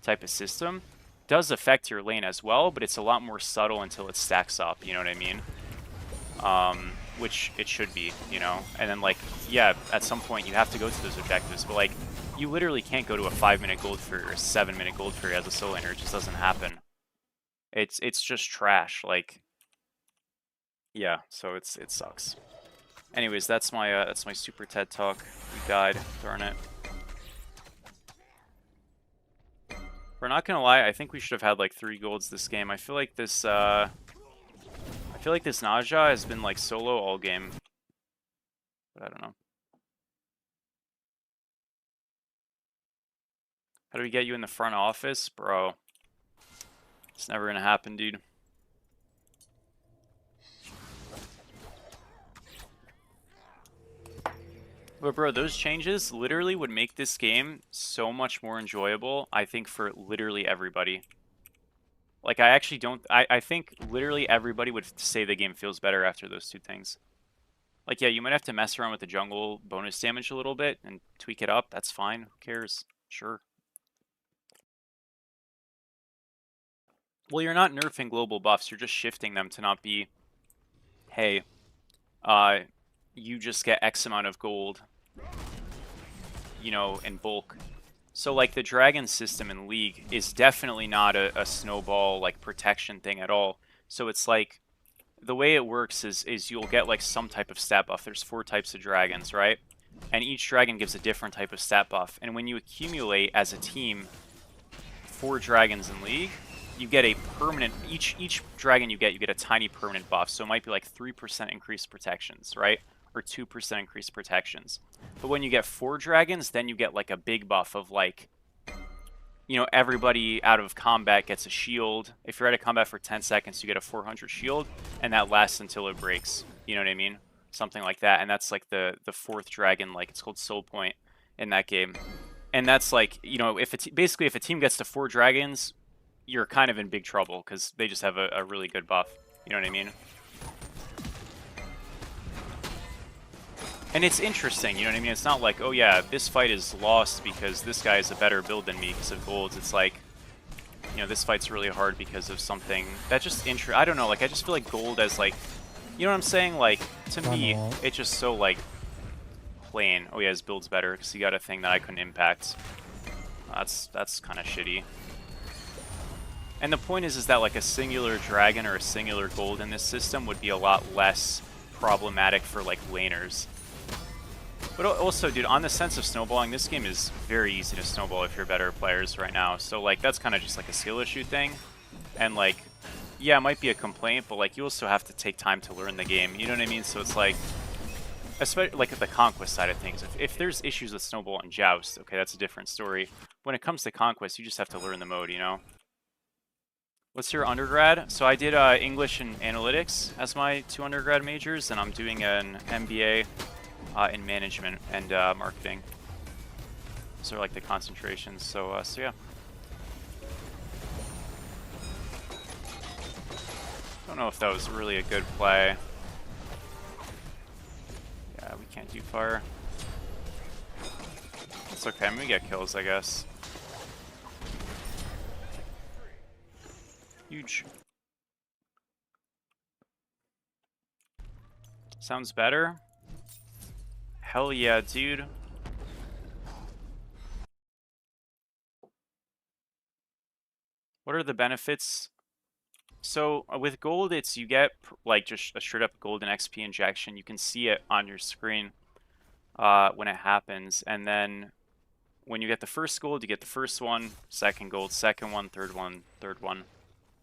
type of system, does affect your lane as well, but it's a lot more subtle until it stacks up, you know what I mean? Which it should be, you know? And then, like, yeah, at some point you have to go to those objectives, but like, you literally can't go to a 5-minute gold fury or a 7-minute gold fury as a solo laner. It just doesn't happen. It's just trash. Like, yeah, so it sucks. Anyways, that's my super TED talk. We died, darn it. We're not gonna lie, I think we should have had like 3 golds this game. I feel like this Naja has been like solo all game. But I don't know. How do we get you in the front office? Bro. It's never gonna happen, dude. But bro, those changes literally would make this game so much more enjoyable, I think, for literally everybody. Like, I actually don't... I think literally everybody would say the game feels better after those 2 things. Like, yeah, you might have to mess around with the jungle bonus damage a little bit and tweak it up. That's fine. Who cares? Sure. Well, you're not nerfing global buffs. You're just shifting them to not be, hey, you just get X amount of gold, you know, in bulk. So, like, the dragon system in League is definitely not a snowball, like, protection thing at all. So it's like, the way it works is you'll get, like, some type of stat buff. There's 4 types of dragons, right? And each dragon gives a different type of stat buff. And when you accumulate, as a team, 4 dragons in League, you get a permanent... Each dragon you get a tiny permanent buff. So it might be, like, 3% increased protections, right? Or 2% increased protections. But when you get 4 dragons, then you get like a big buff of like, you know, everybody out of combat gets a shield. If you're out of combat for 10 seconds, you get a 400 shield, and that lasts until it breaks. You know what I mean? Something like that. And that's like the 4th dragon, like, it's called Soul Point in that game. And that's like, you know, basically if a team gets to 4 dragons, you're kind of in big trouble because they just have a really good buff. You know what I mean? And it's interesting, you know what I mean? It's not like, oh yeah, this fight is lost because this guy is a better build than me because of golds. It's like, you know, this fight's really hard because of something that just I don't know, like I just feel like gold as like, you know what I'm saying? Like to me, it's just so like plain. Oh yeah, his build's better because he got a thing that I couldn't impact. That's kind of shitty. And the point is that like a singular dragon or a singular gold in this system would be a lot less problematic for like laners. But also, dude, on the sense of snowballing, this game is very easy to snowball if you're better players right now. So, like, that's kind of just like a skill issue thing. And, like, yeah, it might be a complaint, but, like, you also have to take time to learn the game. You know what I mean? So it's like, especially, like, the Conquest side of things. If there's issues with snowball and Joust, okay, that's a different story. When it comes to Conquest, you just have to learn the mode, you know? What's your undergrad? So I did English and Analytics as my 2 undergrad majors, and I'm doing an MBA in management and marketing. So like the concentrations. So yeah. Don't know if that was really a good play. Yeah, we can't do fire. It's okay. I'm gonna get kills, I guess. Huge. Sounds better. Hell yeah, dude. What are the benefits? So with gold, it's you get like just a straight up golden XP injection. You can see it on your screen when it happens, and then when you get the first gold, you get the first one, second gold, second one, third one,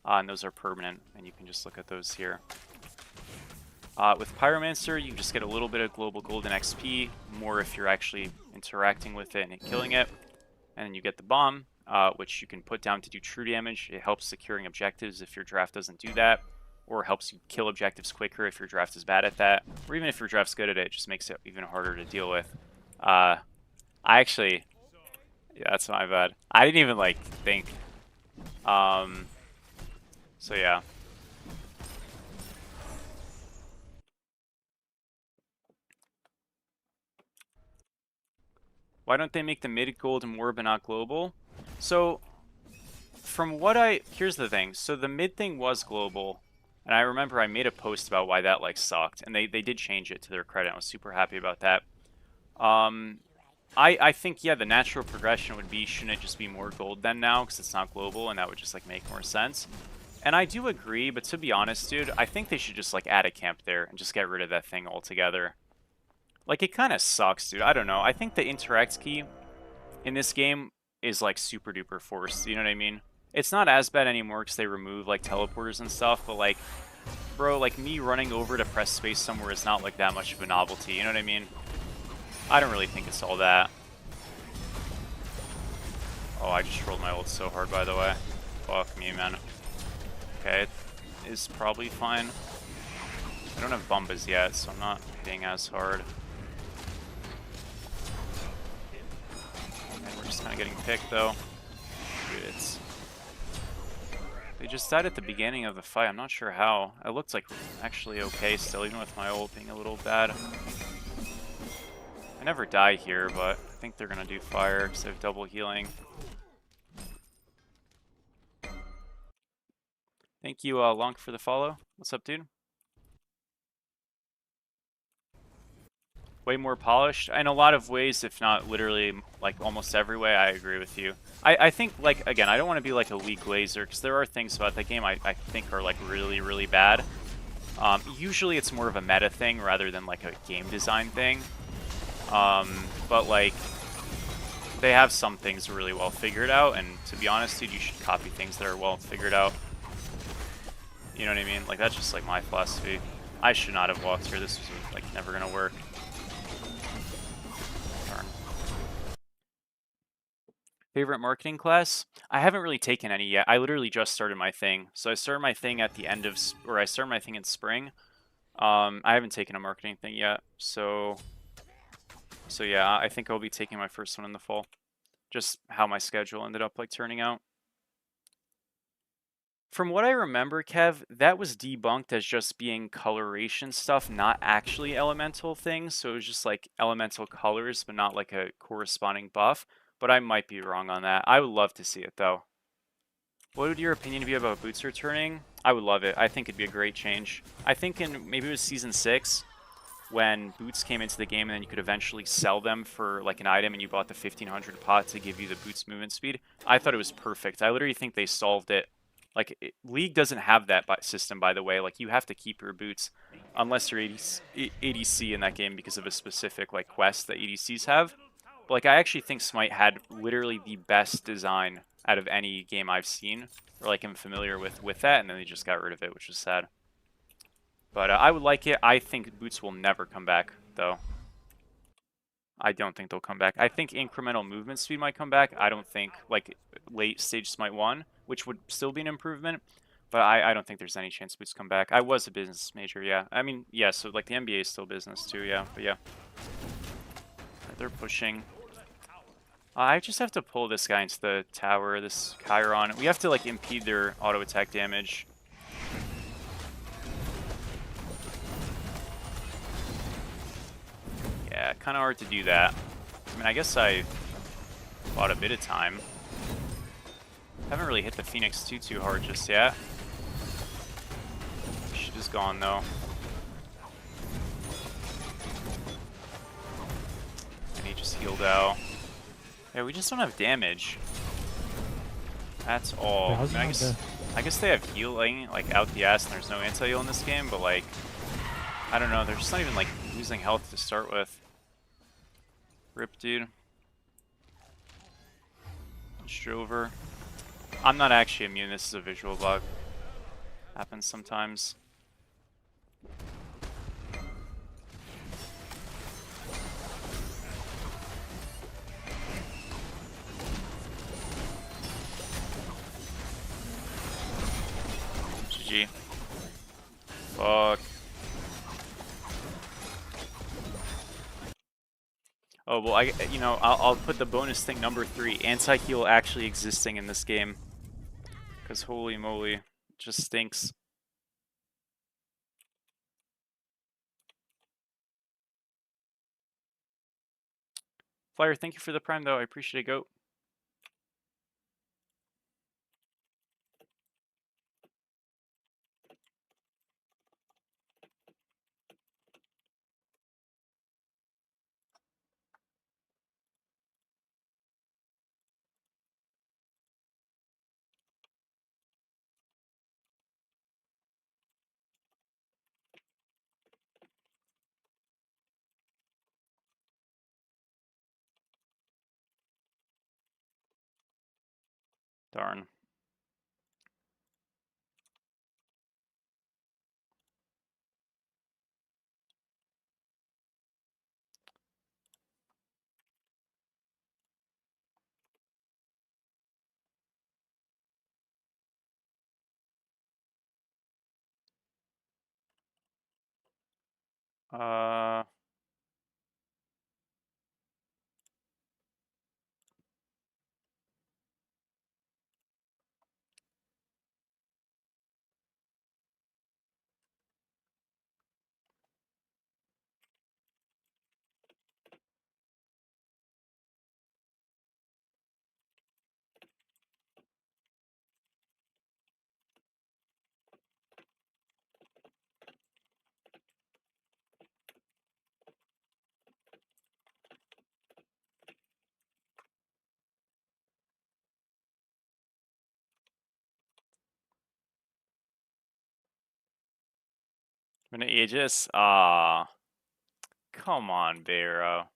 and those are permanent, and you can just look at those here. With Pyromancer, you just get a little bit of global golden XP, more if you're actually interacting with it and killing it. And then you get the bomb, which you can put down to do true damage. It helps securing objectives if your draft doesn't do that, or helps you kill objectives quicker if your draft is bad at that, or even if your draft's good at it, it just makes it even harder to deal with. I actually, yeah, that's my bad. I didn't even like think. So yeah. Why don't they make the mid gold more but not global? So, from what here's the thing. So the mid thing was global, and I remember I made a post about why that like sucked, and they did change it to their credit. I was super happy about that. I think yeah, the natural progression would be shouldn't it just be more gold then now because it's not global, and that would just like make more sense. And I do agree, but to be honest, dude, I think they should just like add a camp there and just get rid of that thing altogether. Like, it kind of sucks, dude. I don't know. I think the interact key in this game is, like, super duper forced. You know what I mean? It's not as bad anymore because they remove, like, teleporters and stuff. But, like, bro, like, me running over to press space somewhere is not, like, that much of a novelty. You know what I mean? I don't really think it's all that. Oh, I just rolled my ult so hard, by the way. Fuck me, man. Okay, it is probably fine. I don't have Bumbas yet, so I'm not hitting as hard. And we're just kind of getting picked, though. Dude, they just died at the beginning of the fight. I'm not sure how. It looked like actually okay still, even with my ult being a little bad. I never die here, but I think they're going to do fire because they have double healing. Thank you, Lonk, for the follow. What's up, dude? Way more polished in a lot of ways, if not literally like almost every way. I agree with you. I think, like, again, I don't want to be like a League Glazer because there are things about that game I think are like really, really bad. Usually it's more of a meta thing rather than like a game design thing. But like they have some things really well figured out, and to be honest, dude, you should copy things that are well figured out. You know what I mean? Like, that's just like my philosophy. I should not have walked here. This was like never gonna work. Darn. Favorite marketing class? I haven't really taken any yet. I literally just started my thing. So I started my thing at the end of, or I started my thing in spring. I haven't taken a marketing thing yet. So yeah, I think I'll be taking my first one in the fall. Just how my schedule ended up like turning out. From what I remember, Kev, that was debunked as just being coloration stuff, not actually elemental things. So it was just like elemental colors, but not like a corresponding buff. But I might be wrong on that. I would love to see it though. What would your opinion be about boots returning? I would love it. I think it'd be a great change. I think in maybe it was season 6 when boots came into the game and then you could eventually sell them for like an item and you bought the 1500 pot to give you the boots movement speed. I thought it was perfect. I literally think they solved it. Like, League doesn't have that system, by the way. Like, you have to keep your boots unless you're ADC in that game because of a specific, like, quest that ADCs have. But, like, I actually think Smite had literally the best design out of any game I've seen, or, like, I'm familiar with that, and then they just got rid of it, which is sad. But I would like it. I think boots will never come back, though. I don't think they'll come back. I think incremental movement speed might come back. I don't think, like, late stage Smite 1, which would still be an improvement, but I don't think there's any chance boots come back. I was a business major, yeah. I mean, yeah, so, like, the NBA is still business, too, yeah, but yeah. They're pushing. I just have to pull this guy into the tower, this Chiron. We have to, like, impede their auto attack damage. Yeah, kind of hard to do that. I mean, I guess I bought a bit of time. Haven't really hit the Phoenix too hard just yet. She is gone, though. And he just healed out. Yeah, we just don't have damage. That's all. Yeah, how's I, mean, he not dead? I guess they have healing, like, out the ass, and there's no anti-heal in this game, but, like, I don't know. They're just not even, like, losing health to start with. Rip, dude. Strover. I'm not actually immune. This is a visual bug. Happens sometimes. GG. Fuck. Oh, well, I'll put the bonus thing number 3, anti-heal actually existing in this game. Because holy moly, it just stinks. Flyer, thank you for the prime, though. I appreciate it, goat. Darn. Uh... I'm gonna Aegis? Come on, Vero.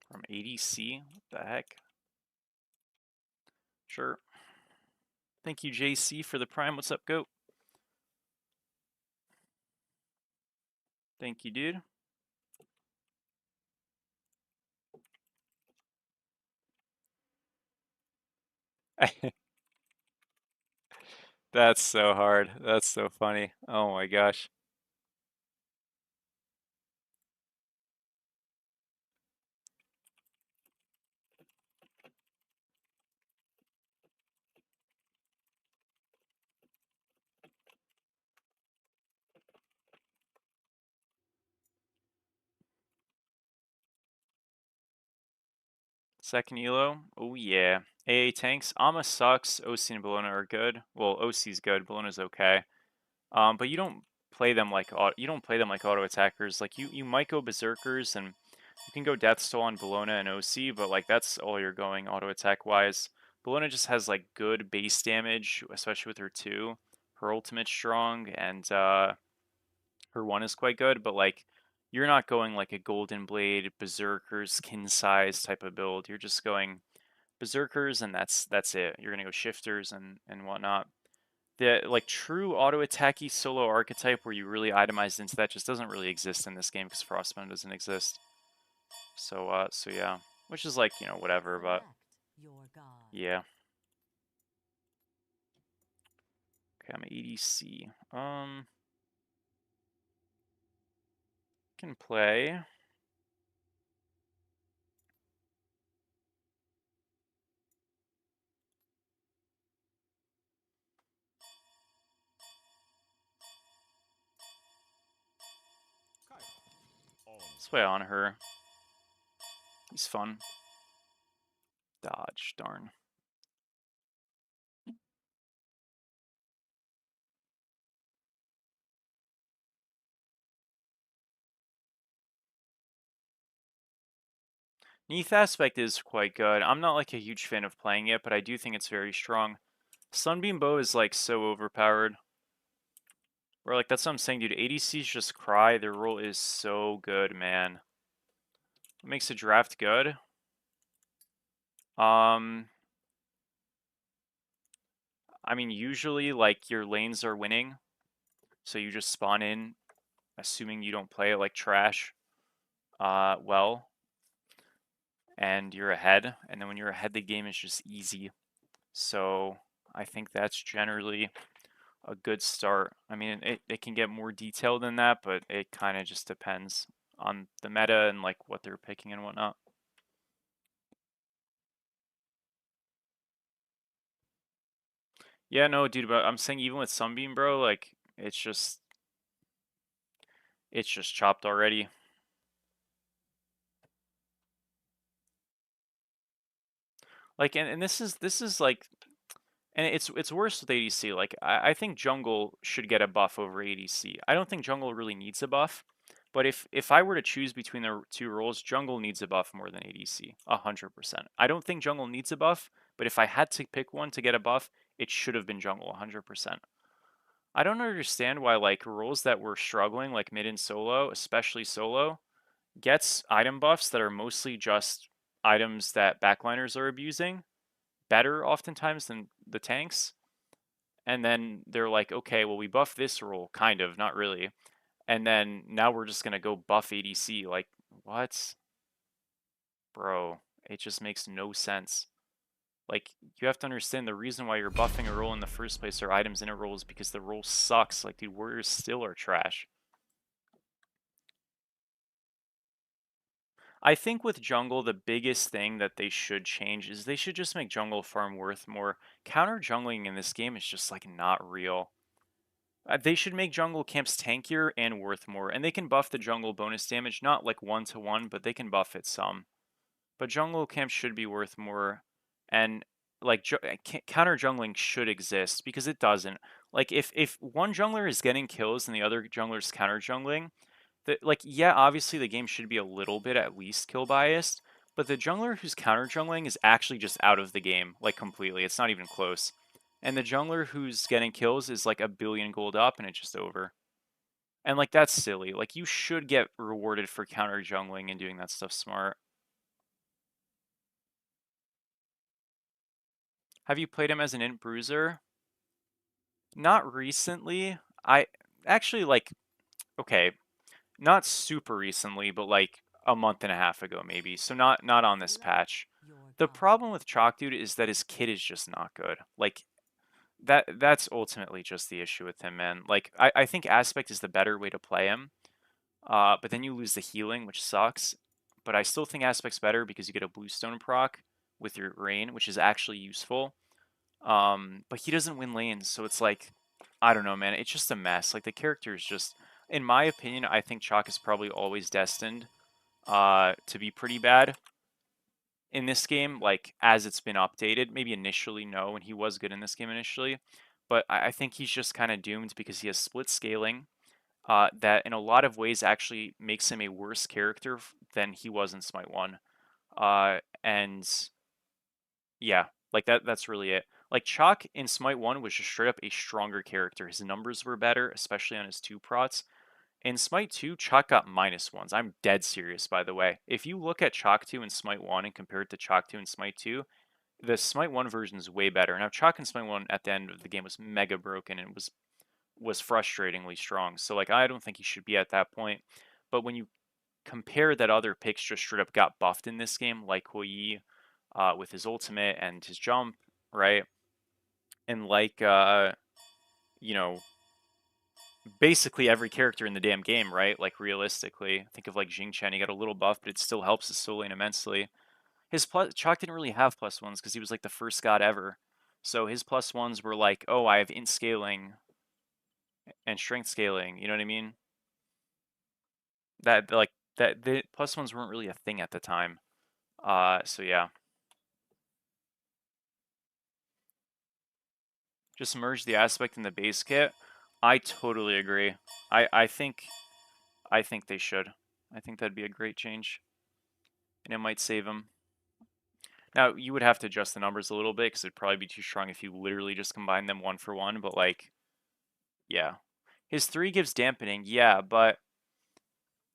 From ADC? What the heck? Sure. Thank you, JC, for the prime. What's up, goat? Thank you, dude. That's so hard. That's so funny. Oh my gosh. Second elo? Oh yeah. AA tanks. Ama sucks. OC and Bologna are good. Well, OC's good. Bologna's okay. But you don't play them like auto attackers. Like you might go berserkers and you can go Deathstone on Bologna and OC, but like that's all you're going auto attack wise. Bologna just has like good base damage, especially with her 2. Her ultimate's strong and her 1 is quite good, but like you're not going like a Golden Blade, Berserkers, Kin size type of build. You're just going Berserkers and that's it. You're gonna go shifters and whatnot. The like true auto attacky solo archetype where you really itemize into that just doesn't really exist in this game because Frostbound doesn't exist. So yeah, which is like, you know, whatever, but Select your god. yeah. Okay, I'm ADC. Can play. Let's play on her. He's fun. Dodge, darn. Neath aspect is quite good. I'm not like a huge fan of playing it, but I do think it's very strong. Sunbeam Bow is like so overpowered. Or like that's what I'm saying, dude. ADCs just cry. Their role is so good, man. What makes a draft good? I mean, usually like your lanes are winning, so you just spawn in, assuming you don't play it like trash. Well, and you're ahead, and then when you're ahead, the game is just easy. So I think that's generally a good start. I mean, it can get more detailed than that, but it kind of just depends on the meta and like what they're picking and whatnot. Yeah, no, dude, but I'm saying even with Sunbeam, bro, like it's just chopped already. Like and this is like and it's worse with ADC. Like I think jungle should get a buff over ADC. I don't think jungle really needs a buff. But if I were to choose between the 2 roles, jungle needs a buff more than ADC, 100%. I don't think jungle needs a buff, but if I had to pick one to get a buff, it should have been jungle, 100%. I don't understand why like roles that were struggling, like mid and solo, especially solo, gets item buffs that are mostly just items that backliners are abusing, better oftentimes than the tanks. And then they're like, okay, well we buff this role, kind of, not really. And then now we're just gonna go buff ADC. Like, what? Bro, it just makes no sense. Like, you have to understand the reason why you're buffing a role in the first place or items in a role is because the role sucks. Like, dude, warriors still are trash. I think with jungle, the biggest thing that they should change is they should just make jungle farm worth more. Counter jungling in this game is just like not real. They should make jungle camps tankier and worth more, and they can buff the jungle bonus damage, not like 1-to-1, but they can buff it some. But jungle camps should be worth more, and like counter jungling should exist because it doesn't. Like if one jungler is getting kills and the other jungler is counter jungling, like yeah, obviously the game should be a little bit at least kill biased, but the jungler who's counter jungling is actually just out of the game, like completely. It's not even close. And the jungler who's getting kills is like a billion gold up and it's just over. And like that's silly. Like you should get rewarded for counter jungling and doing that stuff smart. Have you played him as an int bruiser? Not recently. I actually like okay, not super recently, but like a month and a half ago, maybe. So not on this patch. Your The God. problem with Chalk Dude is that his kit is just not good. Like that's ultimately just the issue with him, man. Like I think Aspect is the better way to play him. But then you lose the healing, which sucks. But I still think Aspect's better because you get a Bluestone proc with your Rain, which is actually useful. But he doesn't win lanes, so it's like, I don't know, man. It's just a mess. Like the character is just, in my opinion, I think Chalk is probably always destined to be pretty bad in this game, like as it's been updated. Maybe initially, no, and he was good in this game initially. But I think he's just kind of doomed because he has split scaling. That in a lot of ways actually makes him a worse character than he was in Smite 1. And yeah, like that's really it. Like Chalk in Smite 1 was just straight up a stronger character. His numbers were better, especially on his 2 prots. In Smite 2, Chalk got -1s. I'm dead serious, by the way. If you look at Chalk 2 in Smite 1 and compare it to Chalk 2 in Smite 2, the Smite 1 version is way better. Now, Chalk in Smite 1 at the end of the game was mega broken and was frustratingly strong. So, like, I don't think he should be at that point. But when you compare that other picks just straight up got buffed in this game, like Hou Yi with his ultimate and his jump, right? And like, you know, basically every character in the damn game, right? Like realistically, think of like Jing Chen. He got a little buff, but it still helps his solo lane immensely. His Chalk didn't really have +1s because he was like the first god ever. So his +1s were like, oh, I have int scaling and strength scaling. You know what I mean? That like that the +1s weren't really a thing at the time. So yeah. Just merge the aspect in the base kit. I totally agree. I think they should. I think that'd be a great change. And it might save him. Now, you would have to adjust the numbers a little bit because it'd probably be too strong if you literally just combine them 1 for 1, but like, yeah. His 3 gives dampening, yeah, but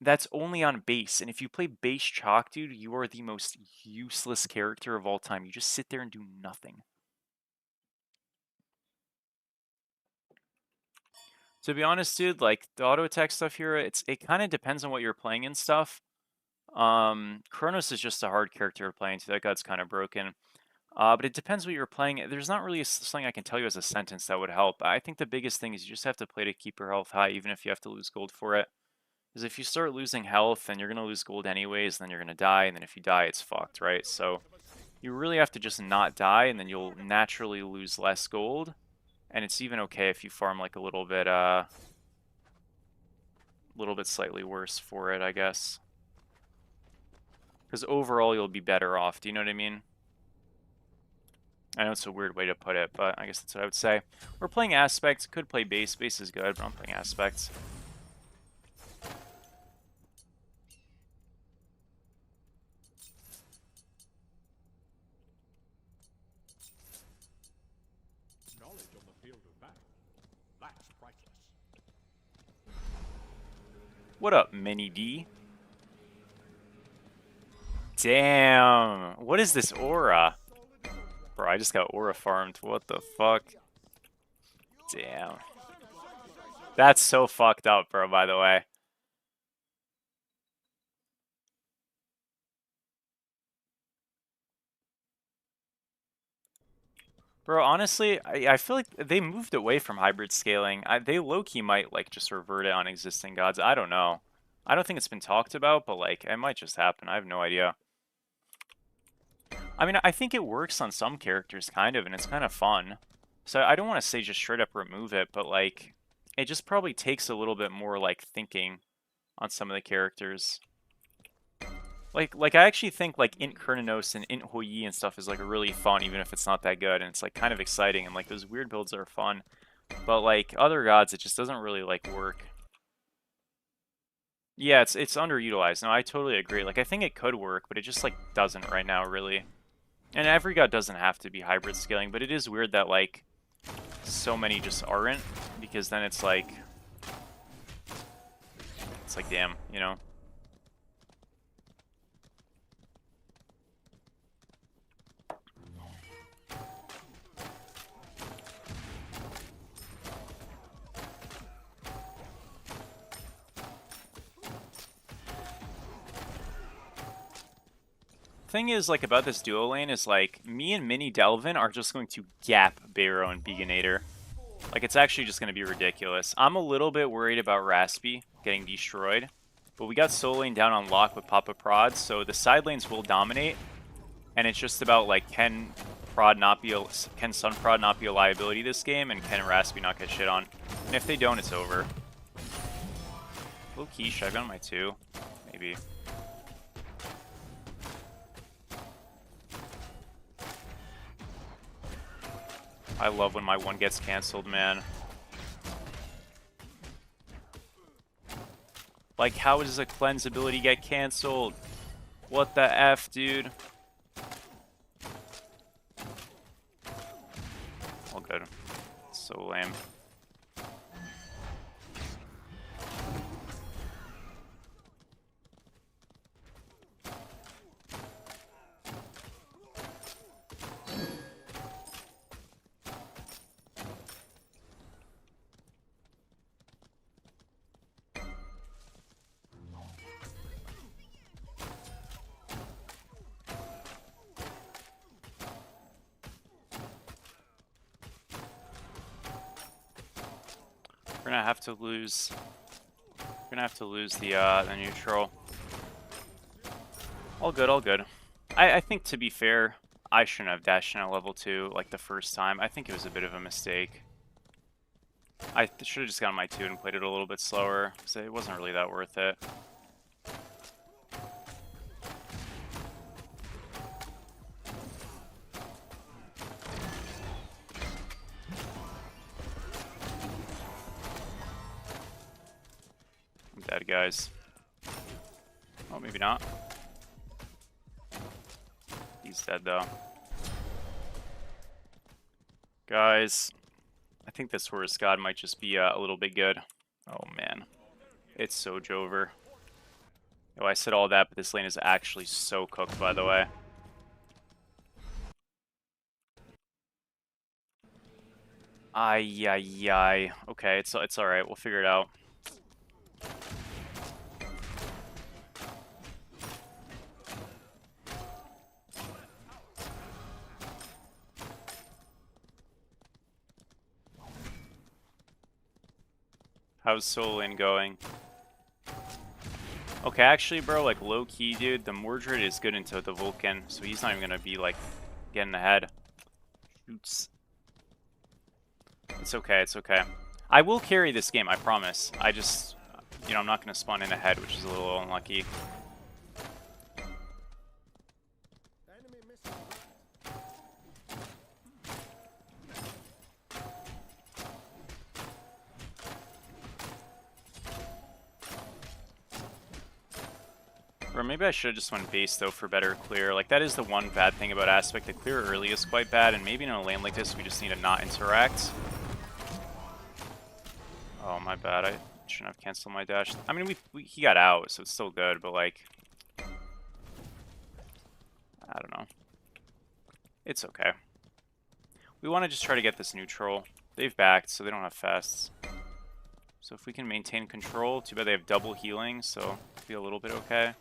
that's only on base. And if you play base Chalk, dude, you are the most useless character of all time. You just sit there and do nothing. To be honest, dude, like the auto attack stuff here, it kind of depends on what you're playing and stuff. Kronos is just a hard character to play into. That god's kind of broken. But it depends what you're playing. There's not really something I can tell you as a sentence that would help. I think the biggest thing is you just have to play to keep your health high, even if you have to lose gold for it. Because if you start losing health, then you're going to lose gold anyways, then you're going to die, and then if you die, it's fucked, right? So you really have to just not die, and then you'll naturally lose less gold. And it's even okay if you farm like a little bit slightly worse for it, I guess. Because overall, you'll be better off. Do you know what I mean? I know it's a weird way to put it, but I guess that's what I would say. We're playing Aspects. Could play Base. Base is good, but I'm playing Aspects. Knowledge on the field of battle. That's priceless. What up, Mini D? Damn. What is this aura? Bro, I just got aura farmed. What the fuck? Damn. That's so fucked up, bro, by the way. Bro, honestly, I feel like they moved away from hybrid scaling. They low-key might, like, just revert it on existing gods. I don't know. I don't think it's been talked about, but, like, it might just happen. I have no idea. I mean, I think it works on some characters, kind of, and it's kind of fun. So I don't want to say just straight up remove it, but, like, it just probably takes a little bit more, like, thinking on some of the characters. Like I actually think, like, Int Kurnanos and Int Hou Yi and stuff is, like, really fun, even if it's not that good, and it's, like, kind of exciting, and, like, those weird builds are fun. But, like, other gods, it just doesn't really, like, work. Yeah, it's underutilized. No, I totally agree. Like, I think it could work, but it just, like, doesn't right now, really. And every god doesn't have to be hybrid scaling, but it is weird that, like, so many just aren't, because then it's like, damn, you know? thing is, like, about this duo lane is, like, me and Mini Delvin are just going to gap Barrow and Beganator. Like, it's actually just going to be ridiculous. I'm a little bit worried about Raspy getting destroyed, but we got solo lane down on lock with Papa Prod, so the side lanes will dominate, and it's just about, like, can Sun Prod not be a liability this game, and can Raspy not get shit on? And if they don't, it's over. Low key, should I have gone my 2? Maybe. I love when my 1 gets cancelled, man. Like, how does a cleanse ability get cancelled? What the F, dude? All good. So lame. We're gonna have to lose. We're gonna have to lose the neutral. All good, all good. I think, to be fair, I shouldn't have dashed in at level 2 like the first time. I think it was a bit of a mistake. I should have just gotten my 2 and played it a little bit slower, because it wasn't really that worth it. I'm dead, guys. Oh, maybe not. He's dead, though. Guys, I think this Horus God might just be a little bit good. Oh, man. It's so Jover. Oh, I said all that, but this lane is actually so cooked, by the way. Ay, ay, ay. Okay, it's alright. We'll figure it out. How's solo lane going? Okay, actually, bro, like, low-key, dude, the Mordred is good into the Vulcan, so he's not even gonna be, like, getting ahead. Shoots. It's okay, it's okay. I will carry this game, I promise. I just, you know, I'm not gonna spawn in ahead, which is a little unlucky. Or maybe I should have just went base, though, for better clear. Like, that is the one bad thing about Aspect. The clear early is quite bad, and maybe in a lane like this, we just need to not interact. Oh, my bad. I shouldn't have canceled my dash. I mean, he got out, so it's still good, but, like, I don't know. It's okay. We want to just try to get this neutral. They've backed, so they don't have fasts. So if we can maintain control, too bad they have double healing, so it'll be a little bit okay.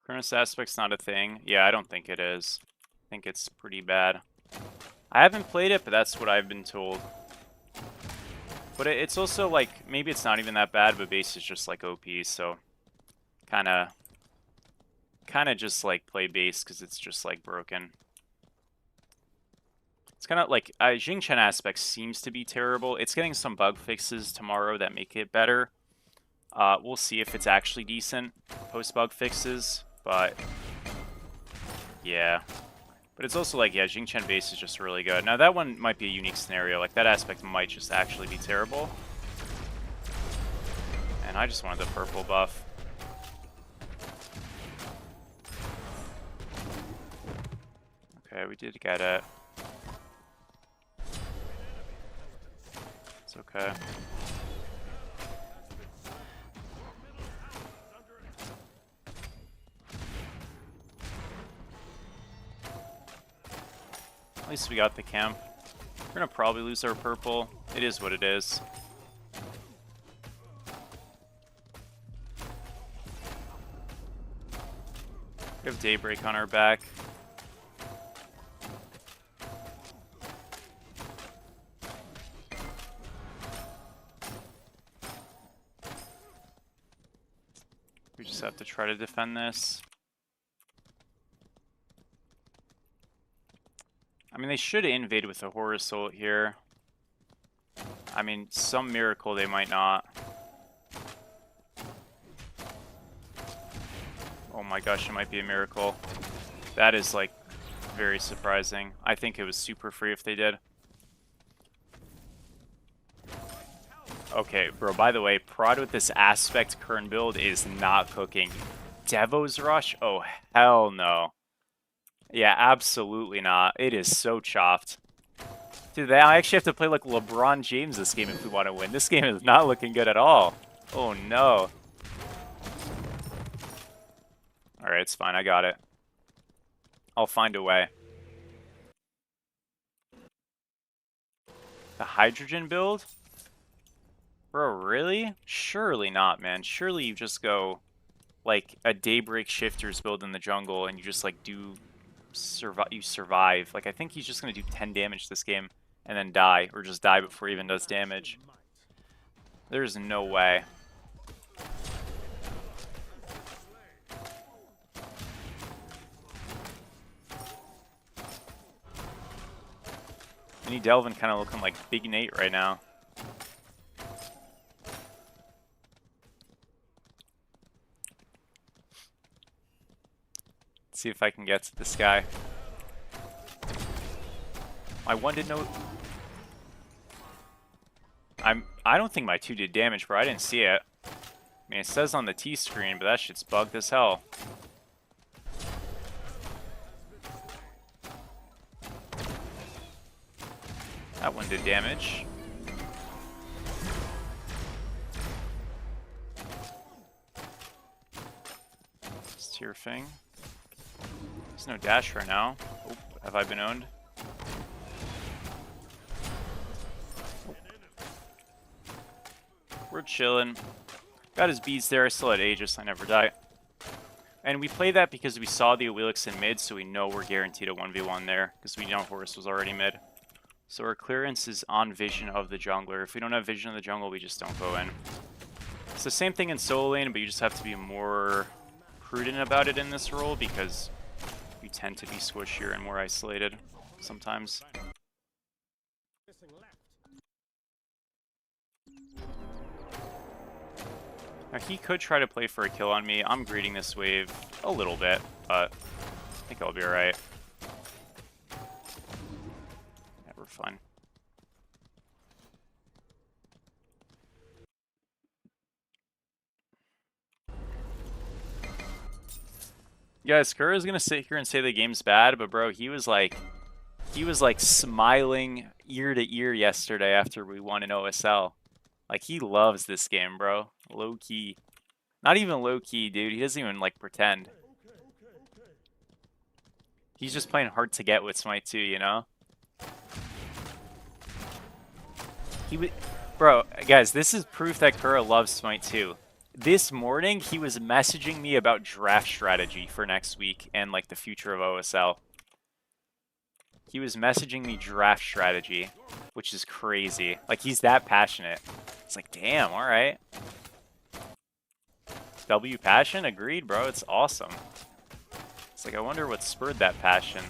Chronos Aspect's not a thing. Yeah, I don't think it is. I think it's pretty bad. I haven't played it, but that's what I've been told. But it's also, like, maybe it's not even that bad, but base is just, like, OP, so kinda just, like, play base, because it's just, like, broken. It's kind of, like, Jingchen Aspect seems to be terrible. It's getting some bug fixes tomorrow that make it better. We'll see if it's actually decent post-bug fixes, but yeah. But it's also like, yeah, Jingchen base is just really good. Now, that one might be a unique scenario. Like, that aspect might just actually be terrible. And I just wanted the purple buff. Okay, we did get it. It's okay. least we got the camp. We're gonna probably lose our purple. It is what it is. We have Daybreak on our back. We just have to try to defend this. I mean, they should invade with a Horror Soul here. I mean, some miracle they might not. Oh my gosh, it might be a miracle. That is, like, very surprising. I think it was super free if they did. Okay, bro, by the way, Prod with this Aspect Kern build is not cooking. Devo's Rush? Oh, hell no. Yeah, absolutely not. It is so chopped. Dude, I actually have to play like LeBron James this game if we want to win. This game is not looking good at all. Oh, no. Alright, it's fine. I got it. I'll find a way. The hydrogen build? Bro, really? Surely not, man. Surely you just go like a Daybreak Shifters build in the jungle and you just like do survive. Like, I think he's just gonna do 10 damage this game and then die, or just die before he even does damage. There's no way. Mini Delvin kind of looking like Big Nate right now. Let's see if I can get to this guy. My one did no. I don't think my 2 did damage, bro. I didn't see it. I mean, it says on the T screen, but that shit's bugged as hell. That one did damage. It's Tear Fang. There's no dash right now. Oh, have I been owned? We're chilling. Got his beads there. I still had Aegis. I never die. And we play that because we saw the Awilix in mid, so we know we're guaranteed a 1v1 there, because we know Horus was already mid. So our clearance is on vision of the jungler. If we don't have vision of the jungle, we just don't go in. It's the same thing in solo lane, but you just have to be more prudent about it in this role, because you tend to be squishier and more isolated sometimes. Now he could try to play for a kill on me. I'm greeting this wave a little bit, but I think I'll be alright. Yeah, we're fine. Guys, Kura's gonna sit here and say the game's bad, but bro, he was like smiling ear to ear yesterday after we won in OSL. Like, he loves this game, bro. Low key. Not even low key, dude. He doesn't even like pretend. He's just playing hard to get with Smite 2, you know? Bro, guys, this is proof that Kura loves Smite 2. This morning, he was messaging me about draft strategy for next week and like the future of OSL. He was messaging me draft strategy, which is crazy. Like, he's that passionate. It's like, damn, alright. W passion? Agreed, bro. It's awesome. It's like, I wonder what spurred that passion.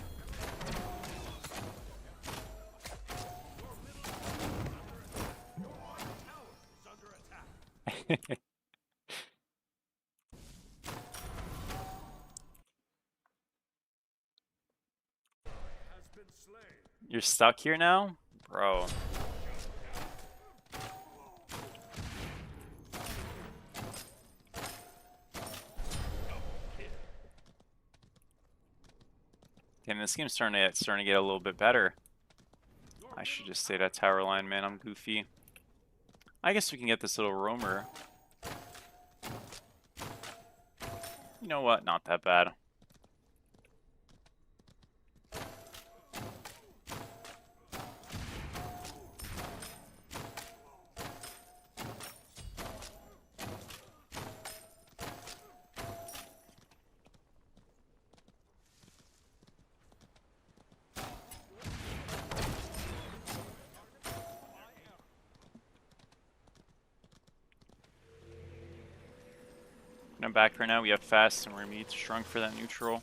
You're stuck here now? Bro. Damn, this game's starting to get a little bit better. I should just stay that tower line, man. I'm goofy. I guess we can get this little roamer. You know what? Not that bad. Gonna back right now. We have fast and we're gonna be shrunk for that neutral.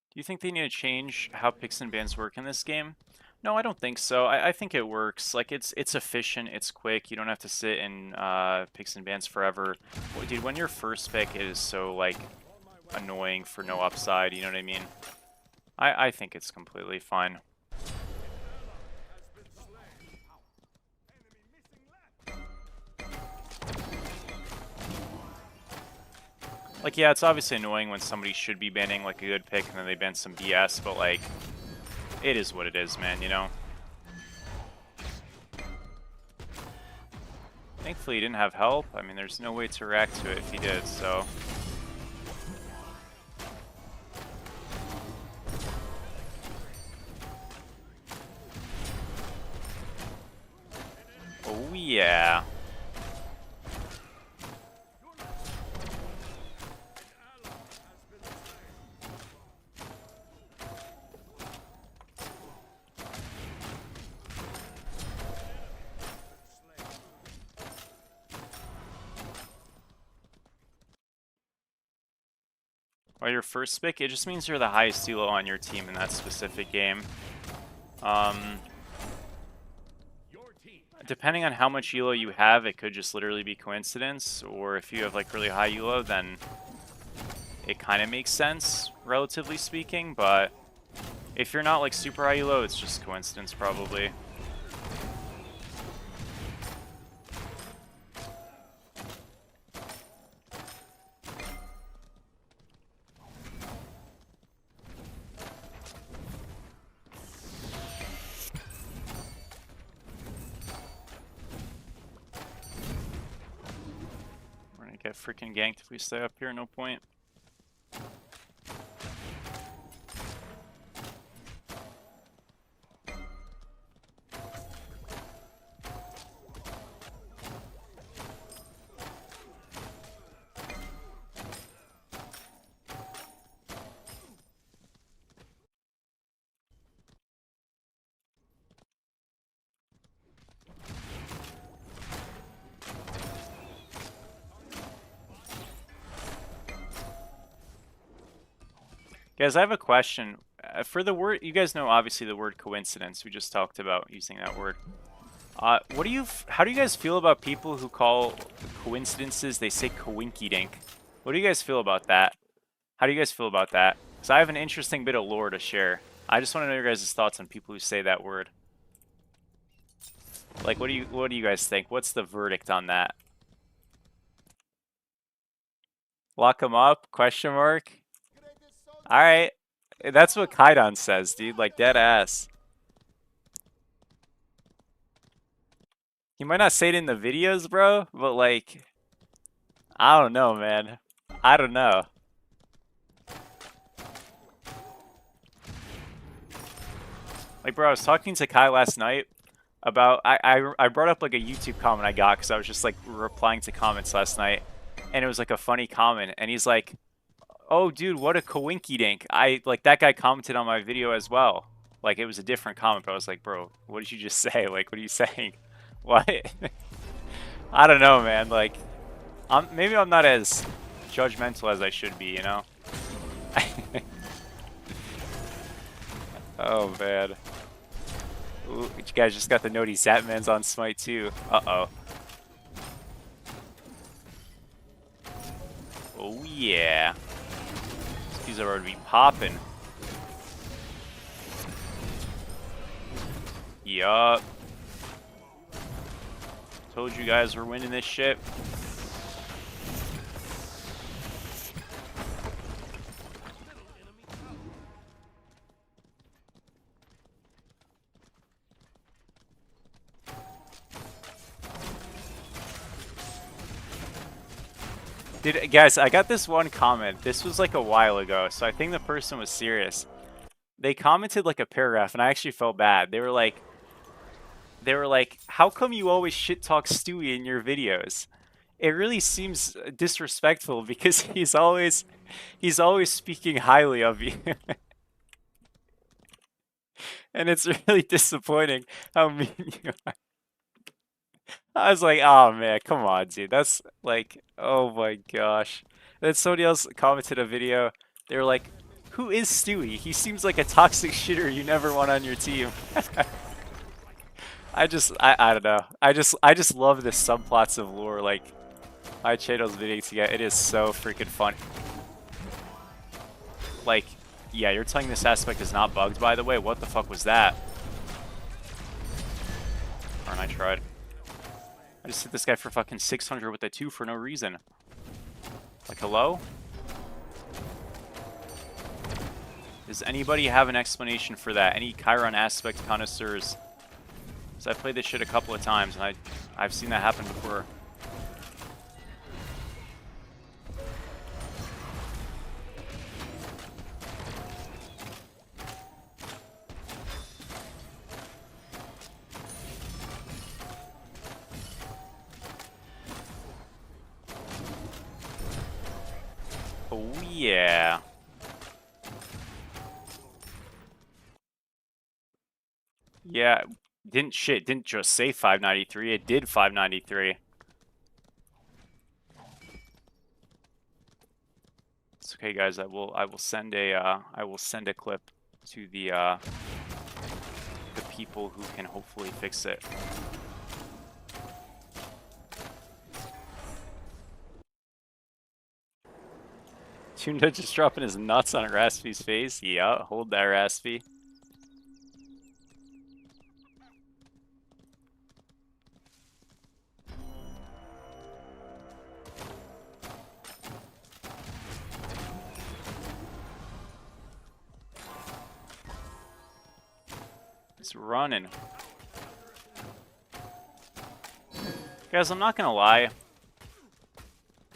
Do you think they need to change how picks and bans work in this game? No, I don't think so. I think it works. Like it's efficient, it's quick. You don't have to sit in picks and bans forever. Well, dude, when your first pick is so like annoying for no upside, you know what I mean? I think it's completely fine. Like, yeah, it's obviously annoying when somebody should be banning like a good pick and then they ban some BS, but like, it is what it is, man, you know? Thankfully he didn't have help. I mean, there's no way to react to it if he did, so... Oh yeah. Well, your first pick, it just means you're the highest elo on your team in that specific game. Depending on how much elo you have, it could just literally be coincidence, or if you have like really high elo, then it kind of makes sense, relatively speaking, but if you're not like super high elo, it's just coincidence probably. Get freaking ganked if we stay up here, no point. Guys, I have a question. For the word, you guys know obviously the word coincidence. We just talked about using that word. How do you guys feel about people who call coincidences, they say coinky-dink? What do you guys feel about that? How do you guys feel about that? Because I have an interesting bit of lore to share. I just want to know your guys' thoughts on people who say that word. Like, what do you guys think? What's the verdict on that? Lock them up? Question mark? Alright. That's what Kaidan says, dude. Like, dead ass. He might not say it in the videos, bro, but like... I don't know, man. I don't know. Like, bro, I was talking to Kai last night about... I brought up like a YouTube comment I got because I was just like replying to comments last night. And it was like a funny comment. And he's like... Oh, dude, what a coinky-dink. Like, that guy commented on my video as well. Like, it was a different comment, but I was like, bro, what did you just say? Like, what are you saying? What? I don't know, man. Like, maybe I'm not as judgmental as I should be, you know? Oh, man. Ooh, you guys just got the note Zatman's on Smite, too. Uh-oh. Oh, yeah. These are already popping. Yup. Told you guys we're winning this shit. Guys, I got this one comment. This was like a while ago, so I think the person was serious. They commented like a paragraph, and I actually felt bad. They were like, how come you always shit talk Stewie in your videos? It really seems disrespectful because he's always speaking highly of you. And it's really disappointing how mean you are. I was like, oh man, come on, dude. That's like, oh my gosh. Then somebody else commented a video. They were like, who is Stewie? He seems like a toxic shitter you never want on your team. I don't know. I just love the subplots of lore. Like, my channel's beginning to get. It is so freaking fun. Like, yeah, you're telling this aspect is not bugged, by the way. What the fuck was that? Darn, I tried. I just hit this guy for fucking 600 with a 2 for no reason. Like, hello? Does anybody have an explanation for that? Any Chiron aspect connoisseurs? Because I've played this shit a couple of times, and I've seen that happen before. Oh yeah. Yeah, didn't just say 593, it did 593. It's okay guys, I will send a clip to the people who can hopefully fix it. Tuna just dropping his nuts on Raspy's face. Yeah, hold that, Raspy. It's running. Guys, I'm not gonna lie.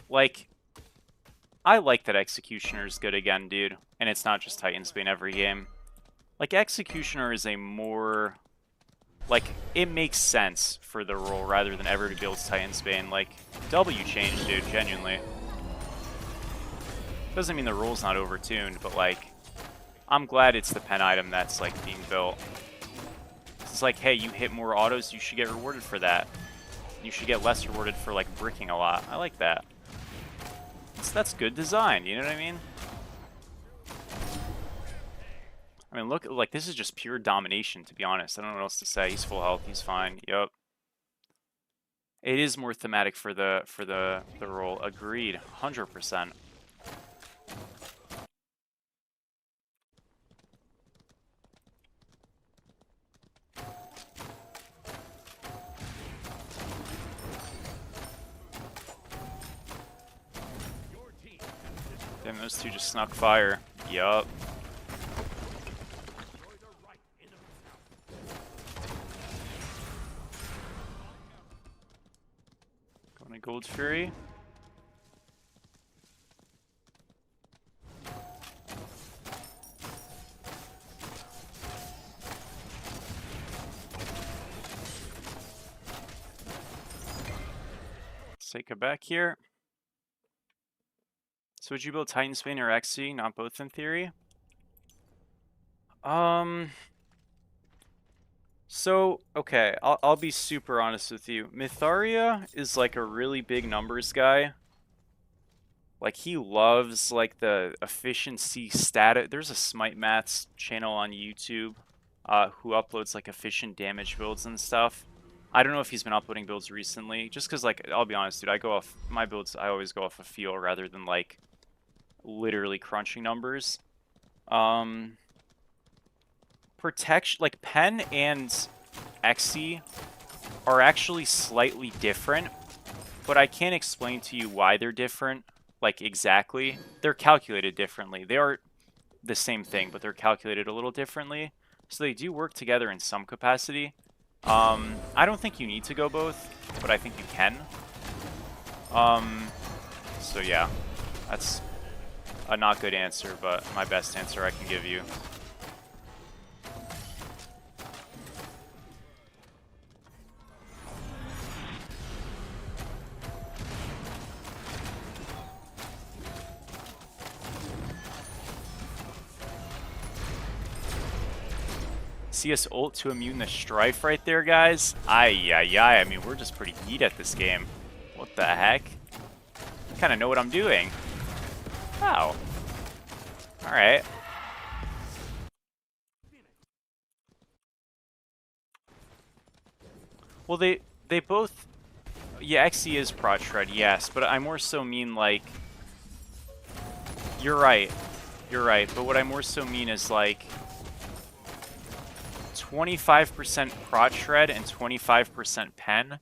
Like, I like that Executioner's good again, dude. And it's not just Titan's Bane every game. Like, Executioner is a more... Like, it makes sense for the role rather than everybody builds Titan's Bane. Like, W change, dude, genuinely. Doesn't mean the role's not overtuned, but, like, I'm glad it's the pen item that's, like, being built. It's like, hey, you hit more autos, you should get rewarded for that. You should get less rewarded for, like, bricking a lot. I like that. That's good design, you know what I mean? I mean, look, like, this is just pure domination, to be honest. I don't know what else to say. He's full health, he's fine. Yup. It is more thematic for the role. Agreed. 100%. Damn, those two just snuck fire. Yup. Going to Gold Fury. Let's take it back here. So would you build Titan's Bane or XC, not both in theory? So, okay, I'll be super honest with you. Mytharia is like a really big numbers guy. Like, he loves, like, the efficiency status. There's a Smite Mats channel on YouTube who uploads, like, efficient damage builds and stuff. I don't know if he's been uploading builds recently, just because, like, I'll be honest, dude, I go off, my builds, I always go off of feel rather than, like, literally crunching numbers. Protection, like, Pen and XC are actually slightly different, but I can't explain to you why they're different, like, exactly. They're calculated differently. They are the same thing, but they're calculated a little differently, so they do work together in some capacity. I don't think you need to go both, but I think you can. So yeah, that's a not good answer, but my best answer I can give you. CS ult to immune the Strife right there, guys. Ay. I mean, we're just pretty neat at this game. What the heck? I kind of know what I'm doing. Wow. Alright. Well, they both... Yeah, XE is prot shred, yes, but I more so mean, like... You're right. You're right, but what I more so mean is, like... 25% prot shred and 25% pen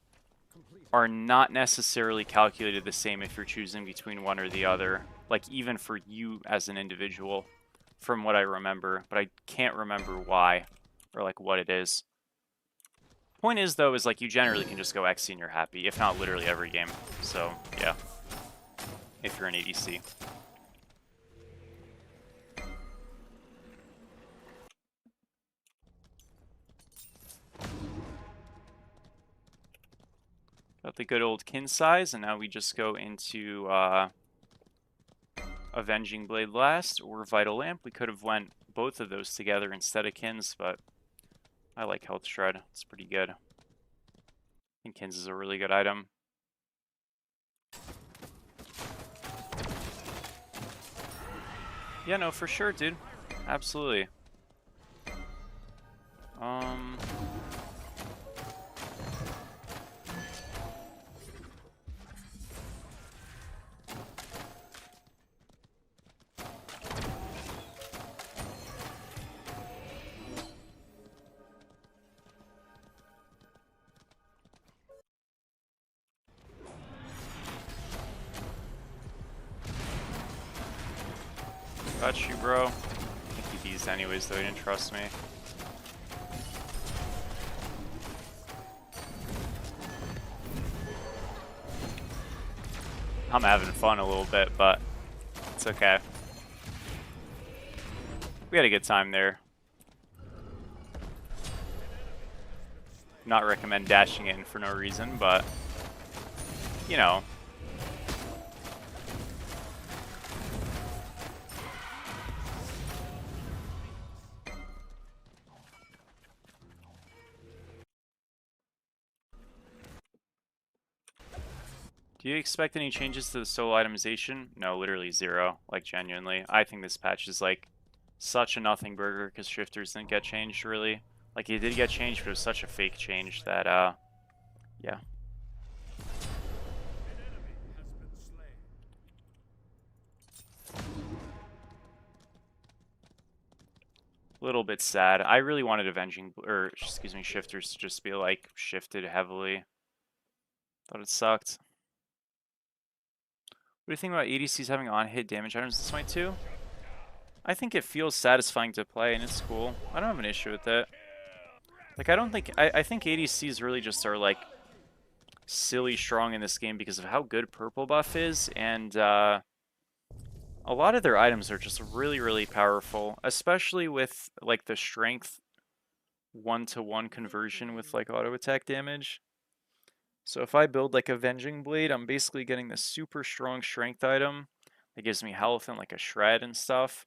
are not necessarily calculated the same if you're choosing between one or the other. Like, even for you as an individual, from what I remember. But I can't remember why, or, like, what it is. Point is, though, is, like, you generally can just go XC and you're happy, if not literally every game. So, yeah. If you're an ADC. Got the good old kin size, and now we just go into Avenging Blade last or Vital Lamp. We could have went both of those together instead of kins, but I like Health Shred. It's pretty good. I think kins is a really good item. Yeah, no, for sure, dude. Absolutely. Got you, bro. I think he bees anyways, though he didn't trust me. I'm having fun a little bit, but it's okay. We had a good time there. Not recommend dashing in for no reason, but you know. Do you expect any changes to the solo itemization? No, literally zero. Like, genuinely. I think this patch is, like, such a nothing burger because shifters didn't get changed, really. Like, it did get changed, but it was such a fake change that, yeah. A little bit sad. I really wanted shifters to just be, like, shifted heavily. Thought it sucked. What do you think about ADCs having on-hit damage items in Smite 2? I think it feels satisfying to play, and it's cool. I don't have an issue with it. Like, I think ADCs really just are, like, silly strong in this game because of how good purple buff is, and, a lot of their items are just really, really powerful, especially with, like, the strength 1-to-1 conversion with, like, auto attack damage. So if I build, like, Avenging Blade, I'm basically getting this super strong strength item that gives me health and, like, a shred and stuff.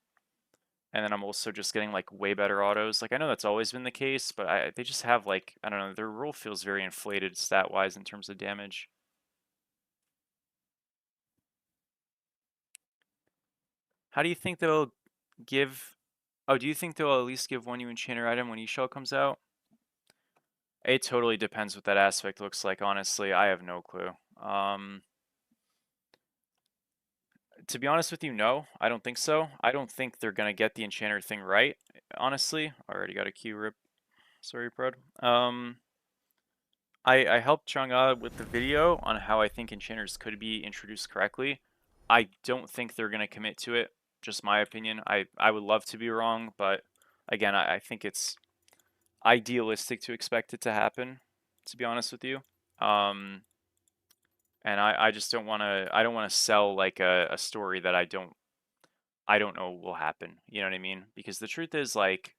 And then I'm also just getting, like, way better autos. Like, I know that's always been the case, but they just have, like, I don't know, their role feels very inflated stat-wise in terms of damage. How do you think they'll give... Oh, do you think they'll at least give one new enchanter item when eShell comes out? It totally depends what that aspect looks like, honestly. I have no clue. To be honest with you, no. I don't think so. I don't think they're going to get the enchanter thing right, honestly. Already got a Q rip. Sorry, Prod. I helped Chang'e with the video on how I think enchanters could be introduced correctly. I don't think they're going to commit to it. Just my opinion. I would love to be wrong, but again, I think it's idealistic to expect it to happen, to be honest with you. And I just don't want to sell like a story that I don't know will happen. You know what I mean? Because the truth is, like,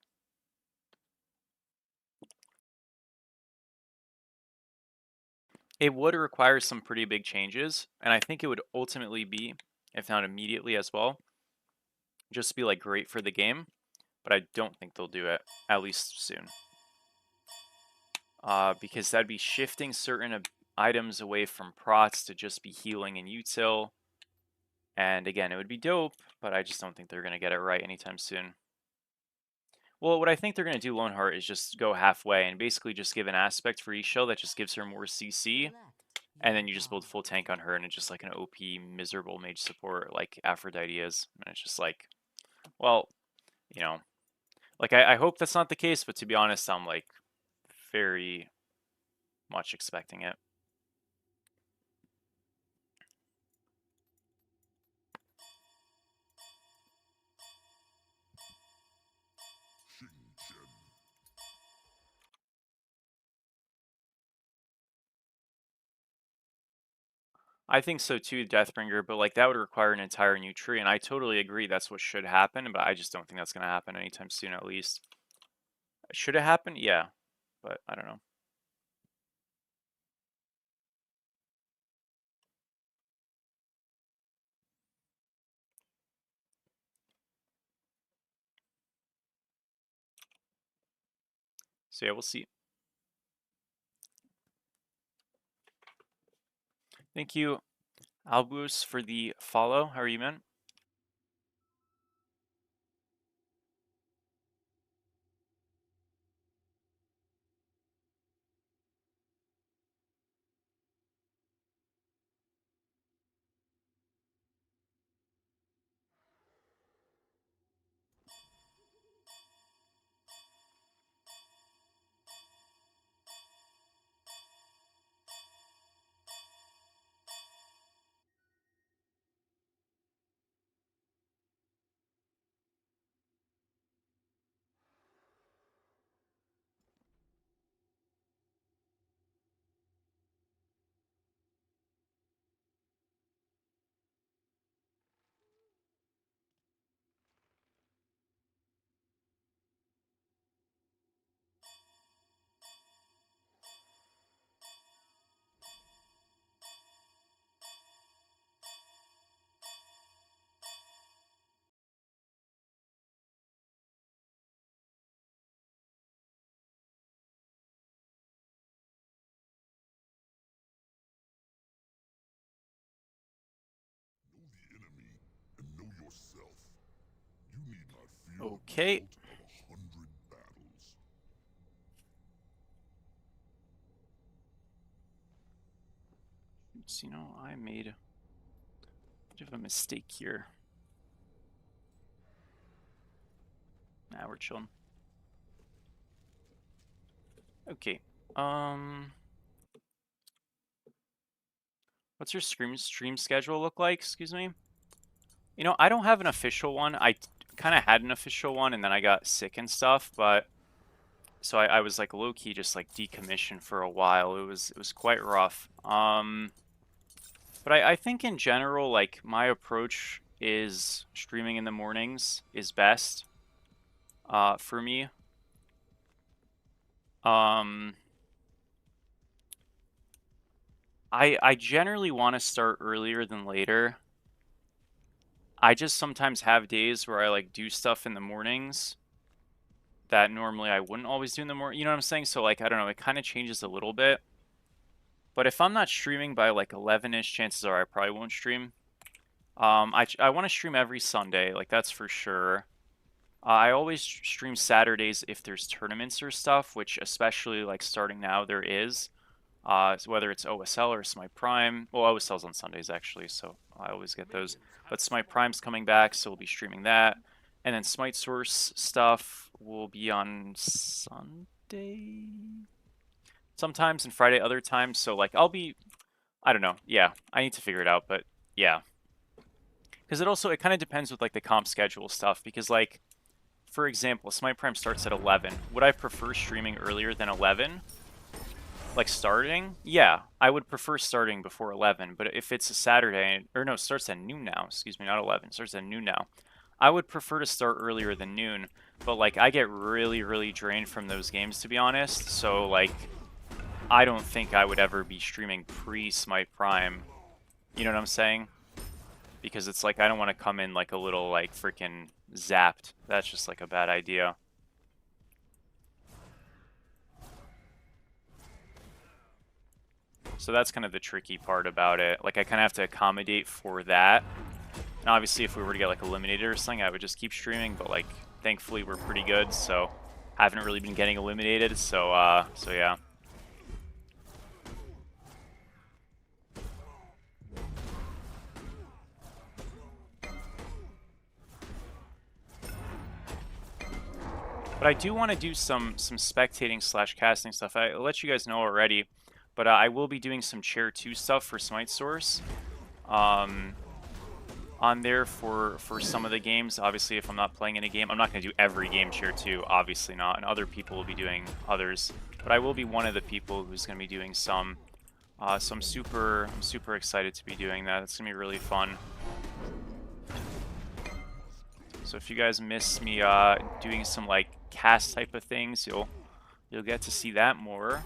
it would require some pretty big changes, and I think it would ultimately be, if not immediately as well, just be like great for the game, but I don't think they'll do it, at least soon. because that'd be shifting certain items away from prots to just be healing and util. And again, it would be dope, but I just don't think they're going to get it right anytime soon. Well, what I think they're going to do, Lone Heart, is just go halfway and basically just give an aspect for each shell that just gives her more CC. Select And your then you just build god. full tank on her, and it's just like an OP, miserable mage support like Aphrodite is. And it's just like, well, you know, like I hope that's not the case, but to be honest, I'm like very much expecting it. I think so too, Deathbringer, but like that would require an entire new tree, and I totally agree that's what should happen, but I just don't think that's going to happen anytime soon, at least. Should it happen? Yeah, but I don't know. So yeah, we'll see. Thank you, Albus, for the follow. How are you, man? Okay. So, I made a bit of a mistake here. Nah, we're chilling. Okay. What's your stream schedule look like? Excuse me. I don't have an official one. I kind of had an official one, and then I got sick and stuff. But so I was like low key just like decommissioned for a while. It was quite rough. But I think in general, like my approach is streaming in the mornings is best. For me. I generally want to start earlier than later. I just sometimes have days where I like do stuff in the mornings that normally I wouldn't always do in the morning. You know what I'm saying? So like, I don't know, it kind of changes a little bit. But if I'm not streaming by like 11-ish, chances are I probably won't stream. I want to stream every Sunday, like that's for sure. I always stream Saturdays if there's tournaments or stuff, which especially like starting now there is. So whether it's OSL or Smite Prime. Well, OSL's on Sundays actually, so I always get those. But Smite Prime's coming back, so we'll be streaming that. And then Smite Source stuff will be on Sunday sometimes and Friday other times. So like I'll be, I don't know. Yeah, I need to figure it out, but yeah. Because it kind of depends with like the comp schedule stuff. Because like, for example, Smite Prime starts at 11. Would I prefer streaming earlier than 11? Like starting? Yeah, I would prefer starting before 11, but if it's a Saturday, or no, starts at noon now, excuse me, not 11, starts at noon now. I would prefer to start earlier than noon, but like I get really, really drained from those games, to be honest, so like I don't think I would ever be streaming pre-Smite Prime, you know what I'm saying? Because it's like I don't want to come in like a little like freaking zapped. That's just like a bad idea. So that's kind of the tricky part about it. Like, I kind of have to accommodate for that. And obviously, if we were to get, like, eliminated or something, I would just keep streaming. But, like, thankfully, we're pretty good, so haven't really been getting eliminated. So yeah. But I do want to do some spectating / casting stuff. I'll let you guys know already, but I will be doing some Chair 2 stuff for Smite Source on there for some of the games. Obviously, if I'm not playing in a game, I'm not going to do every game Chair 2, obviously not, and other people will be doing others. But I will be one of the people who's going to be doing some. So I'm super excited to be doing that. It's going to be really fun. So if you guys miss me doing some like cast type of things, you'll get to see that more.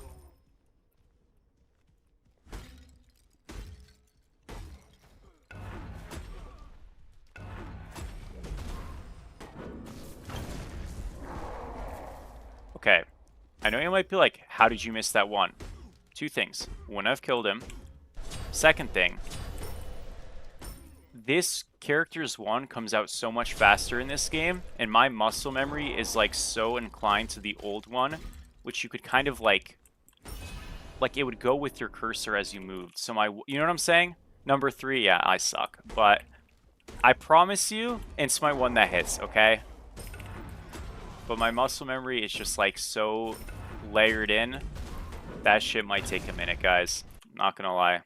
Okay, I know you might be like, how did you miss that one? Two things. Wouldn't have killed him. Second thing, this character's one comes out so much faster in this game, and my muscle memory is like so inclined to the old one, which you could kind of like it would go with your cursor as you moved. So you know what I'm saying? Number 3, yeah, I suck, but I promise you, it's my one that hits, okay? But my muscle memory is just like so layered in. That shit might take a minute, guys. Not gonna lie.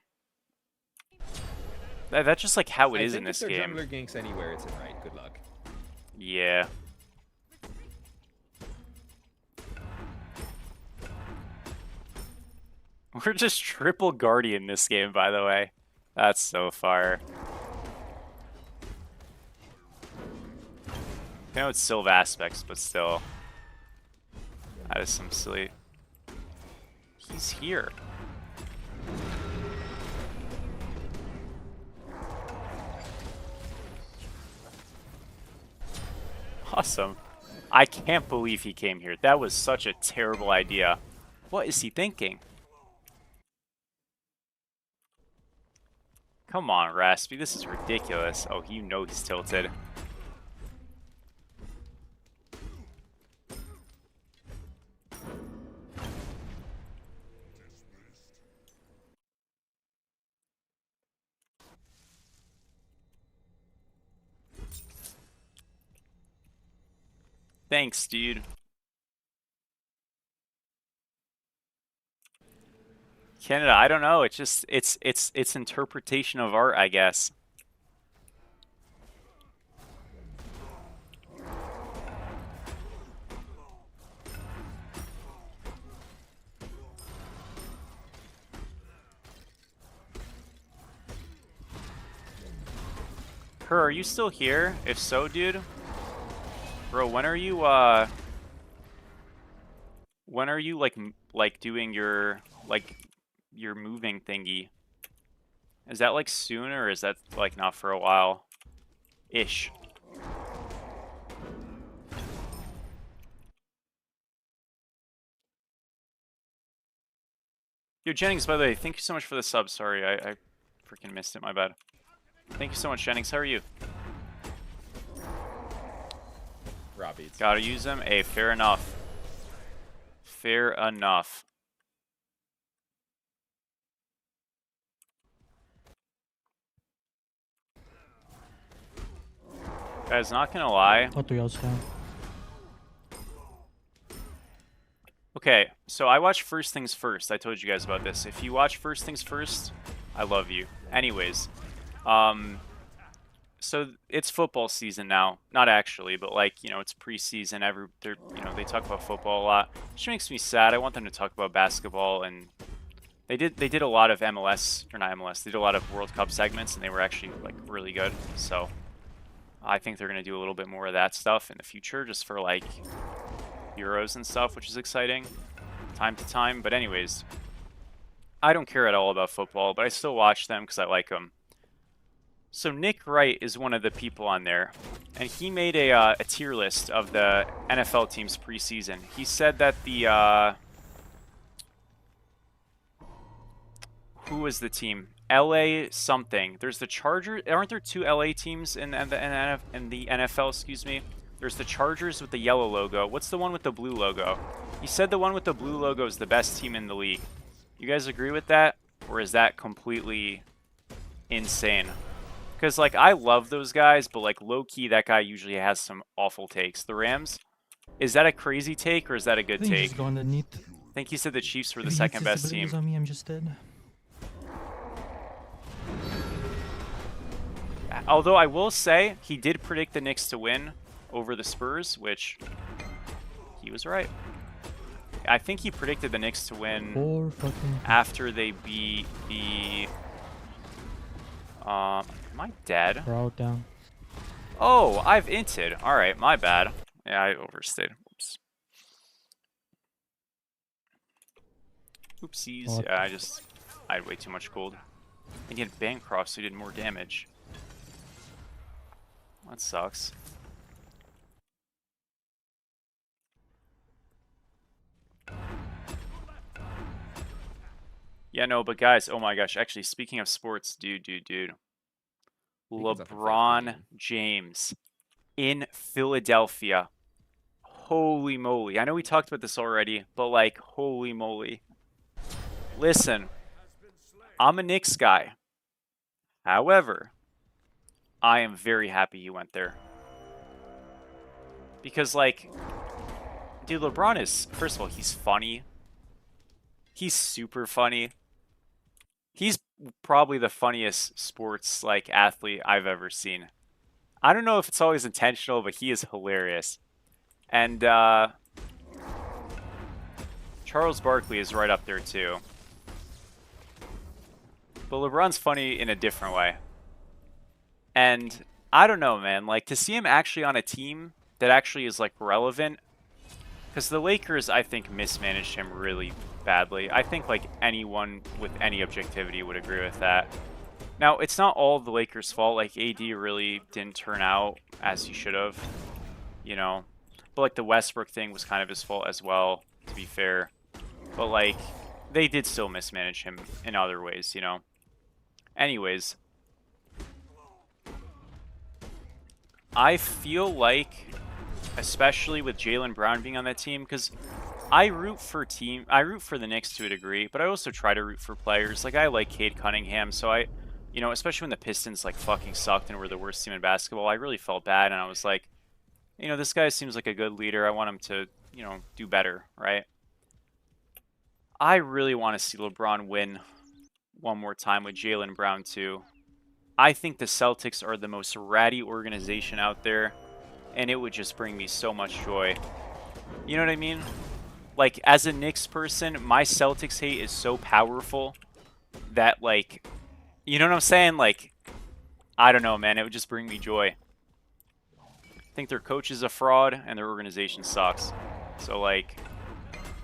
That's just like how it is in this game. I think if their jungler ganks anywhere, it's in right. Good luck. Yeah. We're just triple Guardian this game, by the way. That's so fire. I know it's Sylve aspects, but still. That is some silly... He's here. Awesome. I can't believe he came here. That was such a terrible idea. What is he thinking? Come on, Raspy. This is ridiculous. Oh, you know he's tilted. Thanks, dude. Canada, I don't know. It's just it's interpretation of art, I guess. Her, are you still here? If so, dude. Bro, when are you like doing your your moving thingy? Is that like soon, or is that like not for a while? Ish. Yo, Jennings, by the way, thank you so much for the sub. Sorry, I freaking missed it, my bad. Thank you so much, Jennings. How are you? Robbie. Gotta use them. Hey, fair enough. Fair enough. Guys, not gonna lie. Oh, 3 outs down. Okay, so I watch First Things First. I told you guys about this. If you watch First Things First, I love you. Anyways, so it's football season now. Not actually, but like, you know, it's preseason. They talk about football a lot, which makes me sad. I want them to talk about basketball, and they did a lot of MLS, or not MLS. They did a lot of World Cup segments, and they were actually like really good. So I think they're gonna do a little bit more of that stuff in the future, just for like Euros and stuff, which is exciting time to time. But anyways, I don't care at all about football, but I still watch them because I like them. So Nick Wright is one of the people on there, and he made a tier list of the NFL teams preseason. He said that the who was the team? LA something. There's the Chargers. Aren't there 2 LA teams in the NFL? Excuse me. There's the Chargers with the yellow logo. What's the one with the blue logo? He said the one with the blue logo is the best team in the league. You guys agree with that? Or is that completely insane? Because, like, I love those guys, but, like, low-key, that guy usually has some awful takes. The Rams? Is that a crazy take, or is that a I good think you take? just go underneath. I think he said the Chiefs were If the he second hits his best team. abilities on me, I'm just dead. Although I will say, he did predict the Knicks to win over the Spurs, which he was right. I think he predicted the Knicks to win 4 fucking. after they beat the... am I dead? We're out down. Oh, I've inted. Alright, my bad. Yeah, I overstayed. Oops. Oopsies. What? Yeah, I had way too much gold. And he had Bancroft, so he did more damage. That sucks. Yeah, no, but guys, oh my gosh. Actually, speaking of sports, dude. think it's up to LeBron 15. James in Philadelphia. Holy moly. I know we talked about this already, but like, holy moly. Listen, I'm a Knicks guy. However, I am very happy he went there. Because, like, dude, LeBron is, first of all, he's funny. He's super funny. He's probably the funniest sports, like, athlete I've ever seen. I don't know if it's always intentional, but he is hilarious. And, Charles Barkley is right up there, too. But LeBron's funny in a different way. And I don't know, man. Like, to see him actually on a team that actually is, like, relevant. Because the Lakers, I think, mismanaged him really badly. I think, like, anyone with any objectivity would agree with that. Now, it's not all the Lakers' fault. Like, AD really didn't turn out as he should have. You know? But, like, the Westbrook thing was kind of his fault as well, to be fair. But, like, they did still mismanage him in other ways, you know? Anyways, I feel like, especially with Jaylen Brown being on that team, because I root for the Knicks to a degree, but I also try to root for players. Like, I like Cade Cunningham, so you know, especially when the Pistons, like, fucking sucked and were the worst team in basketball, I really felt bad, and I was like, you know, this guy seems like a good leader. I want him to, you know, do better, right? I really want to see LeBron win one more time with Jaylen Brown too. I think the Celtics are the most ratty organization out there, and it would just bring me so much joy. You know what I mean? Like, as a Knicks person, my Celtics hate is so powerful that, like, you know what I'm saying? Like, I don't know, man. It would just bring me joy. I think their coach is a fraud, and their organization sucks. So, like,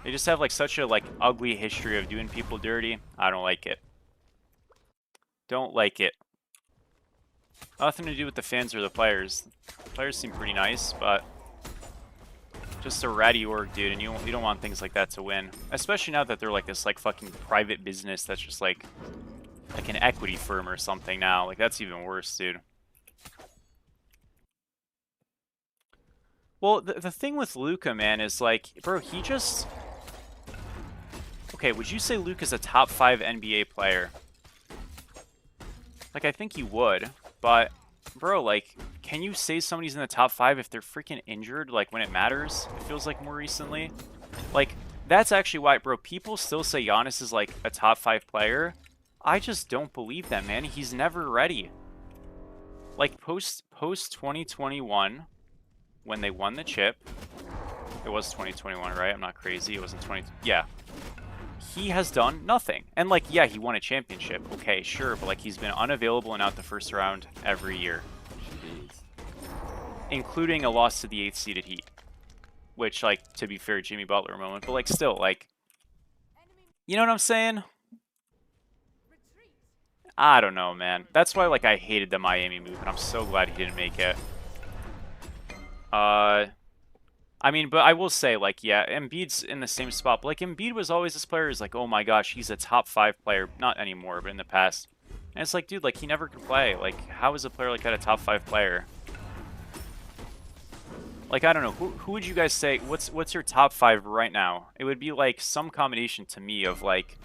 they just have, like, such a, like, ugly history of doing people dirty. I don't like it. Don't like it. Nothing to do with the fans or the players. The players seem pretty nice, but just a ratty org, dude, and you don't want things like that to win. Especially now that they're like this like fucking private business that's just like an equity firm or something now. Like, that's even worse, dude. Well, the thing with Luka, man, is like, bro, he just... Okay, would you say Luka's a top 5 NBA player? Like, I think you would, but, bro, like, can you say somebody's in the top 5 if they're freaking injured, like, when it matters? It feels like more recently. Like, that's actually why, bro, people still say Giannis is, like, a top 5 player. I just don't believe that, man. He's never ready. Like, post 2021, when they won the chip, it was 2021, right? I'm not crazy. It wasn't 20... Yeah. He has done nothing. And, like, yeah, he won a championship. Okay, sure, but, like, he's been unavailable and out the first round every year. Jeez. Including a loss to the 8th seeded Heat. Which, like, to be fair, Jimmy Butler moment. But, like, still, like... You know what I'm saying? I don't know, man. That's why, like, I hated the Miami move, and I'm so glad he didn't make it. I mean, but I will say, like, yeah, Embiid's in the same spot. But, like, Embiid was always this player who's like, oh my gosh, he's a top 5 player. Not anymore, but in the past. And it's like, dude, like, he never could play. Like, how is a player like that a top 5 player? Like, I don't know. Who would you guys say, what's your top 5 right now? It would be, like, some combination to me of, like,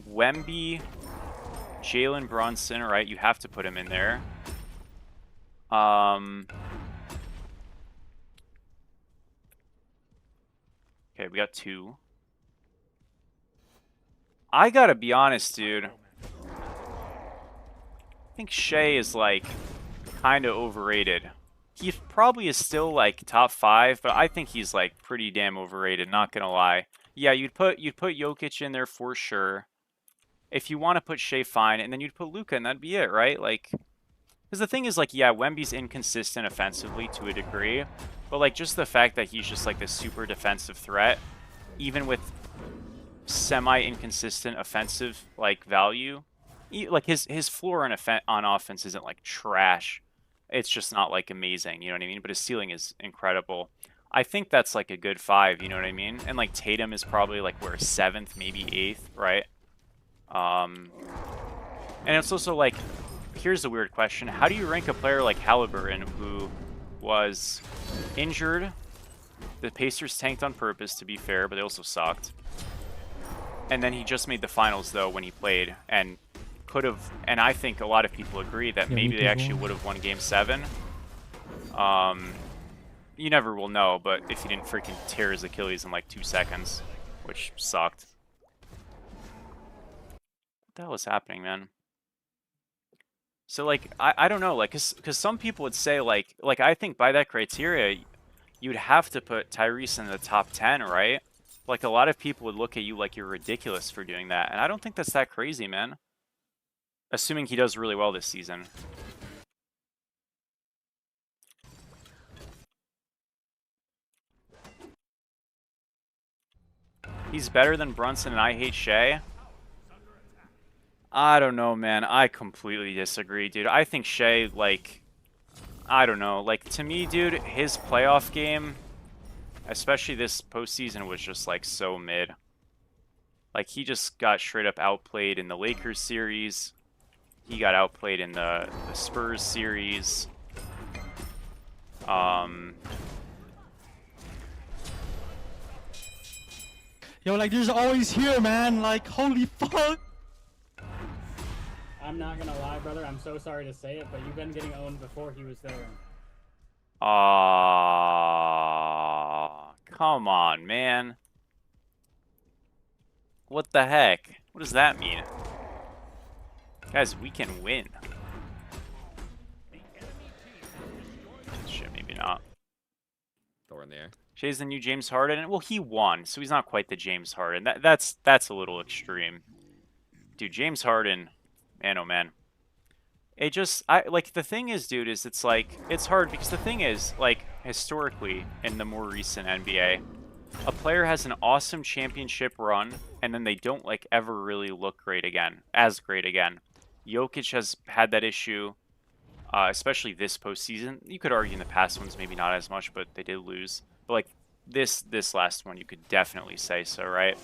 Wemby, Jalen Brunson, right? You have to put him in there. Okay, we got 2. I gotta be honest, dude. I think Shea is, like, kind of overrated. He probably is still, like, top 5, but I think he's, like, pretty damn overrated, not gonna lie. Yeah, you'd put Jokic in there for sure. If you want to put Shea, fine, and then you'd put Luka, and that'd be it, right? Like, because the thing is, like, yeah, Wemby's inconsistent offensively to a degree, but, like, just the fact that he's just, like, this super defensive threat, even with semi-inconsistent offensive, like, value, like, his floor on offense isn't, like, trash. It's just not, like, amazing, you know what I mean? But his ceiling is incredible. I think that's, like, a good 5, you know what I mean? And, like, Tatum is probably, like, where, 7th, maybe 8th, right? And it's also, like, here's a weird question. How do you rank a player like Halliburton, who was injured? The Pacers tanked on purpose, to be fair, but they also sucked. And then he just made the finals, though, when he played, and could have, and I think a lot of people agree that maybe they actually would have won Game 7. You never will know, but if he didn't freaking tear his Achilles in like 2 seconds, which sucked. What the hell is happening, man? So, like, I don't know, like, because some people would say, like, I think by that criteria, you'd have to put Tyrese in the top 10, right? Like, a lot of people would look at you like you're ridiculous for doing that, and I don't think that's that crazy, man. Assuming he does really well this season. He's better than Brunson and I hate Shea. I don't know, man. I completely disagree, dude. I think Shea, like, I don't know. Like, to me, dude, his playoff game, especially this postseason, was just, like, so mid. Like, he just got straight up outplayed in the Lakers series. He got outplayed in the Spurs series. Yo, like, there's always here, man. Like, holy fuck. I'm not gonna lie, brother. I'm so sorry to say it, but you've been getting owned before he was there. Come on, man. What the heck? What does that mean? Guys, we can win. Shit, maybe not. Throw in the air. Shea's the new James Harden. Well, he won, so he's not quite the James Harden. That's a little extreme. Dude, James Harden, man, oh man. It just, like, the thing is, dude, is it's like, it's hard because the thing is, like, historically, in the more recent NBA, a player has an awesome championship run, and then they don't, like, ever really look great again, as great again. Jokic has had that issue, especially this postseason. You could argue in the past ones, maybe not as much, but they did lose. But, like, this last one, you could definitely say so, right?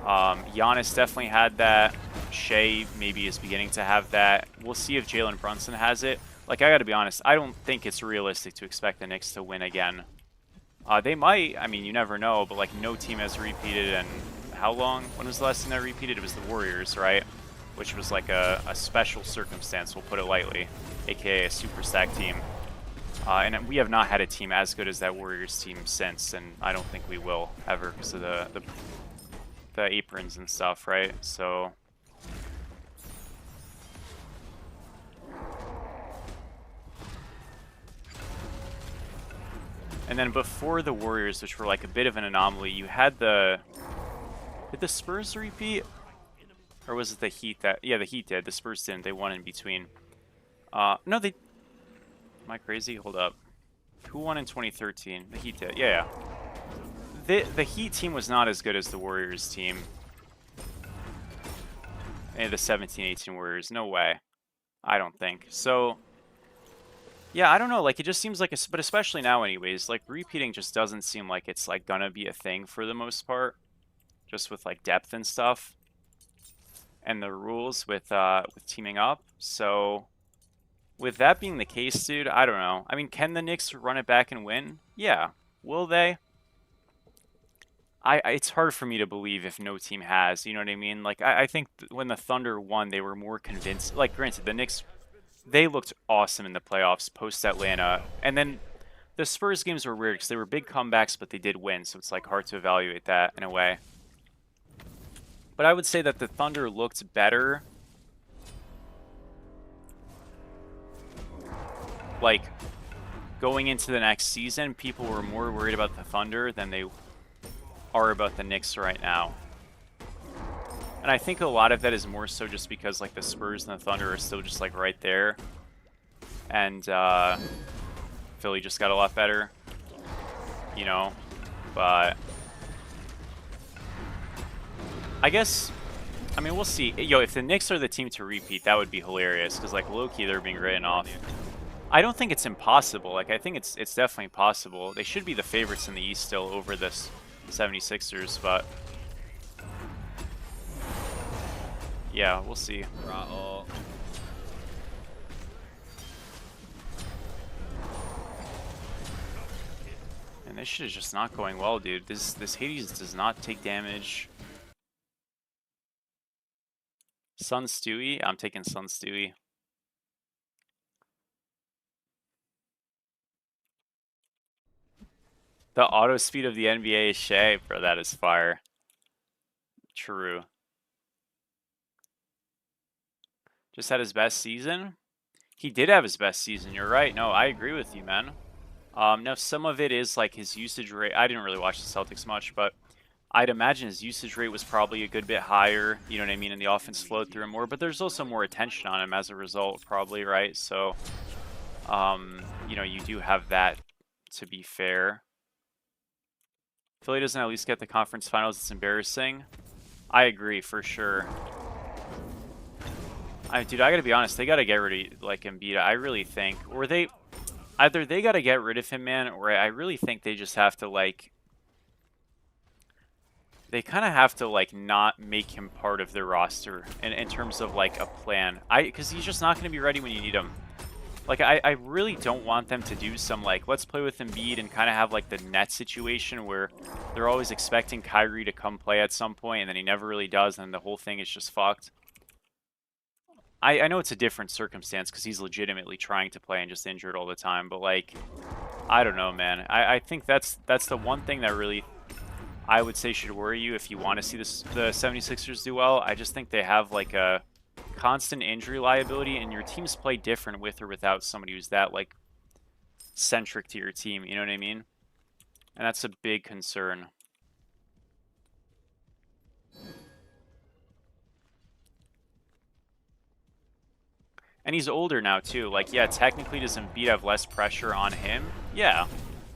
Giannis definitely had that. Shea maybe is beginning to have that. We'll see if Jalen Brunson has it. Like, I gotta be honest, I don't think it's realistic to expect the Knicks to win again. They might. I mean, you never know, but, like, no team has repeated in how long? When was the last team that repeated? It was the Warriors, right? Which was, like, a special circumstance, we'll put it lightly, aka a super stack team. And we have not had a team as good as that Warriors team since, and I don't think we will ever because of the aprons and stuff, right? So and then before the Warriors, which were like a bit of an anomaly, you had did the Spurs repeat? Or was it the Heat that, yeah, the Heat did. The Spurs didn't. They won in between. No, they, am I crazy? Hold up. Who won in 2013? The Heat did. Yeah. The Heat team was not as good as the Warriors team. And the 17-18 Warriors. No way. I don't think. So, Yeah, I don't know. Like, it just seems like, but especially now, anyways, like repeating just doesn't seem like it's like gonna be a thing for the most part, just with like depth and stuff, and the rules with teaming up. So, with that being the case, dude, I don't know. I mean, can the Knicks run it back and win? Yeah. Will they? It's hard for me to believe if no team has. You know what I mean? Like, I think when the Thunder won, they were more convinced. Like, granted, the Knicks, they looked awesome in the playoffs post Atlanta, and then the Spurs games were weird because they were big comebacks, but they did win, so it's like hard to evaluate that in a way. But I would say that the Thunder looked better. Like, going into the next season, people were more worried about the Thunder than they are about the Knicks right now. And I think a lot of that is more so just because like the Spurs and the Thunder are still just like right there. And Philly just got a lot better, you know, but I guess, I mean, we'll see. Yo, if the Knicks are the team to repeat, that would be hilarious because like low-key they're being written off. I don't think it's impossible. Like, I think it's definitely possible. They should be the favorites in the East still over this 76ers, but yeah, we'll see. Rattle. And this shit is just not going well, dude. This Hades does not take damage. Sun Stewie? I'm taking Sun Stewie. The auto speed of the NBA is Shea, bro. That is fire. True. Just had his best season? He did have his best season, you're right. No, I agree with you, man. Now, some of it is like his usage rate. I didn't really watch the Celtics much, but I'd imagine his usage rate was probably a good bit higher, you know what I mean, and the offense flowed through him more, but there's also more attention on him as a result, probably, right? So, you know, you do have that, to be fair. Philly doesn't at least get the conference finals, it's embarrassing. I agree, for sure. Dude, I gotta be honest, they gotta get rid of, like, Embiid, I really think. Or either they gotta get rid of him, man, or I really think they just have to, like, they kind of have to, like, not make him part of their roster in terms of, like, a plan. Because he's just not going to be ready when you need him. Like, I really don't want them to do some, like, let's play with Embiid and kind of have, like, the net situation where they're always expecting Kyrie to come play at some point, and then he never really does, and the whole thing is just fucked. I know it's a different circumstance because he's legitimately trying to play and just injured all the time, but, like, I don't know, man. I think that's the one thing that really, I would say, should worry you if you want to see the 76ers do well. I just think they have like a constant injury liability, and your teams play different with or without somebody who's that like centric to your team, you know what I mean? And that's a big concern. And he's older now too. Like, yeah, technically does Embiid have less pressure on him? Yeah.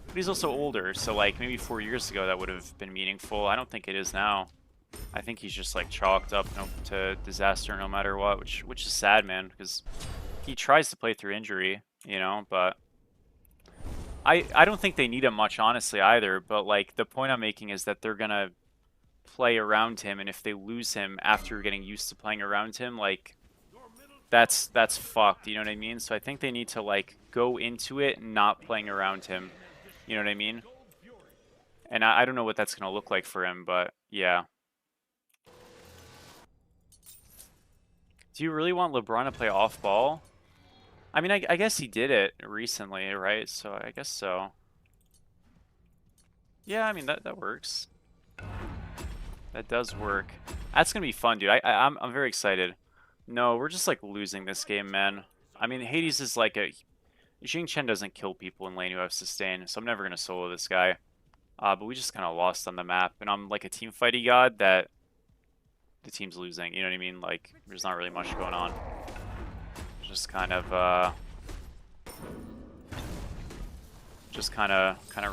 But he's also older, so like maybe 4 years ago that would have been meaningful. I don't think it is now. I think he's just like chalked up to disaster no matter what, which is sad, man, because he tries to play through injury, you know, but I don't think they need him much, honestly, either. But like the point I'm making is that they're gonna play around him, and if they lose him after getting used to playing around him, like that's fucked, you know what I mean? So I think they need to like go into it not playing around him. You know what I mean? And I don't know what that's going to look like for him, but yeah. Do you really want LeBron to play off ball? I mean, I guess he did it recently, right? So I guess so. Yeah, I mean, that works. That does work. That's going to be fun, dude. I'm very excited. No, we're just like losing this game, man. I mean, Hades is like a... Xing Chen doesn't kill people in lane who have sustain, so I'm never going to solo this guy. But we just kind of lost on the map, and I'm like a team fighty god that the team's losing, you know what I mean? Like, there's not really much going on. Just kind of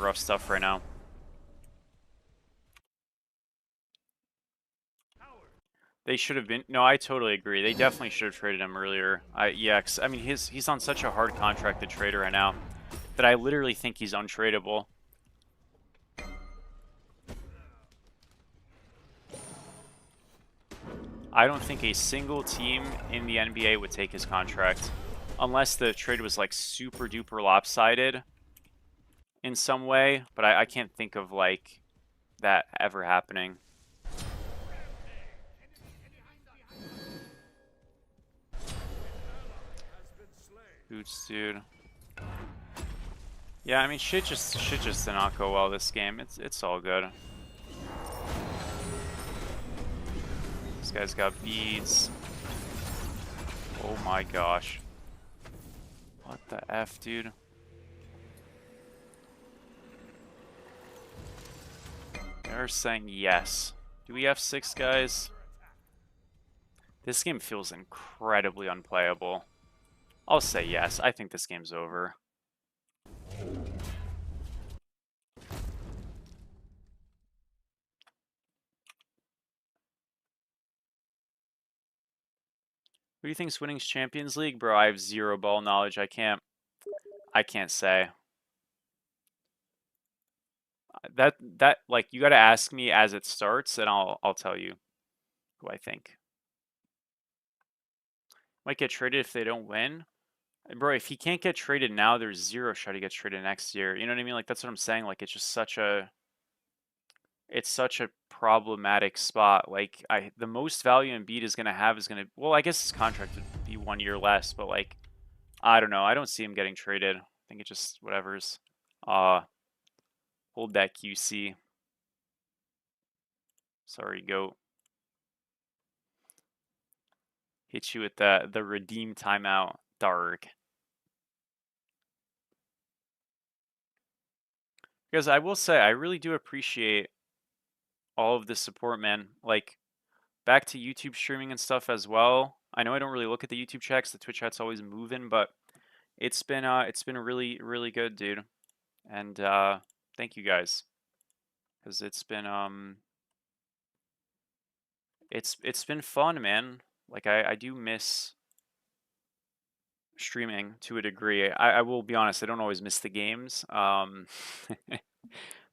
rough stuff right now. They should have been. No, I totally agree. They definitely should have traded him earlier. Yeah, 'cause, I mean, he's on such a hard contract to trade right now that I literally think he's untradeable. I don't think a single team in the NBA would take his contract unless the trade was like super duper lopsided in some way, but I can't think of like that ever happening. Boots, dude. Yeah, I mean, shit just did not go well this game. It's all good. This guy's got beads. Oh my gosh. What the F, dude? They're saying yes. Do we have 6 guys? This game feels incredibly unplayable. I'll say yes. I think this game's over. Who do you think's winning Champions League? Bro, I have zero ball knowledge. I can't say. That like you got to ask me as it starts and I'll tell you who I think. Might get traded if they don't win. Bro, if he can't get traded now, there's zero shot he gets traded next year. You know what I mean? Like that's what I'm saying. Like it's just such a problematic spot. Like the most value Embiid is gonna have is gonna, well, I guess his contract would be 1 year less, but like I don't know. I don't see him getting traded. I think it just whatever's. Hold that QC. Sorry, goat. Hit you with the redeem timeout. Dark. Because I will say, I really do appreciate all of the support, man. Like, back to YouTube streaming and stuff as well. I know I don't really look at the YouTube chats. The Twitch chat's always moving, but it's been really, really good, dude. And thank you guys. Because it's been it's been fun, man. Like I do miss streaming to a degree. I will be honest, I don't always miss the games.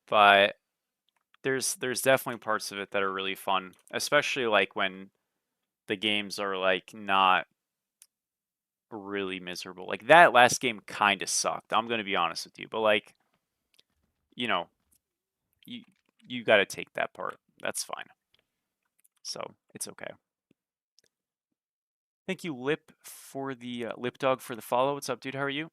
But there's definitely parts of it that are really fun, especially like when the games are like not really miserable. Like that last game kind of sucked. I'm going to be honest with you, but like you know, you got to take that part. That's fine. So, it's okay. Thank you, Lip, for the Lip Dog for the follow. What's up, dude? How are you?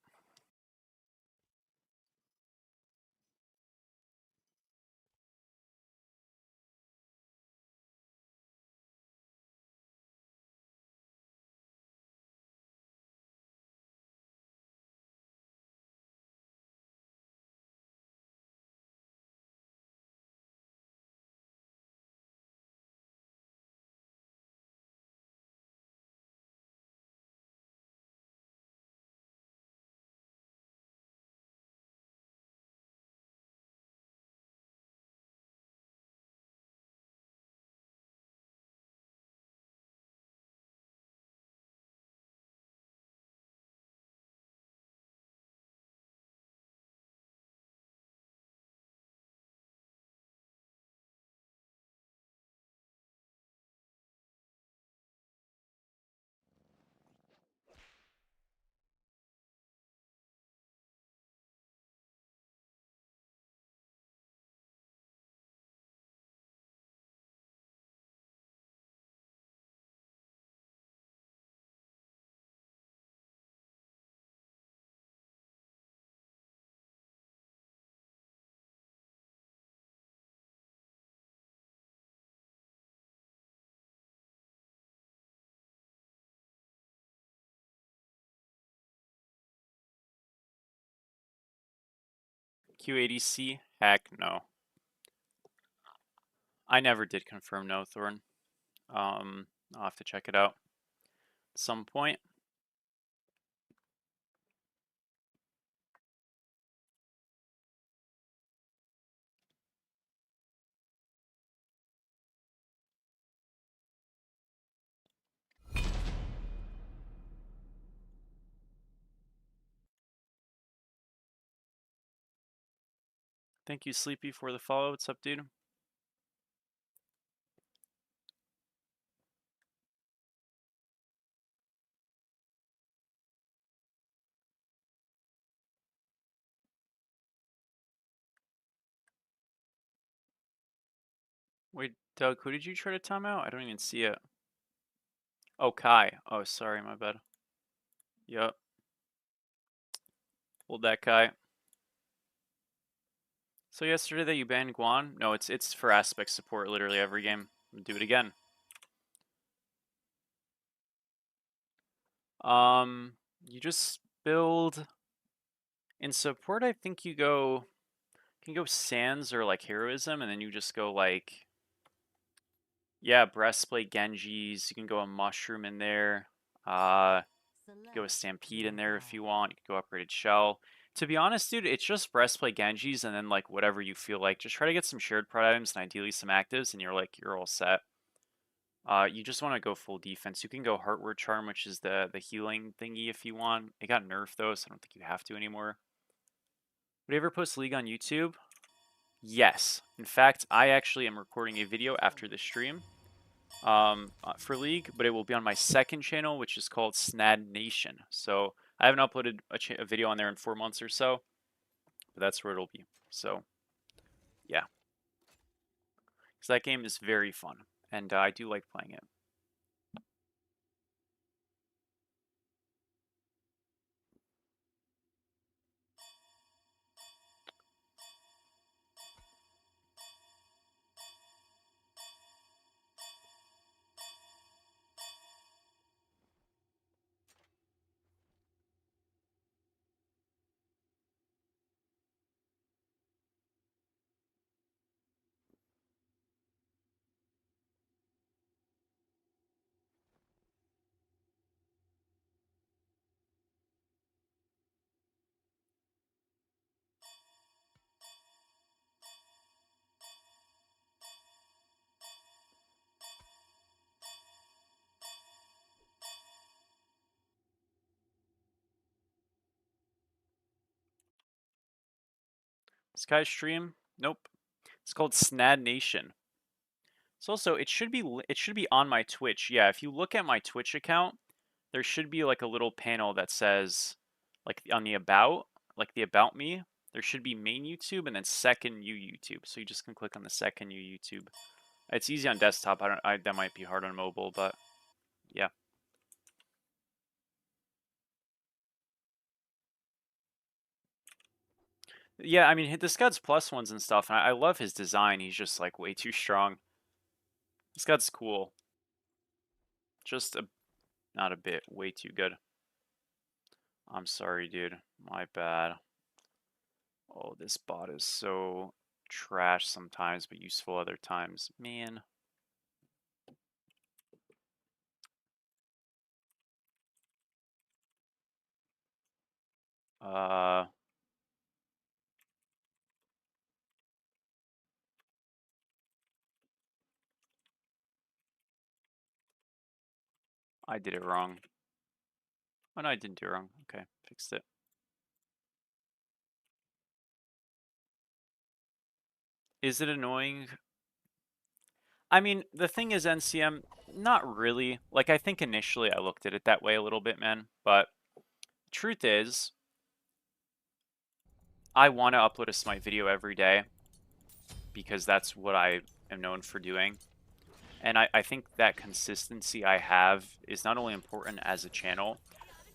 Q80C? Heck no. I never did confirm no, Thorn. I'll have to check it out at some point. Thank you, Sleepy, for the follow. What's up, dude? Wait, Doug, who did you try to time out? I don't even see it. Oh, Kai. Oh, sorry, my bad. Yup. Hold that, Kai. So yesterday that you banned Guan? No, it's for aspect support literally every game. Do it again. You just build in support. I think you can go Sands or like Heroism, and then you just go like, yeah, Breastplate Genjis. You can go a Mushroom in there. Go a Stampede in there if you want. You can go Upgraded Shell. To be honest, dude, it's just Breastplate Genjis and then like whatever you feel like. Just try to get some shared prod items and ideally some actives, and you're all set. You just want to go full defense. You can go Heartward Charm, which is the healing thingy if you want. It got nerfed though, so I don't think you have to anymore. Would you ever post League on YouTube? Yes. In fact, I actually am recording a video after the stream for League, but it will be on my second channel, which is called Snad Nation. So I haven't uploaded a video on there in 4 months or so, but that's where it'll be. So yeah, because that game is very fun, and I do like playing it. Sky Stream? Nope. It's called Snad Nation. So also, it should be on my Twitch. Yeah, if you look at my Twitch account, there should be like a little panel that says, like on the about, like the about me, there should be main YouTube and then second you YouTube. So you just can click on the second you YouTube. It's easy on desktop. That might be hard on mobile, but yeah. Yeah, I mean, this guy's plus ones and stuff, and I love his design. He's just like way too strong. This guy's cool. Just not a bit, way too good. I'm sorry, dude. My bad. Oh, this bot is so trash sometimes, but useful other times. Man. I did it wrong. Oh, no, I didn't do it wrong. Okay, fixed it. Is it annoying? I mean, the thing is, NCM, not really. Like, I think initially I looked at it that way a little bit, man. But truth is, I want to upload a Smite video every day because that's what I am known for doing. And I think that consistency I have is not only important as a channel,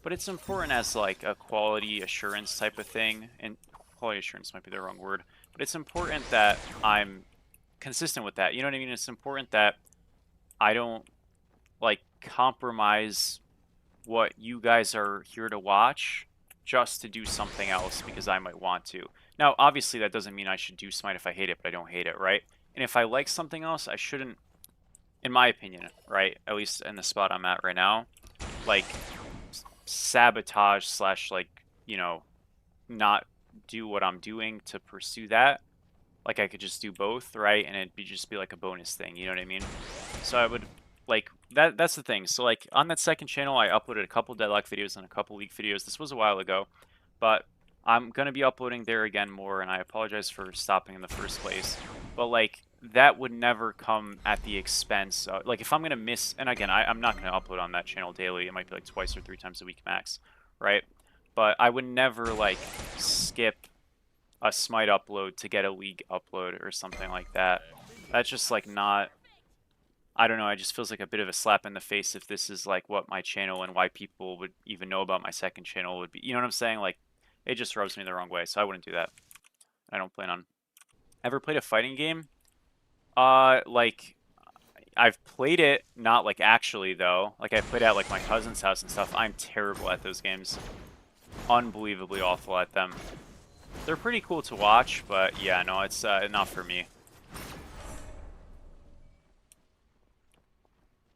but it's important as like a quality assurance type of thing. And quality assurance might be the wrong word, but it's important that I'm consistent with that. You know what I mean? It's important that I don't like compromise what you guys are here to watch just to do something else because I might want to. Now, obviously that doesn't mean I should do Smite if I hate it, but I don't hate it, right? And if I like something else, I shouldn't, in my opinion, right, at least in the spot I'm at right now, like sabotage slash like, you know, not do what I'm doing to pursue that. Like I could just do both, right? And it'd just be like a bonus thing, you know what I mean? So I would like that's the thing. So like on that second channel I uploaded a couple Deadlock videos and a couple League videos. This was a while ago, but I'm gonna be uploading there again more, and I apologize for stopping in the first place. But like that would never come at the expense of, like, if I'm gonna miss, and again, I'm not gonna upload on that channel daily. It might be like twice or 3 times a week max, right? But I would never like skip a Smite upload to get a League upload or something like that. That's just like not, I don't know, it just feels like a bit of a slap in the face if this is like what my channel and why people would even know about my second channel would be. You know what I'm saying? Like, it just rubs me the wrong way, so I wouldn't do that. I don't plan on. Ever played a fighting game? Like, I've played it, not like actually though. Like, I played at like my cousin's house and stuff. I'm terrible at those games. Unbelievably awful at them. They're pretty cool to watch, but yeah, no, it's not for me.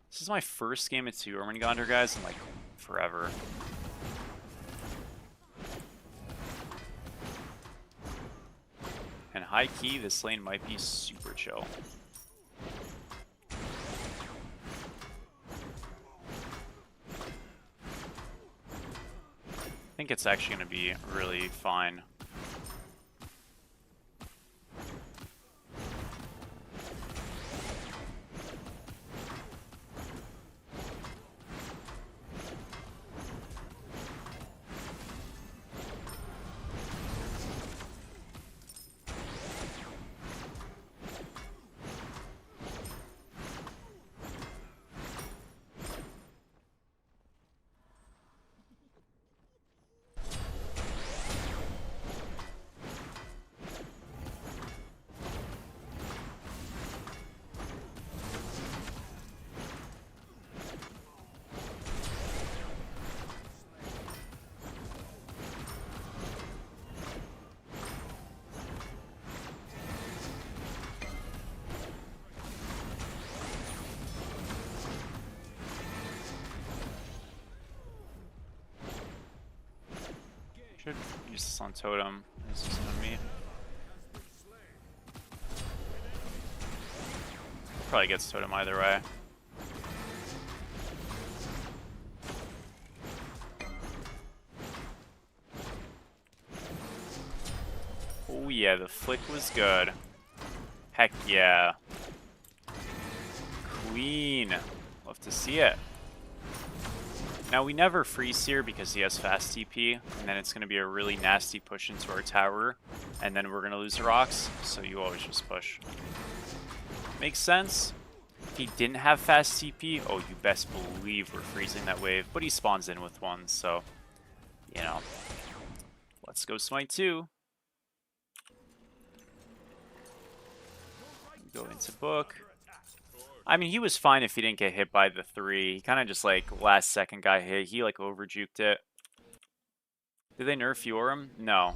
This is my first game at Jormungandr, guys, in like forever. And high key, this lane might be super chill. I think it's actually going to be really fine. Should use this on Totem. This is on me. Probably gets Totem either way. Oh yeah, the flick was good. Heck yeah. Queen. Love to see it. Now, we never freeze here because he has fast TP, and then it's going to be a really nasty push into our tower, and then we're going to lose the rocks, so you always just push. Makes sense. If he didn't have fast TP, oh, you best believe we're freezing that wave, but he spawns in with one, so, you know. Let's go Smite 2. Go into book. I mean, he was fine if he didn't get hit by the 3. He kind of just, like, last second got hit. He, like, over-juked it. Did they nerf Yoram? No.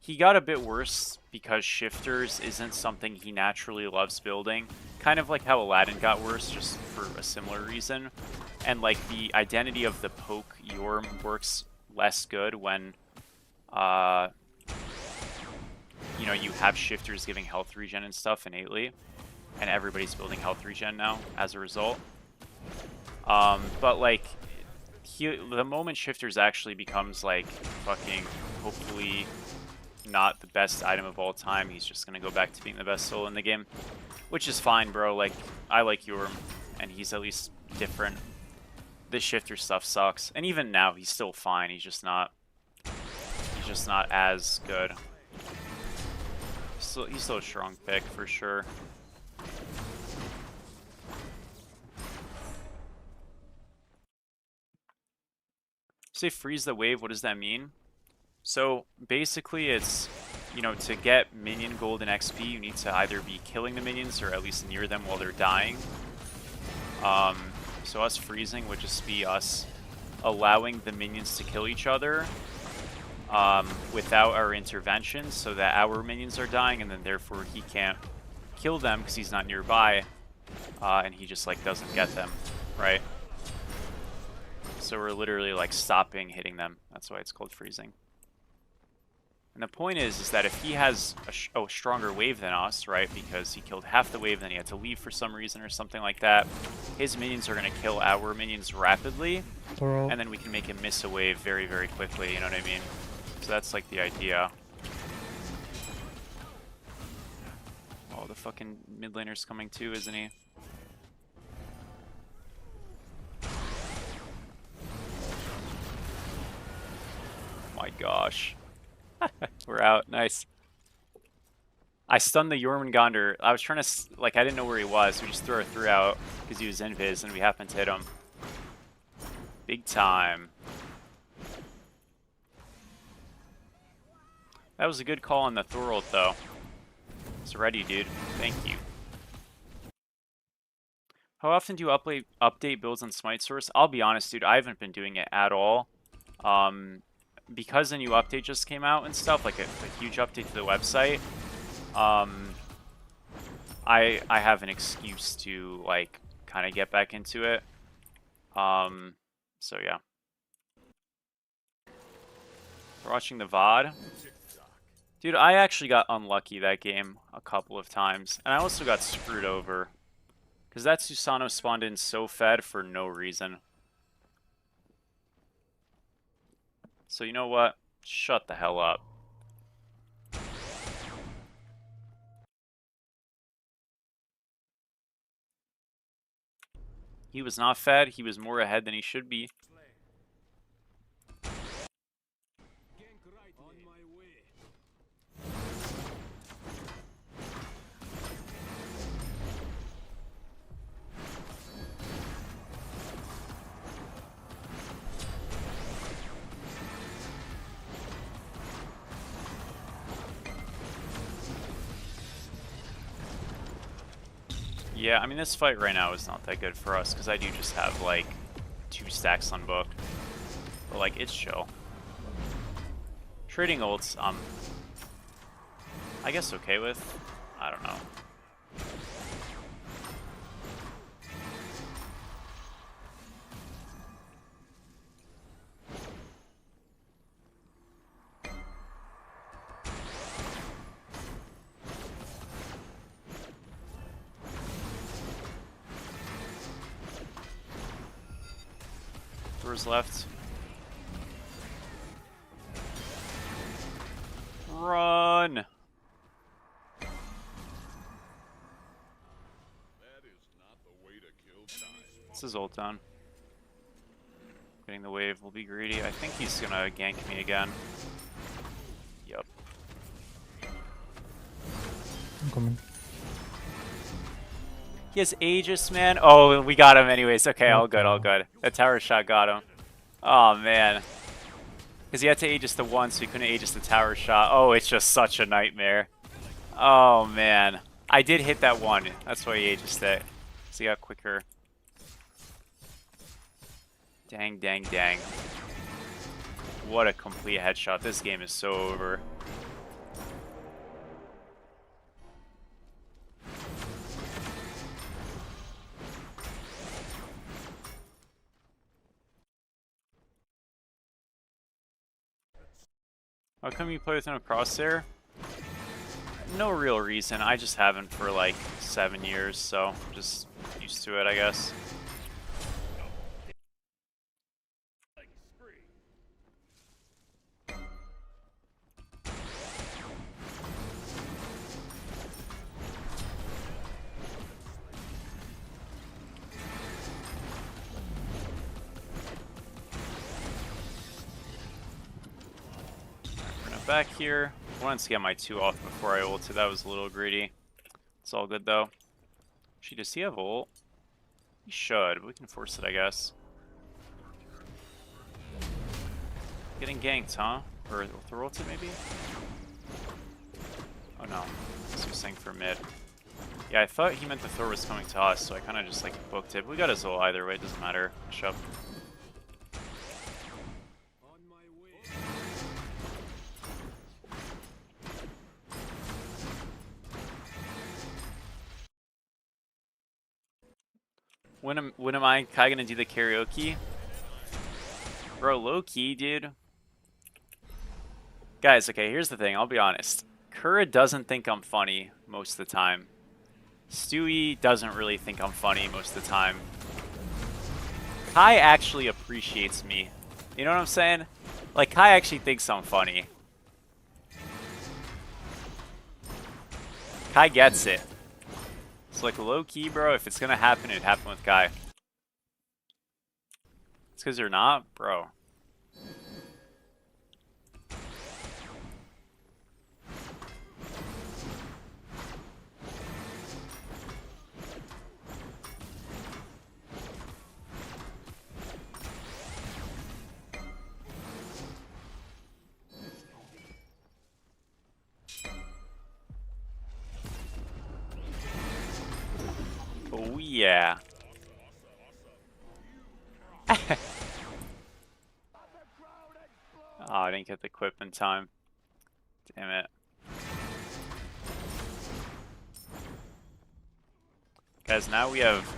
He got a bit worse because Shifters isn't something he naturally loves building. Kind of like how Aladdin got worse, just for a similar reason. And, like, the identity of the poke Yorm works less good when, you know, you have Shifters giving health regen and stuff innately. And everybody's building health regen now as a result. But like, the moment Shifters actually becomes like fucking, hopefully not the best item of all time, he's just gonna go back to being the best solo in the game, which is fine, bro. Like, I like Yorm, and he's at least different. This Shifter stuff sucks, and even now he's still fine. He's just not as good. He's still a strong pick for sure. Say freeze the wave, what does that mean? So basically it's, you know, to get minion gold and XP, you need to either be killing the minions or at least near them while they're dying. So us freezing would just be us allowing the minions to kill each other without our intervention, so that our minions are dying, and then therefore he can't kill them because he's not nearby, and he just like doesn't get them, right? So we're literally like stopping hitting them. That's why it's called freezing. And the point is that if he has a stronger wave than us, right, because he killed half the wave, then he had to leave for some reason or something like that, his minions are going to kill our minions rapidly, and then we can make him miss a wave very, very quickly, you know what I mean? So that's like the idea. Oh, the fucking mid laner's coming too, isn't he? My gosh. We're out. Nice. I stunned the Jormungandr. I was trying to, like, I didn't know where he was. We just threw our 3 out because he was invis and we happened to hit him. Big time. That was a good call on the Thorold, though. It's ready, dude. Thank you. How often do you update builds on Smite Source? I'll be honest, dude. I haven't been doing it at all. Because a new update just came out and stuff, like a huge update to the website. I have an excuse to like kind of get back into it. So yeah. We're watching the VOD. Dude, I actually got unlucky that game a couple of times, and I also got screwed over because that Susano spawned in so fed for no reason. So you know what? Shut the hell up. He was not fed. He was more ahead than he should be. Yeah, I mean, this fight right now is not that good for us, because I do just have, like, 2 stacks unbooked. But, like, it's chill. Trading ults, I guess okay with. I don't know. Left. Run! That is not the way to kill time. This is ult down. Getting the wave will be greedy. I think he's gonna gank me again. Yup. I'm coming. He has Aegis, man. Oh, we got him anyways. Okay, all good, all good. That tower shot got him. Oh, man. Because he had to Aegis the one, so he couldn't Aegis the tower shot. Oh, it's just such a nightmare. Oh, man. I did hit that one. That's why he Aegised it. So he got quicker. Dang, dang, dang. What a complete headshot. This game is so over. How come you play with no crosshair? No real reason. I just haven't for like 7 years, so I'm just used to it, I guess. Back here. I wanted to get my 2 off before I ulted. That was a little greedy. It's all good though. Actually, does he have ult? He should, but we can force it, I guess. Getting ganked, huh? Or Thor ulted, maybe? Oh no. This was saying for mid. Yeah, I thought he meant the Thor was coming to us, so I kind of just like booked it. But we got his ult either way, it doesn't matter. Shove. When am I Kai gonna do the karaoke? Bro, low key, dude. Guys, okay, here's the thing, I'll be honest. Kura doesn't think I'm funny most of the time. Stewie doesn't really think I'm funny most of the time. Kai actually appreciates me. You know what I'm saying? Like, Kai actually thinks I'm funny. Kai gets it. It's like low key, bro. If it's gonna happen, it'd happen with Kai. It's because you're not, bro. Oh yeah. Oh, I didn't get the quip in time. Damn it. Guys, now we have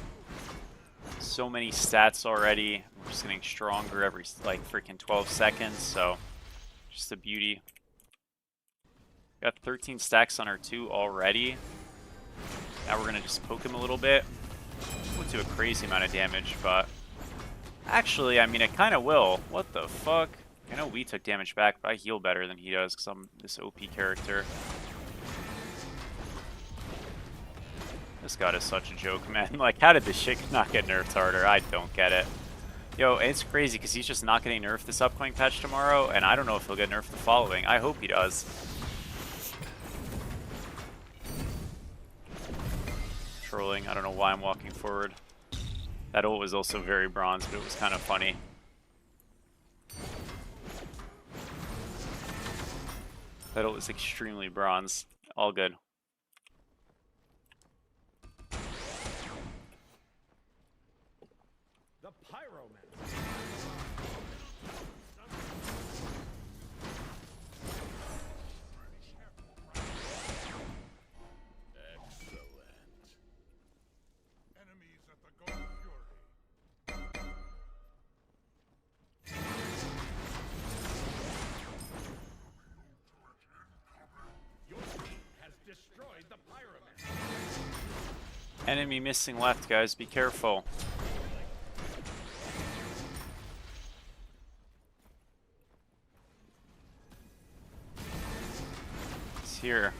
so many stats already. We're just getting stronger every like freaking 12 seconds, so just a beauty. Got 13 stacks on our 2 already. Now we're gonna just poke him a little bit. Won't do a crazy amount of damage, but actually, I mean, it kind of will. What the fuck? I know we took damage back, but I heal better than he does because I'm this OP character. This god is such a joke, man. Like, how did this shit not get nerfed harder? I don't get it. Yo, it's crazy because he's just not getting nerfed this upcoming patch tomorrow, and I don't know if he'll get nerfed the following. I hope he does. Trolling. I don't know why I'm walking forward. That ult was also very bronze, but it was kind of funny. That ult was extremely bronze. All good. The pyroman. Excellent. Enemies at the Gold Fury. Your team has destroyed the pyroman. Enemy missing left, guys. Be careful. He's here.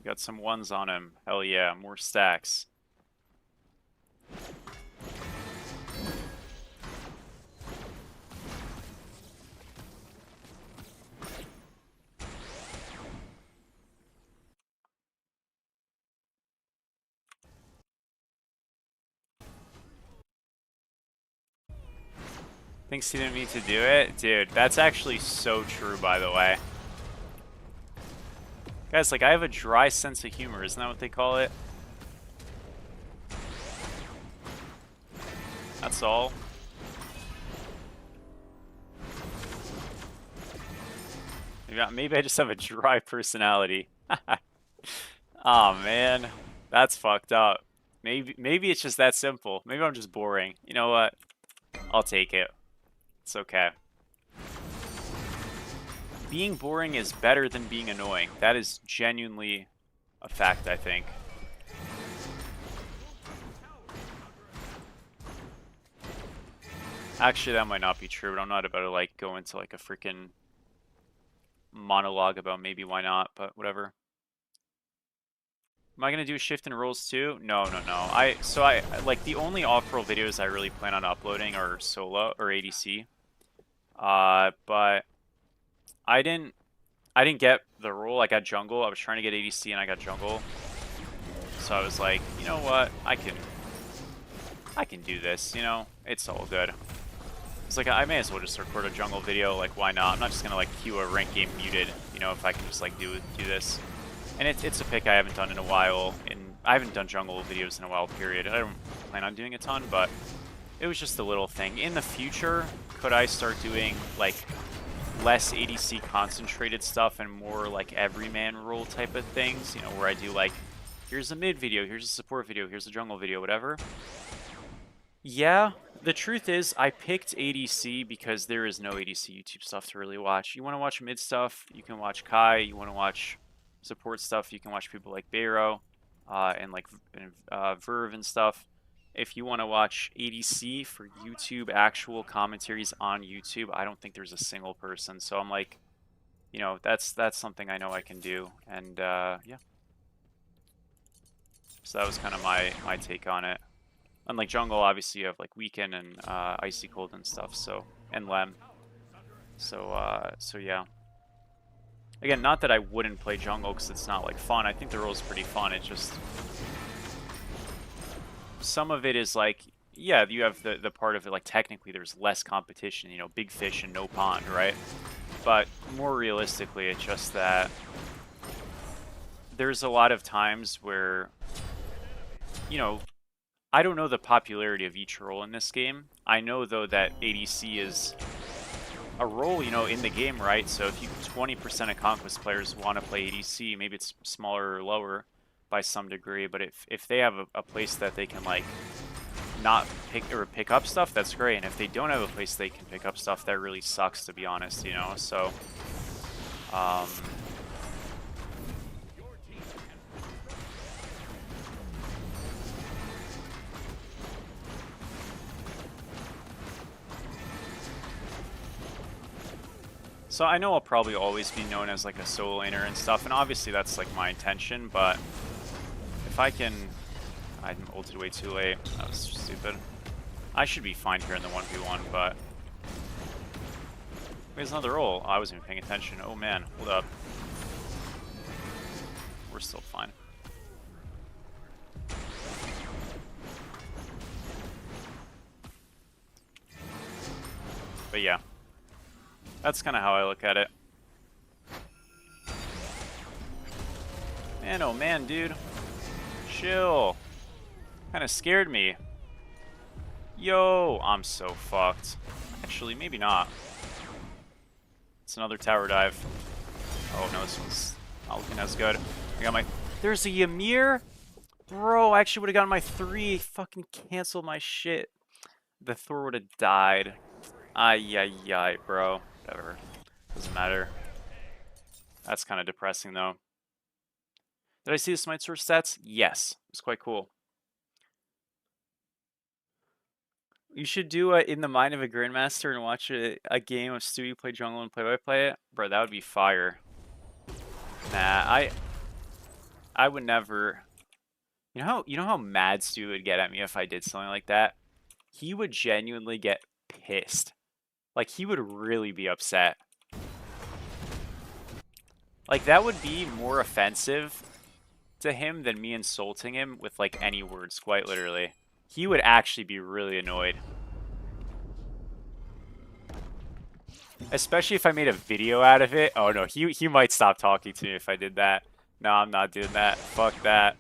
Got some ones on him. Hell yeah, more stacks. Thinks he didn't mean to do it? Dude, that's actually so true, by the way. Guys, like, I have a dry sense of humor. Isn't that what they call it? That's all. Maybe I just have a dry personality. Oh man, that's fucked up. Maybe it's just that simple. Maybe I'm just boring. You know what? I'll take it. It's okay. Being boring is better than being annoying. That is genuinely a fact, I think. Actually, that might not be true, but I'm not about to like go into like a freaking monologue about maybe why not, but whatever. Am I gonna do shift and rolls too? No. I like the only off-roll videos I really plan on uploading are solo or ADC. But I didn't get the role. I got jungle. I was trying to get ADC and I got jungle. So I was like, you know what? I can do this, you know? It's all good. It's like, I may as well just record a jungle video, like, why not? I'm not just gonna, like, queue a rank game muted, you know, if I can just, like, do this. And it's a pick I haven't done in a while, and I haven't done jungle videos in a while, period. I don't plan on doing a ton, but it was just a little thing. In the future, could I start doing, like, less ADC concentrated stuff and more, like, everyman role type of things, you know, where I do, like, here's a mid video, here's a support video, here's a jungle video, whatever? Yeah. The truth is, I picked ADC because there is no ADC YouTube stuff to really watch. You want to watch mid stuff, you can watch Kai. You want to watch support stuff, you can watch people like Bayro and like Verve and stuff. If you want to watch ADC for YouTube, actual commentaries on YouTube, I don't think there's a single person. So I'm like, you know, that's something I know I can do, and yeah. So that was kind of my take on it. Unlike jungle, obviously you have like weaken and icy cold and stuff, so, and lem. So yeah. Again, not that I wouldn't play jungle because it's not like fun. I think the role's pretty fun. It just, some of it is like, yeah, you have the part of it like technically there's less competition, you know, big fish and no pond, right? But more realistically, it's just that there's a lot of times where, you know, I don't know the popularity of each role in this game. I know though that ADC is a role, you know, in the game, right? So if you 20% of Conquest players want to play ADC, maybe it's smaller or lower by some degree, but if they have a place that they can like not pick up stuff, that's great. And if they don't have a place they can pick up stuff, that really sucks, to be honest, you know. So So I know I'll probably always be known as like a solo laner and stuff, and obviously that's like my intention, but if I can... I ulted way too late. That was stupid. I should be fine here in the 1v1, but... There's another roll. Oh, I wasn't even paying attention. Oh man, hold up. We're still fine. But yeah. That's kind of how I look at it. Man, oh man, dude. Chill. Kind of scared me. Yo, I'm so fucked. Actually, maybe not. It's another tower dive. Oh no, this one's not looking as good. I got my... There's a Ymir? Bro, I actually would have gotten my 3. Fucking canceled my shit. The Thor would have died. Ay, bro. Whatever. Doesn't matter. That's kind of depressing, though. Did I see the Smite Source stats? Yes. It was quite cool. You should do In the Mind of a Grandmaster and watch a game of Stewie play jungle and play-by-play it. Bro, that would be fire. Nah, I would never... You know how mad Stewie would get at me if I did something like that? He would genuinely get pissed. Like, he would really be upset. Like, that would be more offensive to him than me insulting him with, like, any words, quite literally. He would actually be really annoyed. Especially if I made a video out of it. Oh, no, he might stop talking to me if I did that. No, I'm not doing that. Fuck that.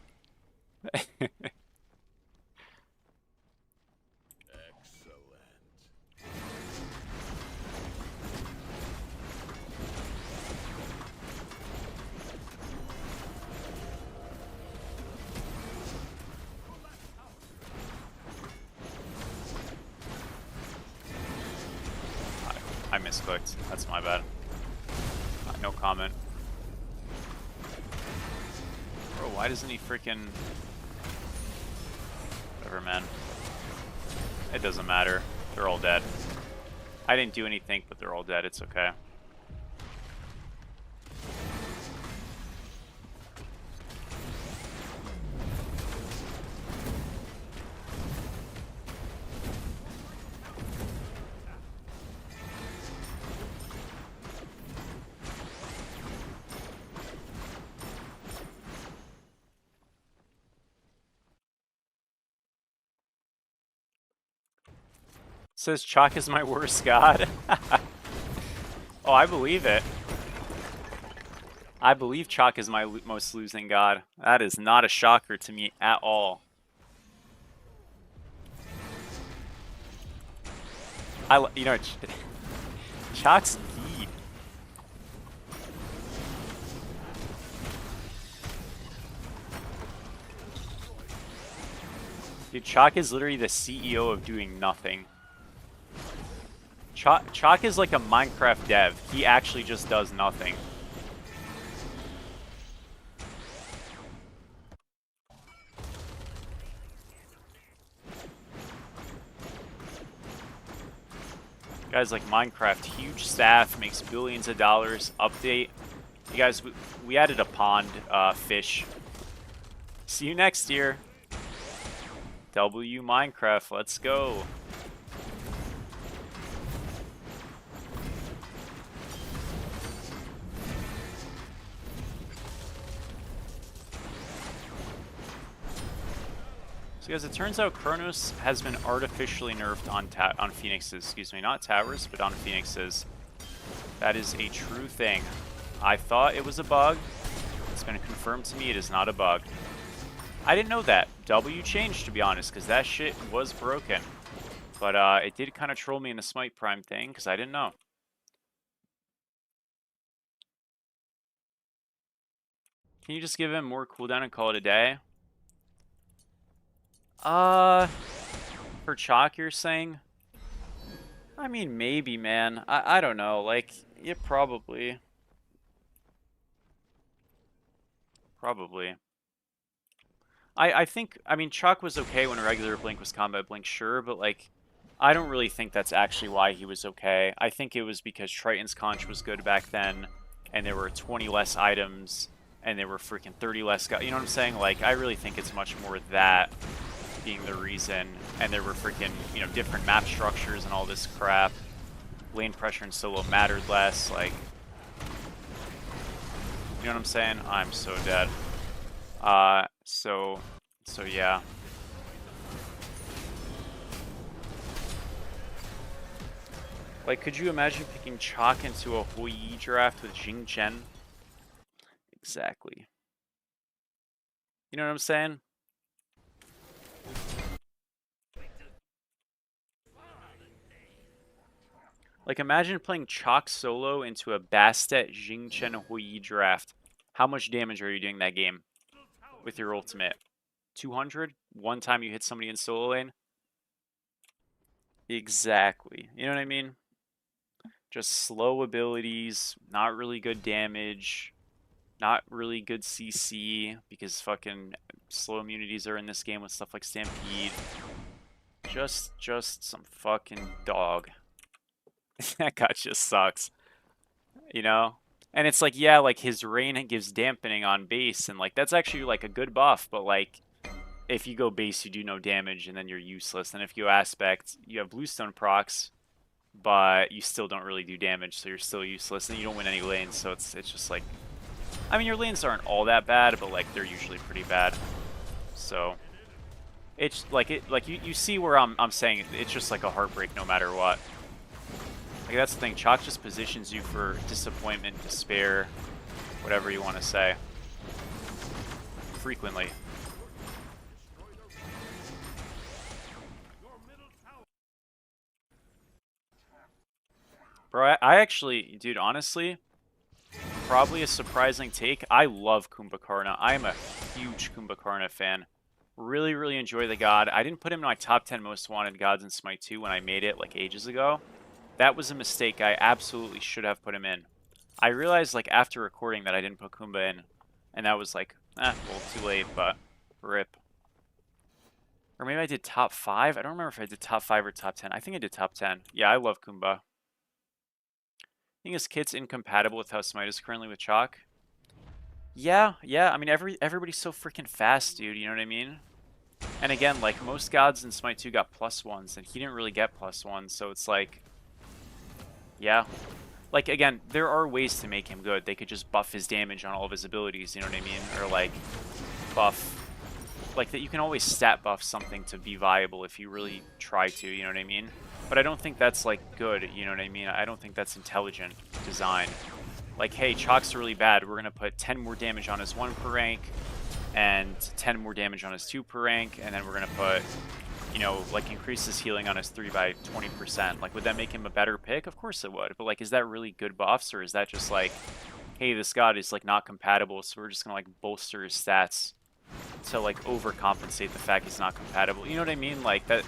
I misclicked. That's my bad. No comment. Bro, why doesn't he freaking... Whatever, man. It doesn't matter. They're all dead. I didn't do anything, but they're all dead. It's okay. Says Chalk is my worst god. Oh, I believe it. I believe Chalk is my most losing god. That is not a shocker to me at all. You know, Chalk's deep. Dude, Chalk is literally the CEO of doing nothing. Chalk is like a Minecraft dev. He actually just does nothing. Guys like Minecraft, huge staff, makes billions of dollars. Update. You guys, we added a pond fish. See you next year. W Minecraft, let's go. So guys, it turns out Chronos has been artificially nerfed on Phoenixes. Excuse me, not towers, but on Phoenixes. That is a true thing. I thought it was a bug. It's been confirmed to me it is not a bug. I didn't know that. W changed, to be honest, because that shit was broken. But it did kind of troll me in the Smite Prime thing, because I didn't know. Can you just give him more cooldown and call it a day? For Chalk, you're saying? I mean, maybe, man. I don't know. Like, yeah, probably. Probably. I think, I mean, Chalk was okay when regular Blink was combat Blink, sure, but, like, I don't really think that's actually why he was okay. I think it was because Triton's Conch was good back then, and there were 20 less items, and there were freaking 30 less guys. You know what I'm saying? Like, I really think it's much more that being the reason, and there were freaking, you know, different map structures and all this crap. Lane pressure and solo mattered less, like, you know what I'm saying? I'm so dead. So yeah. Like, could you imagine picking Chalk into a Hou Yi draft with Jing Chen? Exactly. You know what I'm saying? Like, imagine playing Chalk solo into a Bastet Jing Chen Hou Yi draft. How much damage are you doing that game with your ultimate? 200? One time you hit somebody in solo lane? Exactly. You know what I mean? Just slow abilities, not really good damage, not really good CC, because fucking slow immunities are in this game with stuff like Stampede. Just some fucking dog. That guy just sucks. You know? And it's like, yeah, like his rain gives dampening on base, and like that's actually like a good buff, but like if you go base you do no damage and then you're useless. And if you aspect, you have bluestone procs, but you still don't really do damage, so you're still useless and you don't win any lanes, so it's just like, I mean, your lanes aren't all that bad, but like they're usually pretty bad. So it's like you see where I'm saying it's just like a heartbreak no matter what. Like, that's the thing, Chalk just positions you for disappointment, despair, whatever you want to say. Frequently. Bro, I actually, dude, honestly, probably a surprising take. I love Kumbhakarna. I am a huge Kumbhakarna fan. Really, really enjoy the god. I didn't put him in my top 10 most wanted gods in Smite 2 when I made it, like, ages ago. That was a mistake. I absolutely should have put him in. I realized, like, after recording that I didn't put Kumba in. And that was like, well, too late, but rip. Or maybe I did top 5? I don't remember if I did top 5 or top 10. I think I did top 10. Yeah, I love Kumba. I think his kit's incompatible with how Smite is currently with Chalk. Yeah. I mean, everybody's so freaking fast, dude. You know what I mean? And again, like, most gods in Smite 2 got +1s, and he didn't really get +1s, so it's like, yeah. Like, again, there are ways to make him good. They could just buff his damage on all of his abilities, you know what I mean? Or, like, buff... Like, that you can always stat buff something to be viable if you really try to, you know what I mean? But I don't think that's, like, good, you know what I mean? I don't think that's intelligent design. Like, hey, Chalk's really bad. We're going to put 10 more damage on his 1 per rank, and 10 more damage on his 2 per rank, and then we're going to put... you know, like, increase his healing on his 3 by 20%. Like, would that make him a better pick? Of course it would. But, like, is that really good buffs? Or is that just, like, hey, this god is, like, not compatible, so we're just gonna, like, bolster his stats to, like, overcompensate the fact he's not compatible? You know what I mean? Like, that...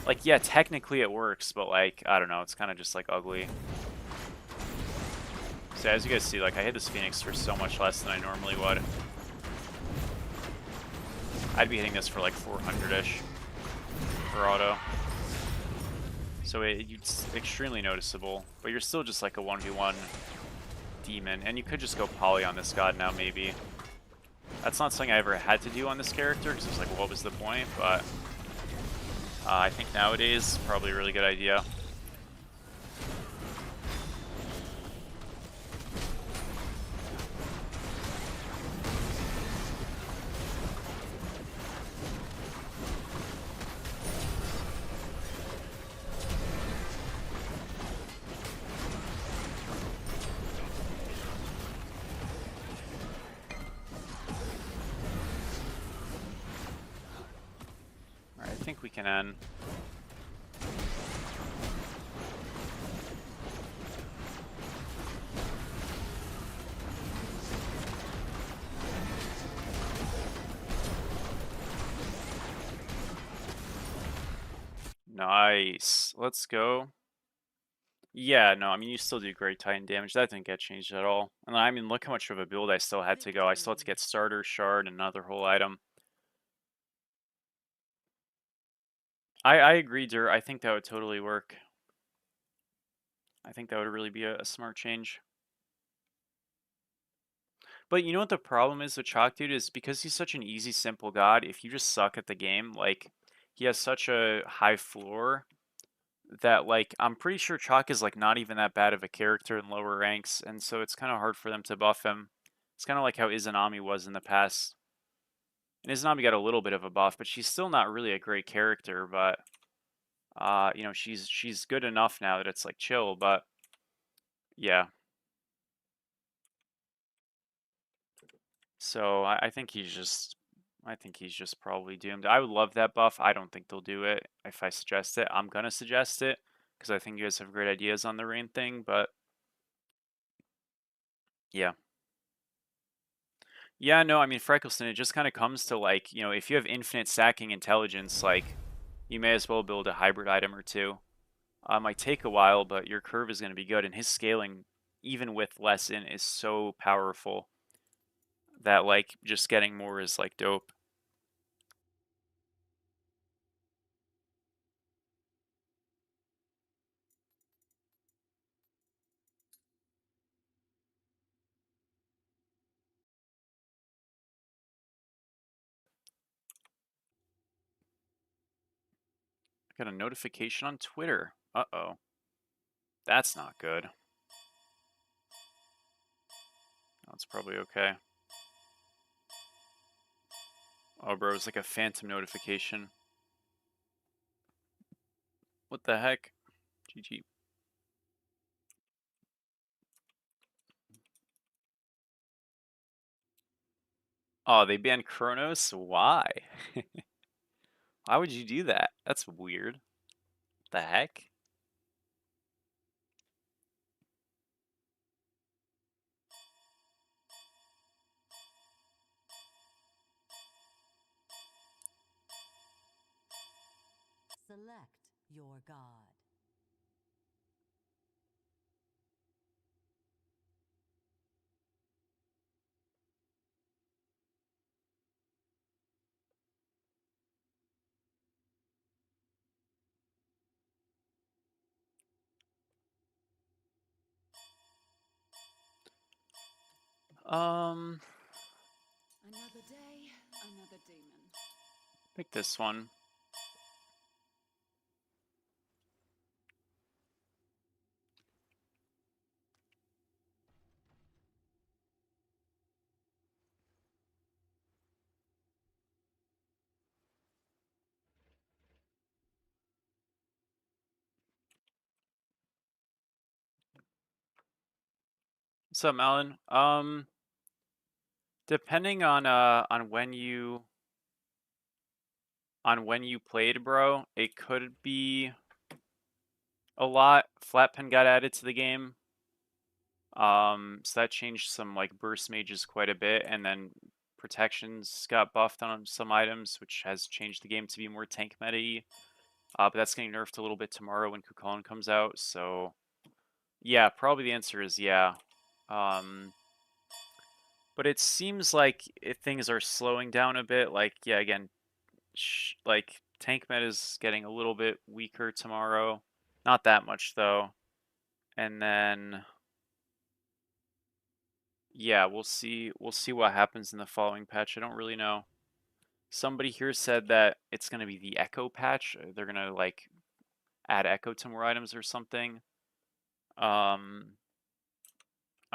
Like, yeah, technically it works, but, like, I don't know. It's kind of just, like, ugly. So, as you guys see, like, I hit this Phoenix for so much less than I normally would. I'd be hitting this for, like, 400-ish. For auto. So it's extremely noticeable, but you're still just like a 1v1 demon, and you could just go poly on this god now, maybe. That's not something I ever had to do on this character, because it's like, what was the point? But I think nowadays, probably a really good idea. I think we can end. Nice. Let's go. Yeah, no, I mean, you still do great Titan damage. That didn't get changed at all. And I mean, look how much of a build I still had to go. I still had to get starter, shard, and another whole item. I agree, Dur. I think that would totally work. I think that would really be a smart change. But you know what the problem is with Chalk Dude is because he's such an easy, simple god, if you just suck at the game, like, he has such a high floor that, like, I'm pretty sure Chalk is, like, not even that bad of a character in lower ranks, and so it's kind of hard for them to buff him. It's kind of like how Izanami was in the past. And Izanami got a little bit of a buff, but she's still not really a great character, but you know, she's good enough now that it's like chill, but yeah. So I think he's just probably doomed. I would love that buff. I don't think they'll do it if I suggest it. I'm gonna suggest it because I think you guys have great ideas on the rain thing, but yeah. Yeah, no, I mean, Freckleston, it just kind of comes to, like, you know, if you have infinite stacking intelligence, like, you may as well build a hybrid item or two. Might take a while, but your curve is going to be good, and his scaling, even with less in, is so powerful that, like, just getting more is, like, dope. I got a notification on Twitter. Uh-oh. That's not good. That's probably okay. Oh, bro, it's like a phantom notification. What the heck? GG. Oh, they banned Kronos? Why? Why would you do that? That's weird. The heck? Select your god. Another day, another demon. Pick this one. What's up, Alan? Depending on when you played, bro, it could be a lot. Flatpen got added to the game. So that changed some like burst mages quite a bit, and then protections got buffed on some items, which has changed the game to be more tank meta-y. But that's getting nerfed a little bit tomorrow when Kukulkan comes out. So yeah, probably the answer is yeah. But it seems like things are slowing down a bit. Like, yeah, again, like tank meta is getting a little bit weaker tomorrow. Not that much though. And then yeah, we'll see what happens in the following patch. I don't really know. Somebody here said that it's going to be the echo patch. They're going to like add echo to more items or something. I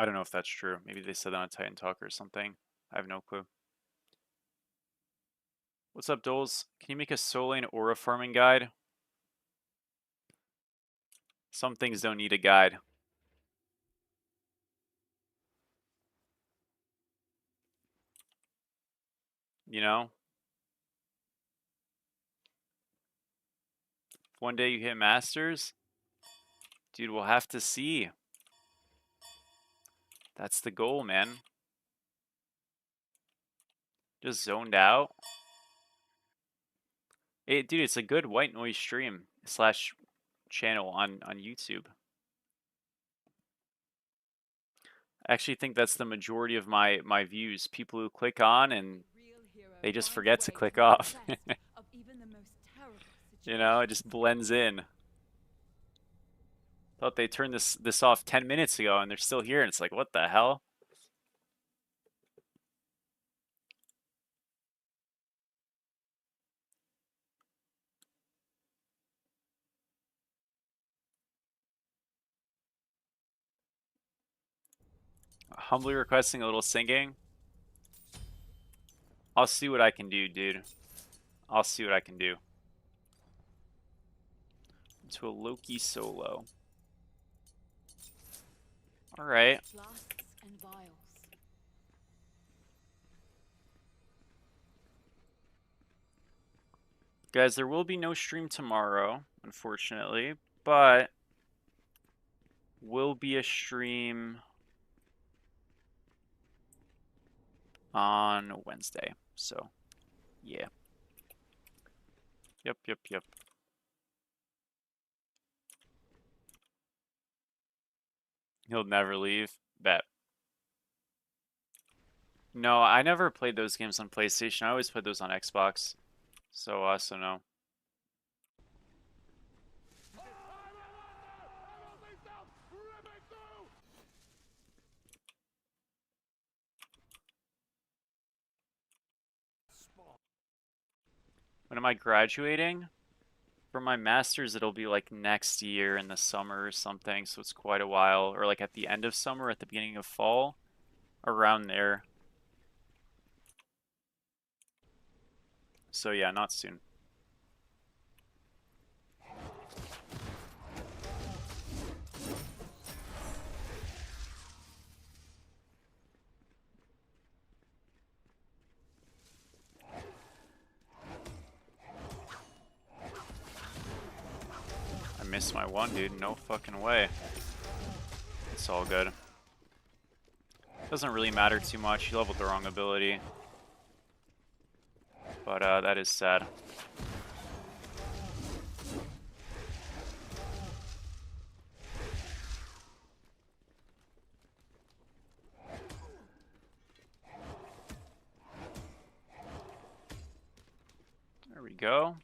don't know if that's true. Maybe they said that on Titan Talk or something. I have no clue. What's up, Doles? Can you make a soul lane aura farming guide? Some things don't need a guide. You know? If one day you hit Masters, dude, we'll have to see. That's the goal, man. Just zoned out. Dude, it's a good white noise stream / channel on YouTube. I actually think that's the majority of my views. People who click on and they just forget to click off. You know, it just blends in. Thought they turned this off 10 minutes ago and they're still here and it's like, what the hell? Humbly requesting a little singing. I'll see what I can do, dude. I'll see what I can do. To a Loki solo. Alright. Guys, there will be no stream tomorrow, unfortunately, but will be a stream on Wednesday. So, yeah. Yep. He'll never leave. Bet. No, I never played those games on PlayStation. I always played those on Xbox. So no. When am I graduating? For my master's, it'll be like next year in the summer or something, so it's quite a while. Or like at the end of summer, at the beginning of fall, around there. So yeah, not soon. I missed my one, dude. No fucking way. It's all good. Doesn't really matter too much. He leveled the wrong ability. But that is sad. There we go.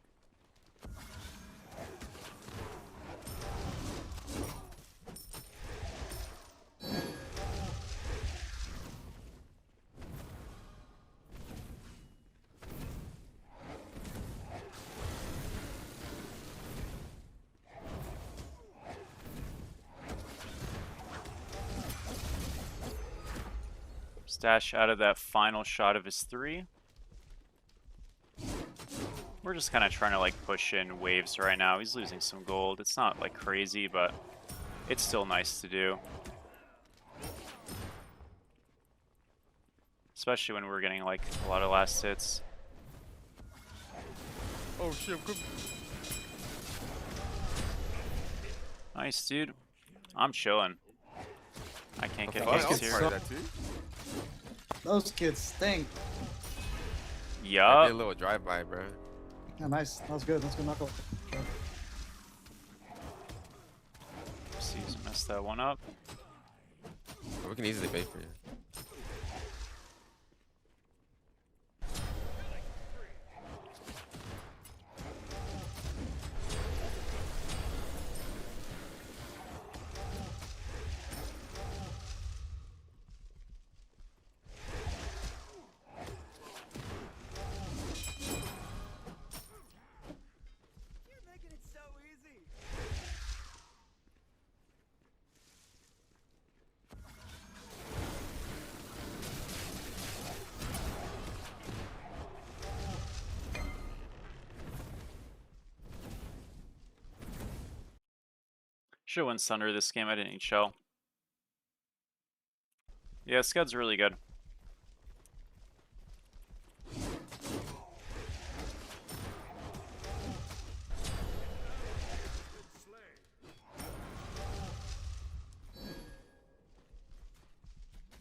Dash out of that final shot of his 3. We're just kind of trying to like push in waves right now. He's losing some gold. It's not like crazy, but it's still nice to do. Especially when we're getting like a lot of last hits. Oh shit, good. Nice, dude. I'm chilling. I can't get Those hits kids here. suck. Those kids stink. Yup. A little drive-by, bro. Yeah, nice. That was good. That's good knuckle. He's messed that one up. We can easily bait for you. Should've went Sunder this game, I didn't need Shell. Yeah, Scud's really good.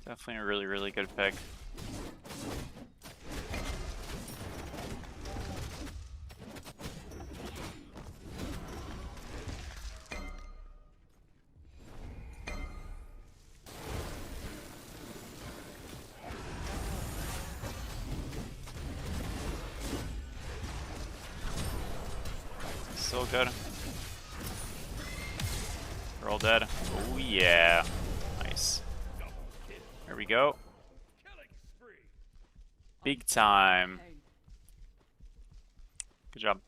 Definitely a really, really good pick. Still good. They're all dead. Oh yeah. Nice. There we go. Big time. Good job.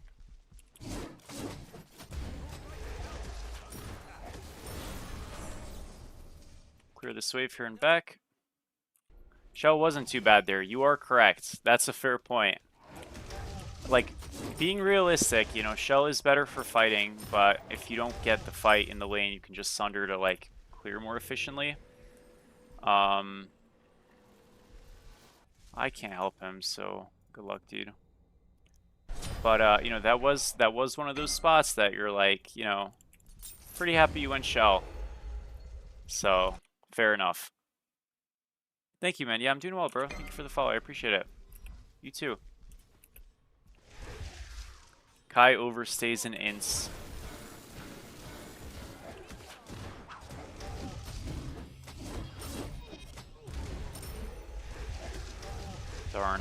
Clear this wave here and back. Shell wasn't too bad there. You are correct. That's a fair point. Like, being realistic, you know, Shell is better for fighting, but if you don't get the fight in the lane, you can just Sunder to, like, clear more efficiently. I can't help him, so good luck, dude. But, you know, that was one of those spots that you're like, you know, pretty happy you went Shell. So, fair enough. Thank you, man. Yeah, I'm doing well, bro. Thank you for the follow. I appreciate it. You too. Kai overstays an ints. Darn.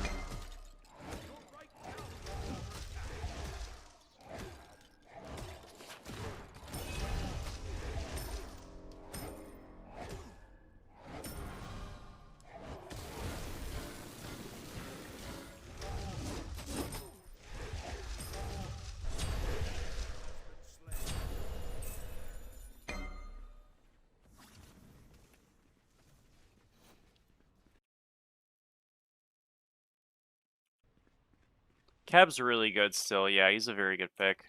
Cab's really good still. Yeah, he's a very good pick.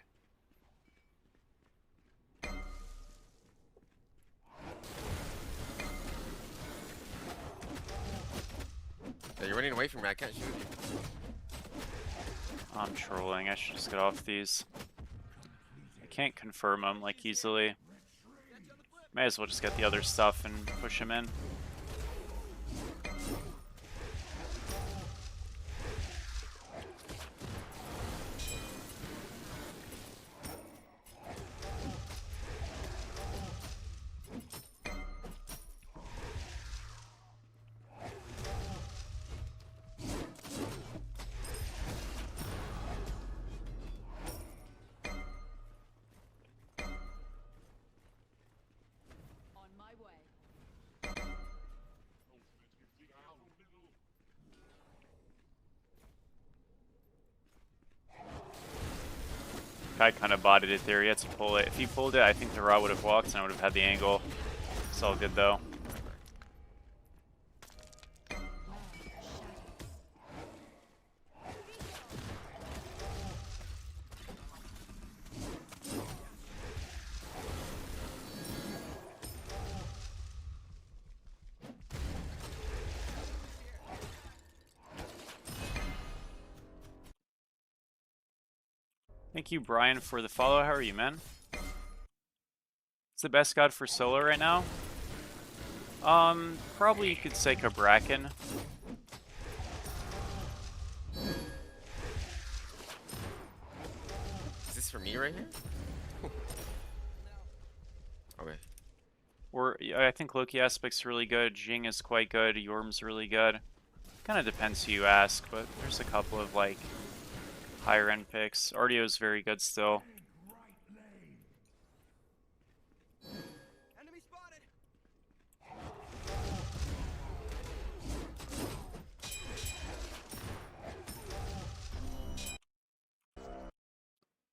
Yeah, you're running away from me. I can't shoot you. I'm trolling. I should just get off these. I can't confirm them like easily. May as well just get the other stuff and push him in. Kai kind of botted it there. He had to pull it. If he pulled it, I think the Ra would have walked and I would have had the angle. It's all good though. Thank you, Brian, for the follow. How are you, man? It's the best god for solo right now. Probably you could say Kabrakan. Is this for me right here? Okay. Or I think Loki Aspect's really good. Jing is quite good. Yorm's really good. Kind of depends who you ask, but there's a couple of like higher end picks. Ardio's very good still. Enemy spotted.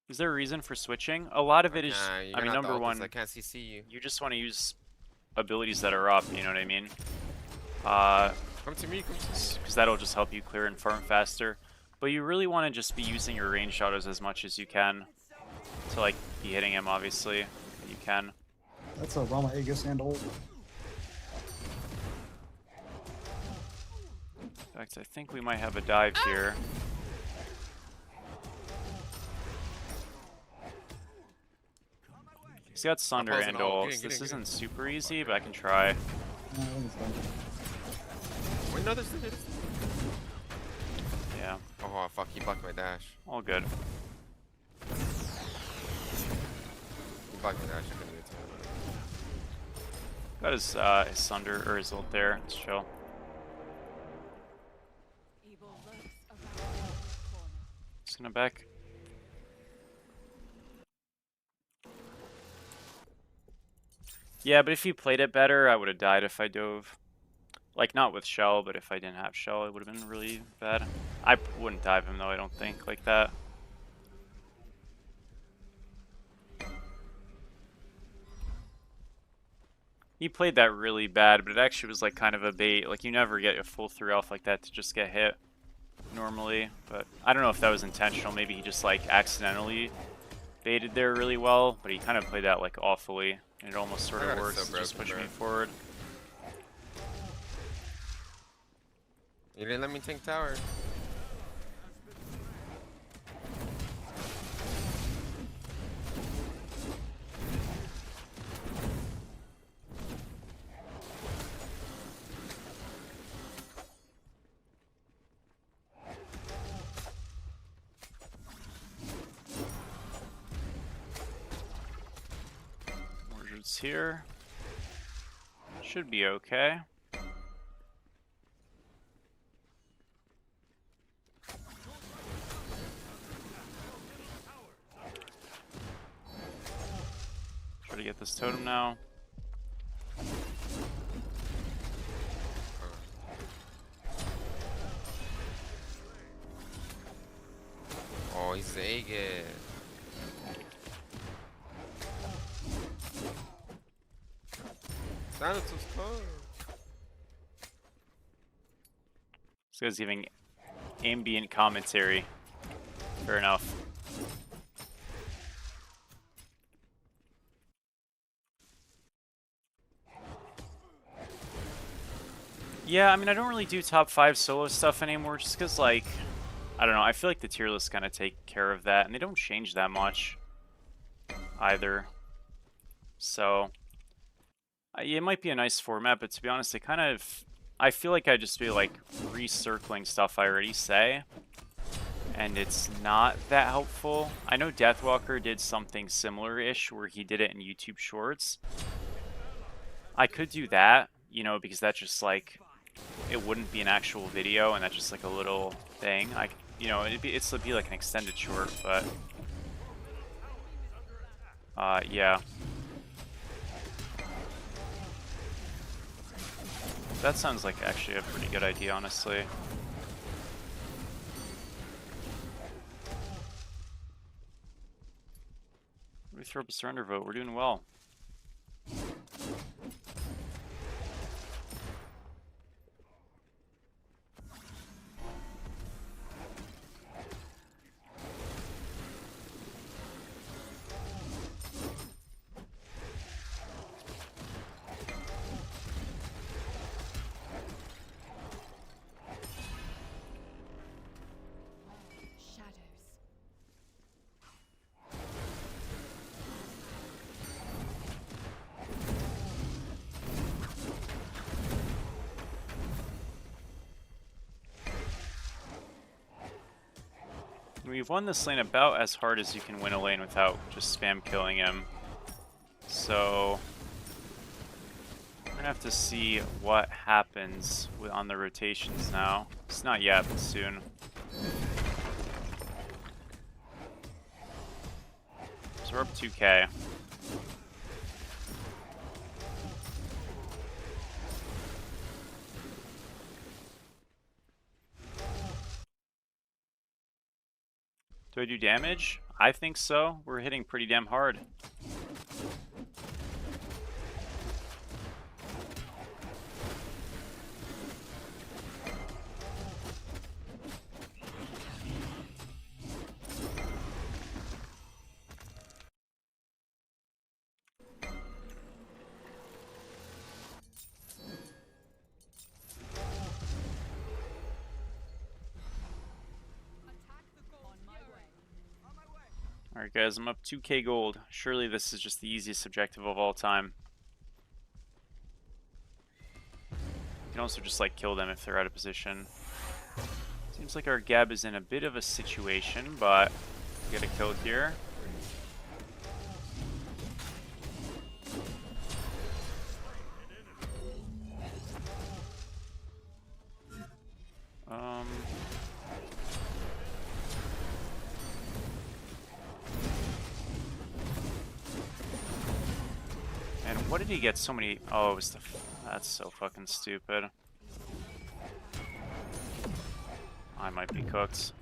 Is there a reason for switching? A lot of it is, You're I mean, not the number ultist, one, I can't CC you. you just want to use abilities that are up, you know what I mean? Come to me, come to me. Because that'll just help you clear and farm faster. But you really want to just be using your range autos as much as you can to like be hitting him, obviously. You can. That's a Rama Aegis and ult. In fact, I think we might have a dive here. He's got Sunder pause and and ult. ults. Get This in. isn't super easy, but I can try. I think it's done. Wait, no, there's Yeah, Oh, fuck, he blocked my dash. all good. He blocked my dash, I couldn't do it to him. Got his Sunder or his ult there. Let's chill. Evil lurks around every corner. Just gonna back. Yeah, but if he played it better, I would have died if I dove. Like, not with Shell, but if I didn't have Shell, it would have been really bad. I wouldn't dive him, though, I don't think, like that. He played that really bad, but it actually was, like, kind of a bait. Like, you never get a full 3-off like that to just get hit normally. But I don't know if that was intentional. Maybe he just, like, accidentally baited there really well, but he kind of played that, like, awfully. And it almost sort I of got it works. so It just broken, pushed me bro. forward. You didn't let me tank tower. Mordred's here. Should be okay. Try to get this totem now. Oh, he's Aegis. Sounded so close. This guy's giving ambient commentary. Fair enough. Yeah, I mean, I don't really do top 5 solo stuff anymore just because, like, I don't know, I feel like the tier lists kind of take care of that, and they don't change that much either. So, yeah, it might be a nice format, but to be honest, I feel like I just be, like, recircling stuff I already say, and it's not that helpful. I know Deathwalker did something similar-ish where he did it in YouTube Shorts. I could do that, you know, because that's just, like, it wouldn't be an actual video, and that's just, like, a little thing. You know, it'd be like an extended short, but yeah. That sounds like actually a pretty good idea, honestly. We throw up a surrender vote. We're doing well. Shadows. We've won this lane about as hard as you can win a lane without just spam killing him. So we're gonna have to see what happens on the rotations now. It's not yet, but soon. So we're up 2k. Do I do damage? I think so. We're hitting pretty damn hard. Alright guys, I'm up 2k gold. Surely this is just the easiest objective of all time. You can also just like kill them if they're out of position. Seems like our Gab is in a bit of a situation, but we get a kill here. And what did he get so many? Oh, it was the. That's so fucking stupid. I might be cooked.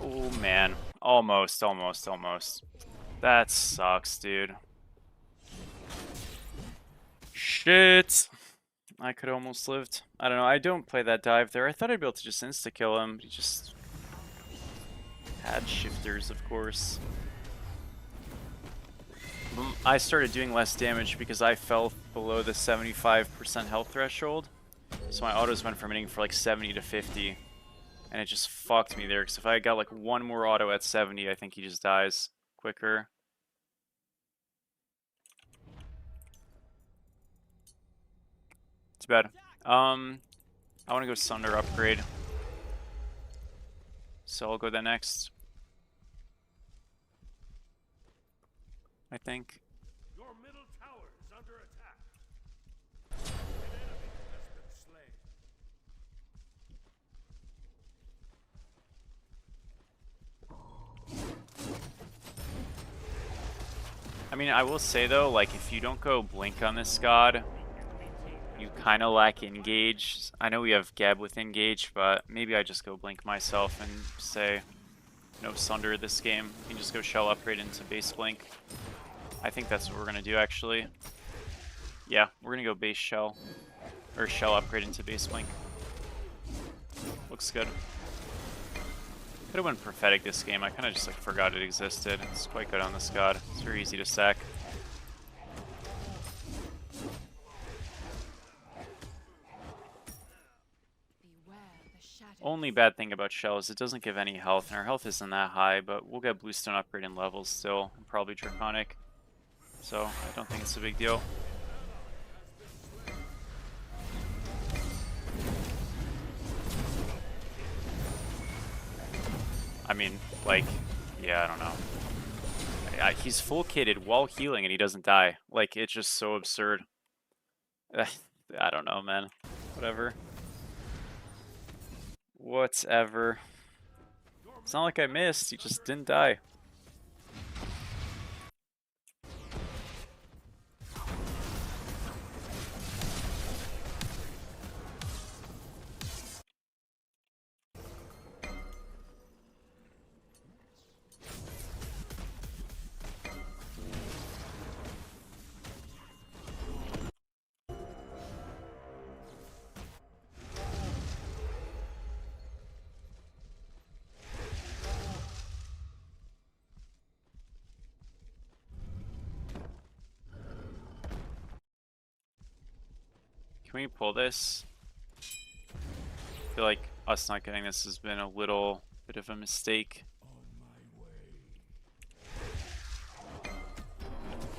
Oh man. Almost. That sucks, dude. Shit. I could have almost lived. I don't know. I don't play that dive there. I thought I'd be able to just insta-kill him. He just had shifters, of course. I started doing less damage because I fell below the 75% health threshold. So my autos went from hitting for like 70 to 50. And it just fucked me there. Because if I got like one more auto at 70, I think he just dies quicker. Too bad. I want to go Sunder upgrade. So I'll go there next. I think. Your middle tower is under attack. An enemy has been slain. I mean, I will say though, like if you don't go Blink on this god, you kind of lack Engage. I know we have Gab with Engage, but maybe I just go Blink myself and say no Sunder this game. You can just go Shell upgrade into base Blink. I think that's what we're going to do actually. Yeah, we're going to go base Shell. Or Shell upgrade into base Blink. Looks good. Could have went Prophetic this game. I kind of just like forgot it existed. It's quite good on this god. It's very easy to stack. Only bad thing about Shell is it doesn't give any health, and our health isn't that high, but we'll get Bluestone upgrade in levels still, and probably Draconic. So, I don't think it's a big deal. I mean, like, yeah, I don't know. He's full kitted while healing and he doesn't die. Like, it's just so absurd. I don't know, man. Whatever. Whatever. It's not like I missed, he just didn't die. Can we pull this? I feel like us not getting this has been a little bit of a mistake.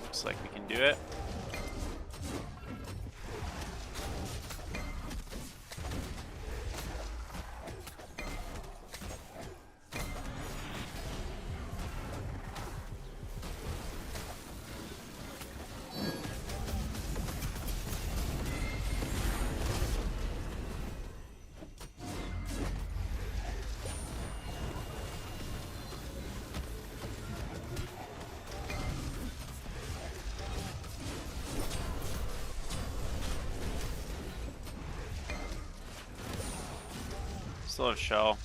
Looks like we can do it. Still have Shell.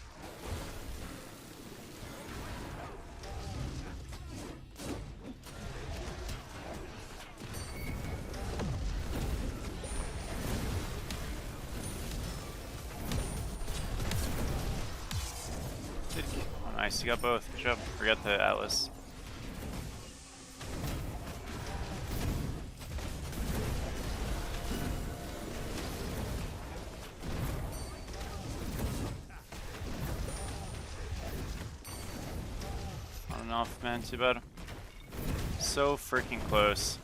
Oh, nice, you got both. Good job. Forget the Atlas. enough, man. Too bad. So freaking close.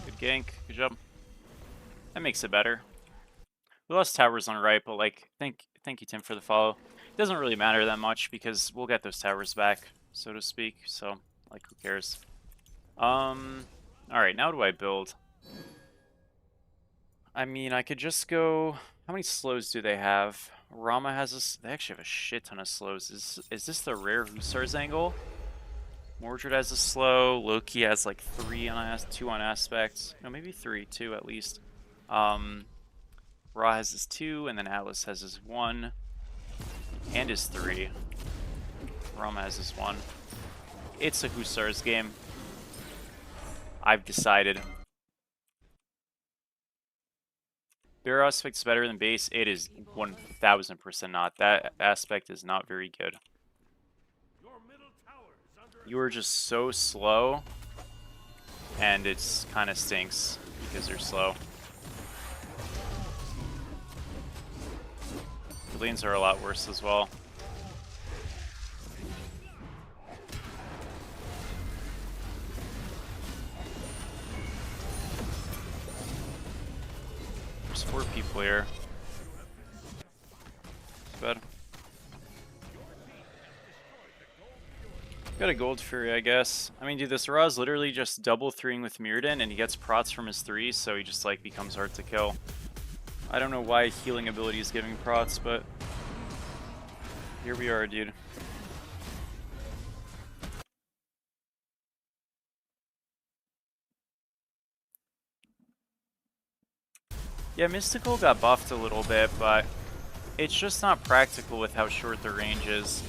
Good gank. Good job. That makes it better. We lost towers on right, but like, thank you, Tim, for the follow. It doesn't really matter that much because we'll get those towers back, so to speak. So, like, who cares? All right, now what do I build? I mean, I could just go. How many slows do they have? Rama has a. They actually have a shit ton of slows. Is this the rare Hussars angle? Mordred has a slow. Loki has like 3 on 2 on aspects. No, maybe 3, 2 at least. Ra has his 2, and then Atlas has his 1 and his 3. Rama has his 1. It's a Hussars game. I've decided. Bear aspect is better than base. It is 1000% not. That aspect is not very good. You are just so slow, and it's kind of stinks because you're slow. The lanes are a lot worse as well. There's 4 people here. Too bad. Got a Gold Fury, I guess. I mean, dude, this Ra's literally just double 3ing with Mirrodin, and he gets prots from his 3, so he just, like, becomes hard to kill. I don't know why healing ability is giving prots, but here we are, dude. Yeah, Mystical got buffed a little bit, but it's just not practical with how short the range is.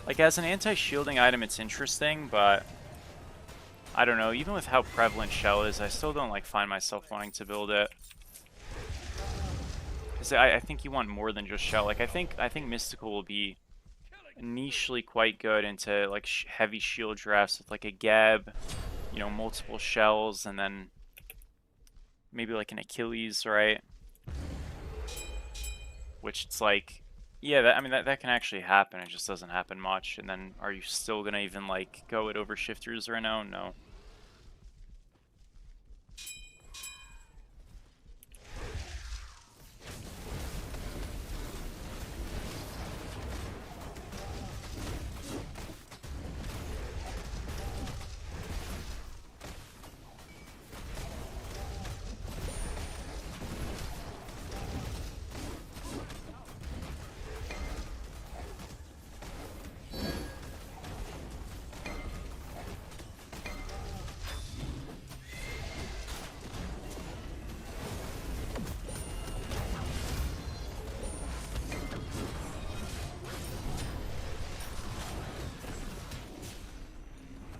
Like, as an anti-shielding item, it's interesting, but I don't know. Even with how prevalent Shell is, I still don't, like, find myself wanting to build it. Because I think you want more than just Shell. Like, I think Mystical will be nichely quite good into, like, heavy shield drafts with, like, a Geb, you know, multiple Shells, and then maybe, like, an Achilles, right? Which it's like, yeah, I mean, that can actually happen. It just doesn't happen much. And then are you still going to even, like, go it over shifters right now? No.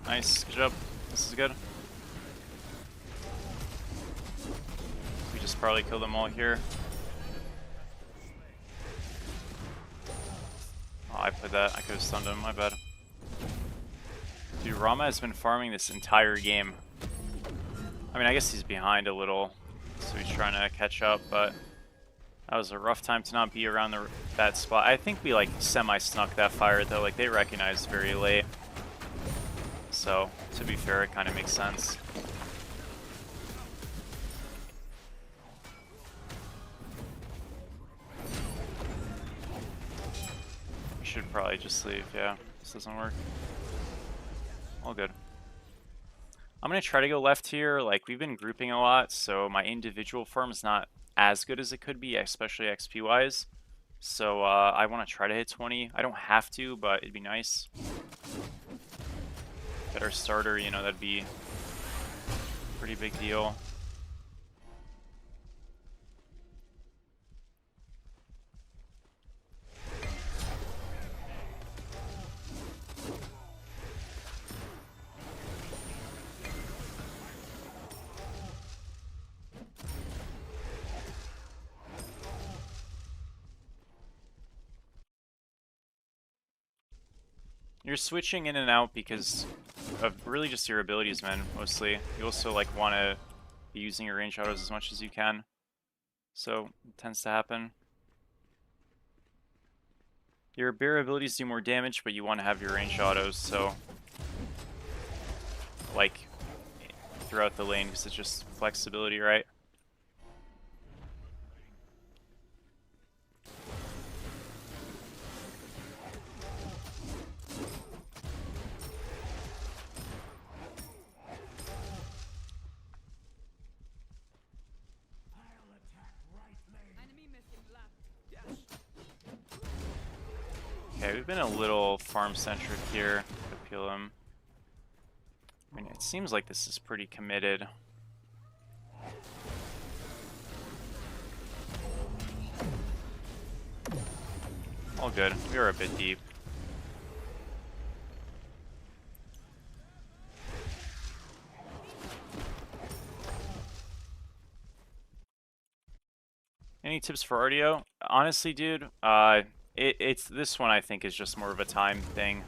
Nice, good job. This is good. We just probably killed them all here. Oh, I played that. I could have stunned him, my bad. Dude, Rama has been farming this entire game. I mean, I guess he's behind a little, so he's trying to catch up, but that was a rough time to not be around that spot. I think we, like, semi-snuck that fire, though. Like, they recognized very late. So, to be fair, it kind of makes sense. We should probably just leave, yeah. This doesn't work. All good. I'm going to try to go left here. Like, we've been grouping a lot, so my individual farm is not as good as it could be, especially XP-wise. So, I want to try to hit 20. I don't have to, but it'd be nice. Get our starter, you know, that'd be a pretty big deal. You're switching in and out because of really just your abilities, man, mostly. You also like want to be using your range autos as much as you can. So it tends to happen. Your bear abilities do more damage, but you want to have your range autos, so like throughout the lane, because it's just flexibility, right? Enemy missing left. Okay, we've been a little farm-centric here. Appeal him. I mean, it seems like this is pretty committed. All good. We are a bit deep. Any tips for RDO? Honestly, dude, it's this one I think is just more of a time thing.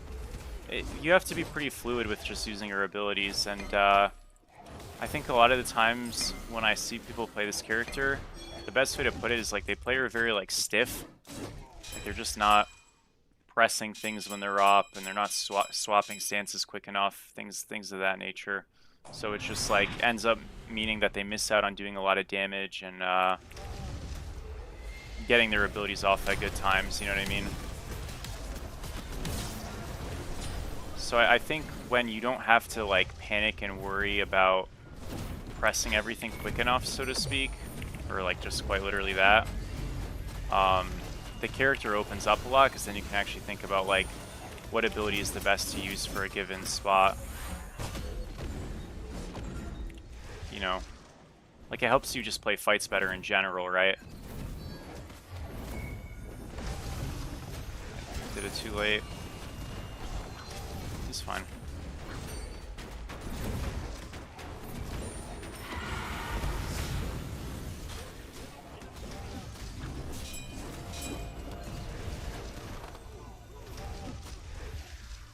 You have to be pretty fluid with just using your abilities, and I think a lot of the times when I see people play this character, the best way to put it is like they play her very like stiff. Like they're just not pressing things when they're up, and they're not swapping stances quick enough, things of that nature. So it just like ends up meaning that they miss out on doing a lot of damage and getting their abilities off at good times, you know what I mean? So I think when you don't have to like panic and worry about pressing everything quick enough, so to speak, or like just quite literally that, the character opens up a lot, because then you can actually think about like what ability is the best to use for a given spot. You know, like it helps you just play fights better in general, right? Did it too late. He's fine.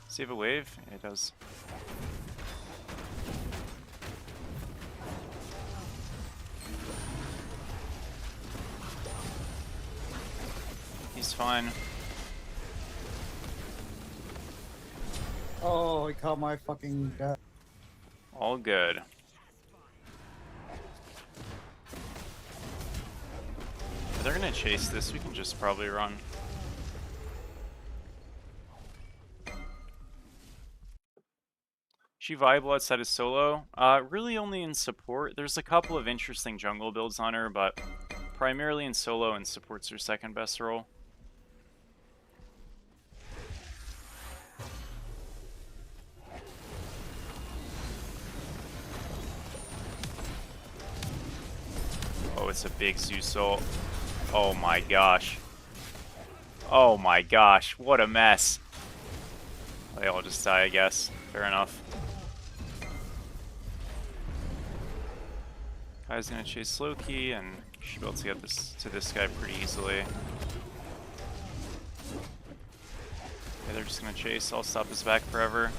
Save a wave? Yeah, it does. He's fine. Oh, he caught my fucking death. All good. If they're gonna chase this, we can just probably run. She viable outside of solo? Really only in support. There's a couple of interesting jungle builds on her, but primarily in solo, and support's her second best role. Oh, it's a big Zeus ult. Oh my gosh. Oh my gosh, what a mess. They all just die, I guess. Fair enough. Kai's gonna chase Loki, and should be able to get this to this guy pretty easily. Yeah, they're just gonna chase. I'll stop his back forever.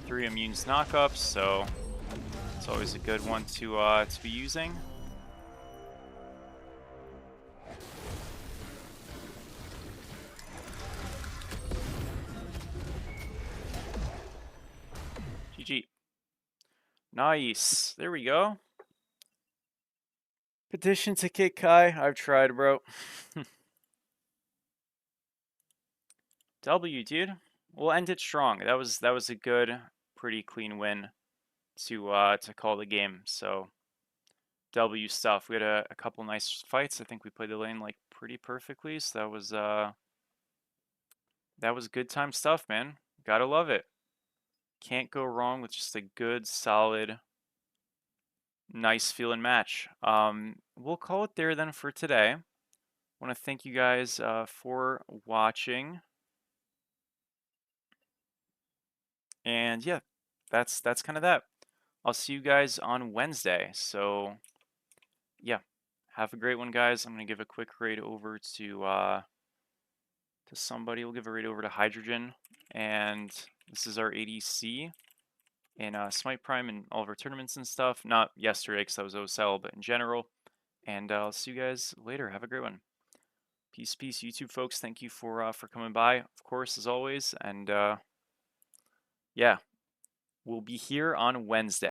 3 immunes knockups, so it's always a good one to be using. GG. Nice. There we go. Petition to kick Kai. I've tried, bro. W, dude. We'll end it strong. That was a good, pretty clean win to call the game. So W stuff. We had a couple nice fights. I think we played the lane like pretty perfectly. So that was good time stuff, man. Gotta love it. Can't go wrong with just a good, solid, nice feeling match. We'll call it there then for today. I want to thank you guys for watching. And yeah, that's kind of that. I'll see you guys on Wednesday. So yeah, have a great one, guys. I'm gonna give a quick raid over to to somebody. We'll give a raid over to Hydrogen. And this is our ADC in Smite Prime and all of our tournaments and stuff. Not yesterday because that was OSL, but in general. And I'll see you guys later. Have a great one. Peace, peace, YouTube folks. Thank you for coming by, of course, as always. And yeah, we'll be here on Wednesday.